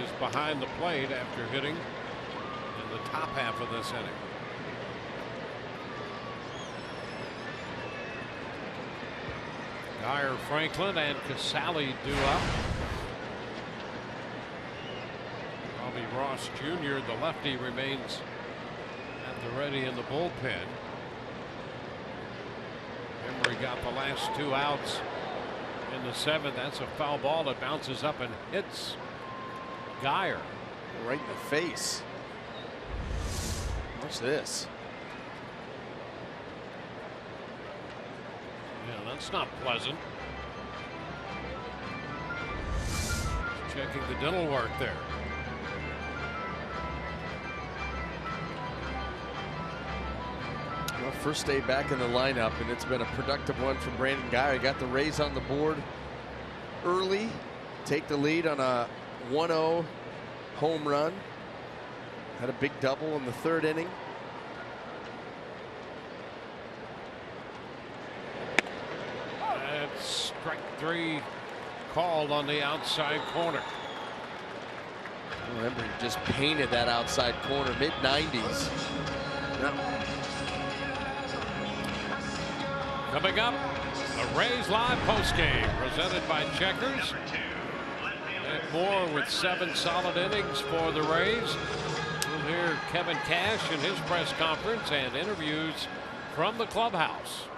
is behind the plate after hitting in the top half of this inning. Guyer, Franklin, and Casali due up. Bobby Ross Jr., the lefty, remains at the ready in the bullpen. Emery got the last 2 outs in the 7th. That's a foul ball that bounces up and hits Guyer. Right in the face. What's this? Yeah, that's not pleasant. Checking the dental work there. Well, first day back in the lineup, and it's been a productive one from Brandon Guyer. Got the Rays on the board early, take the lead on a 1-0 home run. Had a big double in the 3rd inning. That's strike 3 called on the outside corner. Remember, he just painted that outside corner, mid-90s. Coming up, the Rays Live postgame presented by Checkers. And more with 7 solid innings for the Rays. We'll hear Kevin Cash in his press conference and interviews from the clubhouse.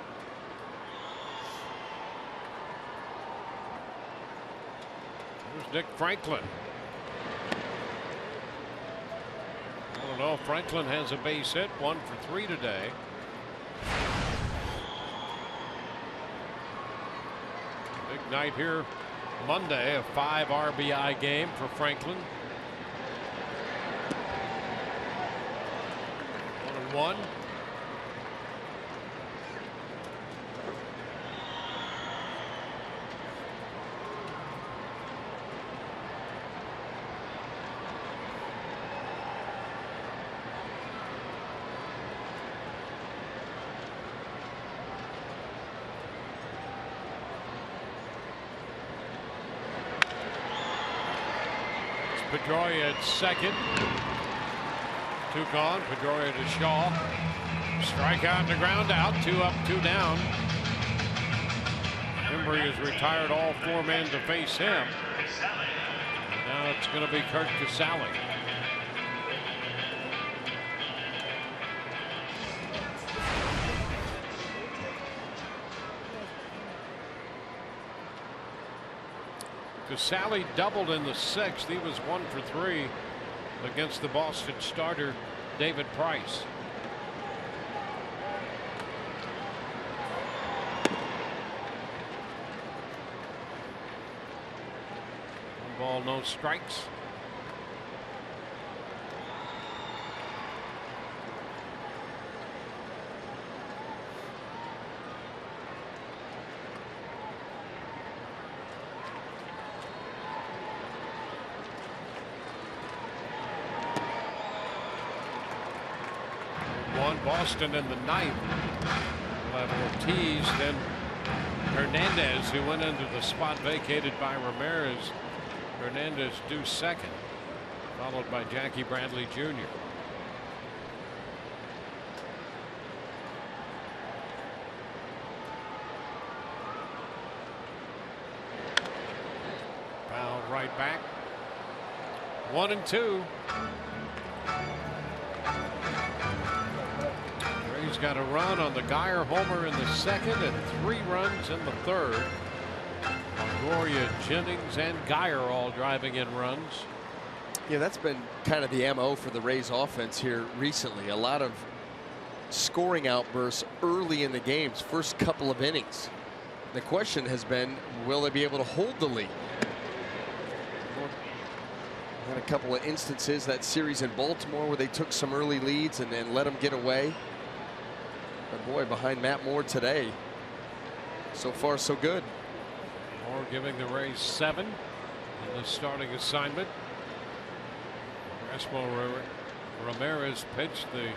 Here's Nick Franklin. I don't know. Franklin has a base hit, 1 for 3 today. Big night here Monday, a 5 RBI game for Franklin. 1-1. Pedroia at second. 2 gone. Pedroia to Shaw. Strikeout to ground out. 2 up, 2 down. Embry has retired all 4 men to face him. Now it's going to be Curt Casali. Casali doubled in the 6th. He was 1 for 3 against the Boston starter David Price. One ball, no strikes. Boston in the 9th. We'll have Ortiz, then Hernandez, who went into the spot vacated by Ramirez. Hernandez due second, followed by Jackie Bradley Jr. right back. 1-2. He's got a run on the Geyer homer in the second and 3 runs in the third. Longoria, Jennings, and Geyer all driving in runs. Yeah, that's been kind of the MO for the Rays offense here recently. A lot of scoring outbursts early in the games, first couple of innings. The question has been, will they be able to hold the lead? Had a couple of instances that series in Baltimore where they took some early leads and then let them get away. But boy, behind Matt Moore today, so far so good. Moore giving the Rays 7 in the starting assignment. Erasmo Ramirez pitched the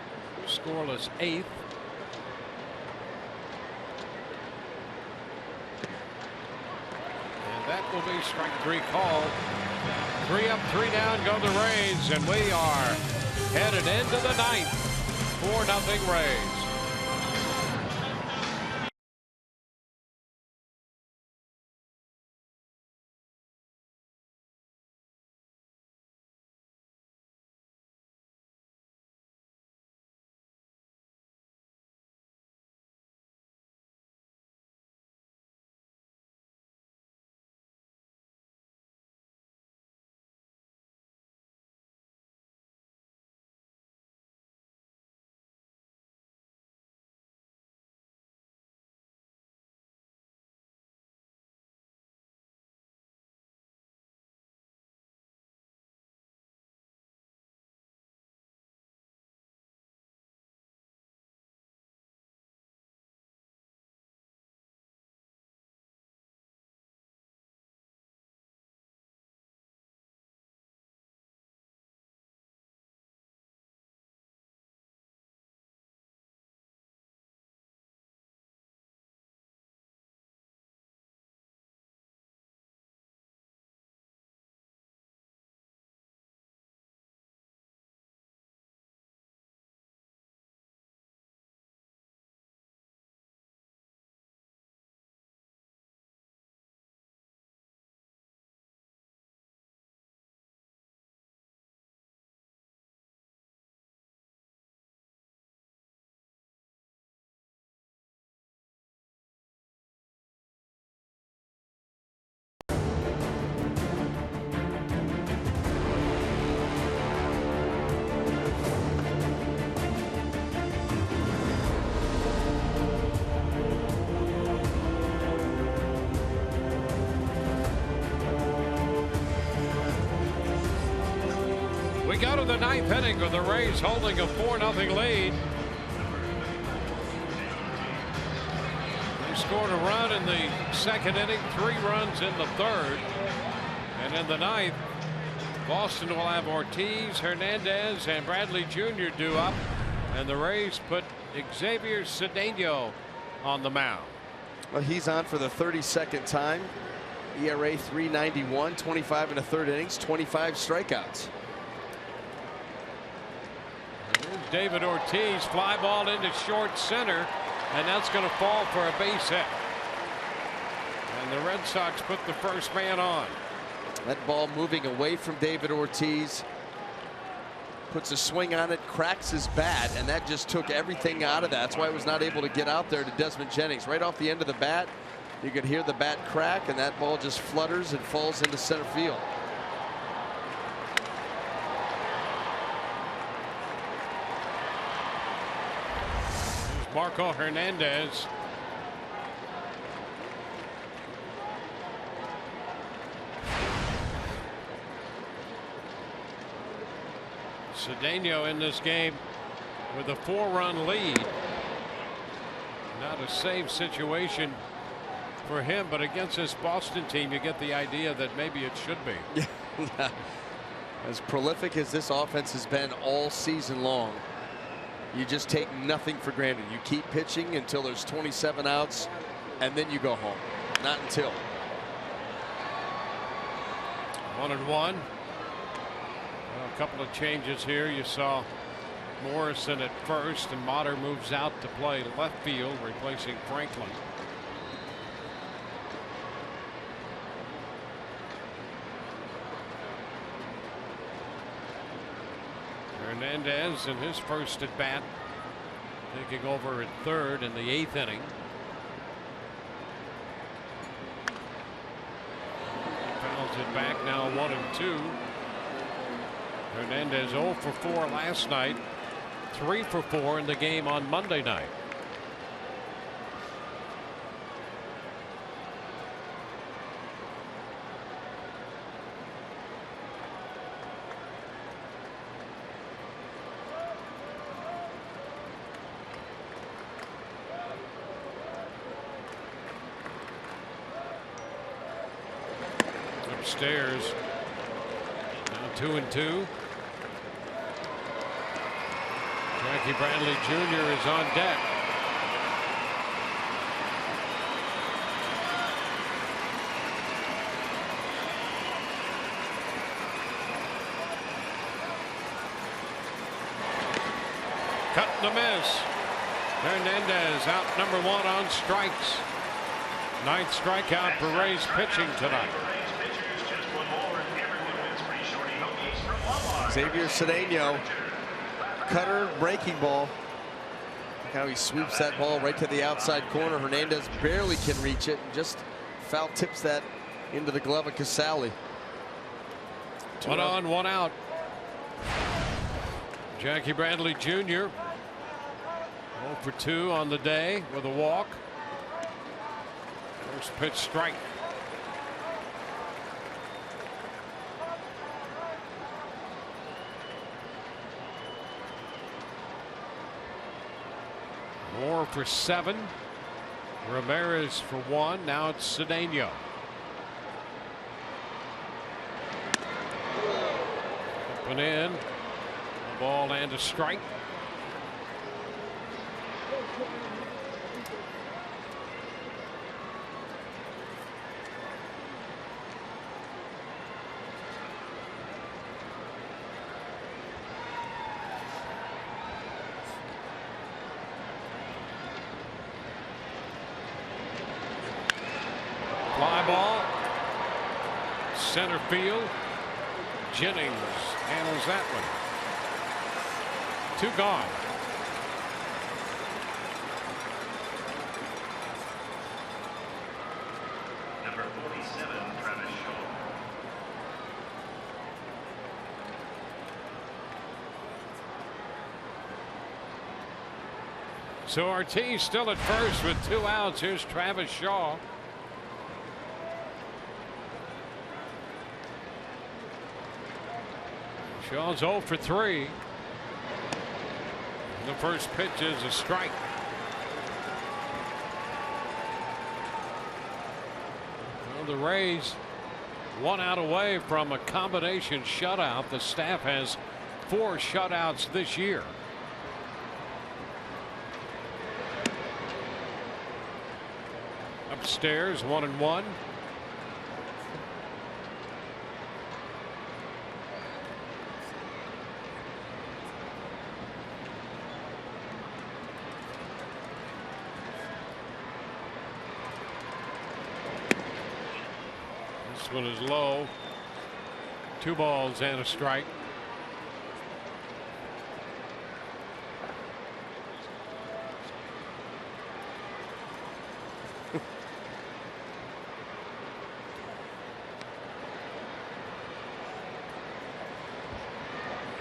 scoreless 8th. And that will be strike 3 called. 3 up, 3 down go the Rays, and we are headed into the 9th. 4-0 Rays. We go to the 9th inning with the Rays holding a 4-0 lead. They scored a run in the second inning, 3 runs in the third. And in the 9th, Boston will have Ortiz, Hernandez, and Bradley Jr. due up. And the Rays put Xavier Cedeno on the mound. Well, he's on for the 32nd time. ERA 3.91, 25 in the third innings, 25 strikeouts. Here's David Ortiz, fly ball into short center, and that's going to fall for a base hit. And the Red Sox put the first man on. That ball moving away from David Ortiz. Puts a swing on it, cracks his bat, and that just took everything out of that. That's why he was not able to get out there to Desmond Jennings. Right off the end of the bat, you could hear the bat crack, and that ball just flutters and falls into center field. Here's Marco Hernandez. Cedeno in this game with a 4-run lead. Not a save situation for him, but against this Boston team, you get the idea that maybe it should be. Yeah. As prolific as this offense has been all season long, you just take nothing for granted. You keep pitching until there's 27 outs, and then you go home. Not until. 1-1. A couple of changes here. You saw Morrison at first, and Motter moves out to play left field, replacing Franklin. Hernandez in his first at bat, taking over at third in the 8th inning. Fouls it back, now 1-2. Hernandez 0 for 4 last night, 3 for 4 in the game on Monday night. Upstairs, now 2-2. Jackie Bradley Jr. is on deck. Cut and a miss. Hernandez out number 1 on strikes. 9th strikeout for Rays pitching tonight. Xavier Cedeno, cutter, breaking ball. Look how he sweeps that ball right to the outside corner. Hernandez barely can reach it, and just foul tips that into the glove of Casale. 1 on, 1 out. Jackie Bradley Jr. 0 for 2 on the day with a walk. First pitch strike. Moore for 7. Ramirez for 1. Now it's Cedeno. Up and in. A ball and a strike. Fly ball. Center field. Jennings handles that one. 2 gone. Number 47, Travis Shaw. So Ortiz still at first with 2 outs. Here's Travis Shaw. Shaw's 0 for 3. The first pitch is a strike. Well, the Rays 1 out away from a combination shutout. The staff has 4 shutouts this year. Upstairs 1-1. This one is low. 2 balls and a strike.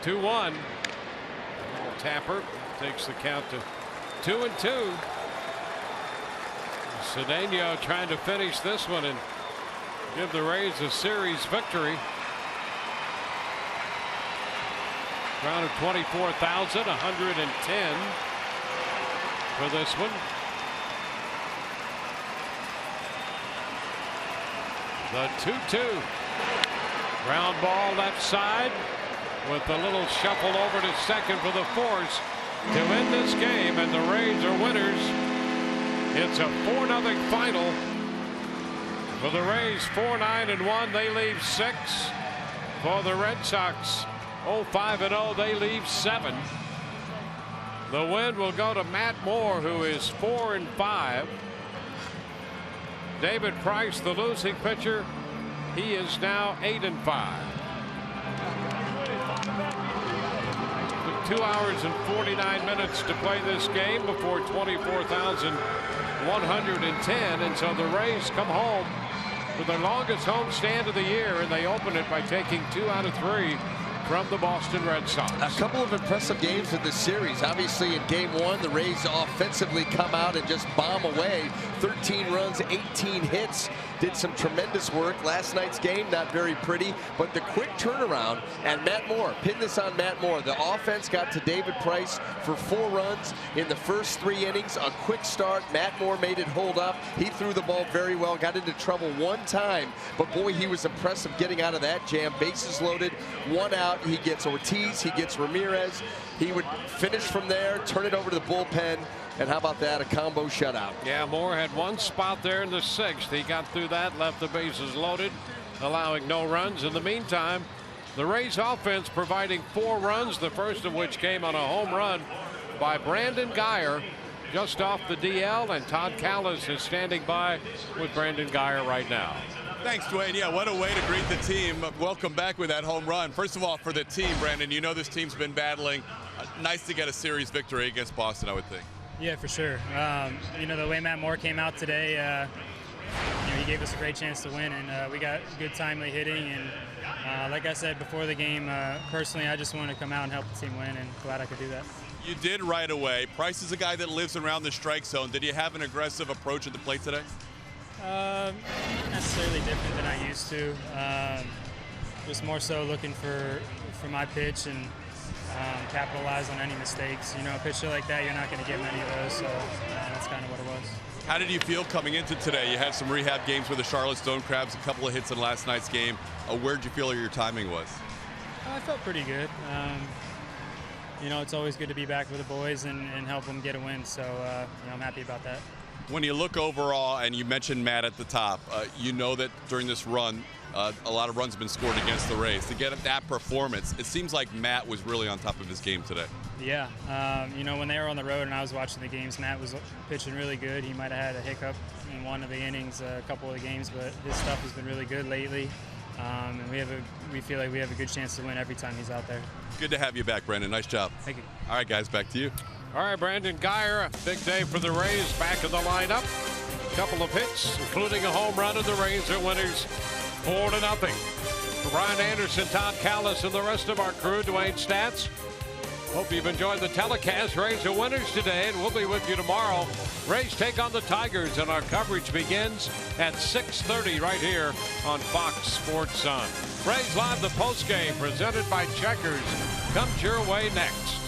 Two 1. Tapper takes the count to 2-2. Cedeno trying to finish this one and give the Rays a series victory. Crowd of 24,110 for this one. The 2-2. Ground ball left side with a little shuffle over to second for the force to end this game, and the Rays are winners. It's a 4-0 final. For the Rays, 4-9-1, they leave 6. For the Red Sox, 0-5-0, they leave 7. The win will go to Matt Moore, who is 4-5. David Price, the losing pitcher, he is now 8-5. 2 hours and 49 minutes to play this game before 24,110. And so the Rays come home with their longest home stand of the year, and they open it by taking 2 out of 3 from the Boston Red Sox. A couple of impressive games in this series. Obviously, in game 1, the Rays offensively come out and just bomb away. 13 runs, 18 hits. Did some tremendous work. Last night's game, not very pretty, but the quick turnaround. And Matt Moore, pin this on Matt Moore. The offense got to David Price for 4 runs in the first 3 innings. A quick start. Matt Moore made it hold up. He threw the ball very well. Got into trouble 1 time, but boy, he was impressive getting out of that jam. Bases loaded, 1 out. He gets Ortiz, he gets Ramirez. He would finish from there, turn it over to the bullpen, and how about that, a combo shutout. Yeah, Moore had 1 spot there in the 6th. He got through that, left the bases loaded, allowing no runs. In the meantime, the Rays offense providing 4 runs, the first of which came on a home run by Brandon Guyer just off the DL, and Todd Kalas is standing by with Brandon Guyer right now. Thanks, Dwayne. Yeah, what a way to greet the team. Welcome back with that home run. First of all, for the team, Brandon, you know this team's been battling. Nice to get a series victory against Boston, I would think. Yeah, for sure. You know, the way Matt Moore came out today, you know, he gave us a great chance to win, and we got good timely hitting. And like I said before the game, personally, I just wanted to come out and help the team win, and glad I could do that. You did right away. Price is a guy that lives around the strike zone. Did you have an aggressive approach at the plate today? Not necessarily different than I used to. Just more so looking for my pitch and capitalize on any mistakes. You know, a pitcher like that, you're not going to get many of those, so that's kind of what it was. How did you feel coming into today? You had some rehab games with the Charlotte Stone Crabs, a couple of hits in last night's game. Where did you feel your timing was? I felt pretty good. You know, it's always good to be back with the boys and help them get a win, so you know, I'm happy about that. When you look overall, and you mentioned Matt at the top, you know that during this run, a lot of runs have been scored against the Rays. To get that performance, it seems like Matt was really on top of his game today. Yeah, you know, when they were on the road and I was watching the games, Matt was pitching really good. He might have had a hiccup in one of the innings, a couple of the games, but his stuff has been really good lately. And we feel like we have a good chance to win every time he's out there. Good to have you back, Brandon. Nice job. Thank you. All right, guys, back to you. All right, Brandon Guyer, a big day for the Rays, back in the lineup. A couple of hits, including a home run, and the Rays are winners 4-0. For Brian Anderson, Todd Kalas, and the rest of our crew, Dwayne Stats. Hope you've enjoyed the telecast. Rays are winners today, and we'll be with you tomorrow. Rays take on the Tigers, and our coverage begins at 6:30 right here on Fox Sports Sun. Rays Live, the postgame, presented by Checkers, comes your way next.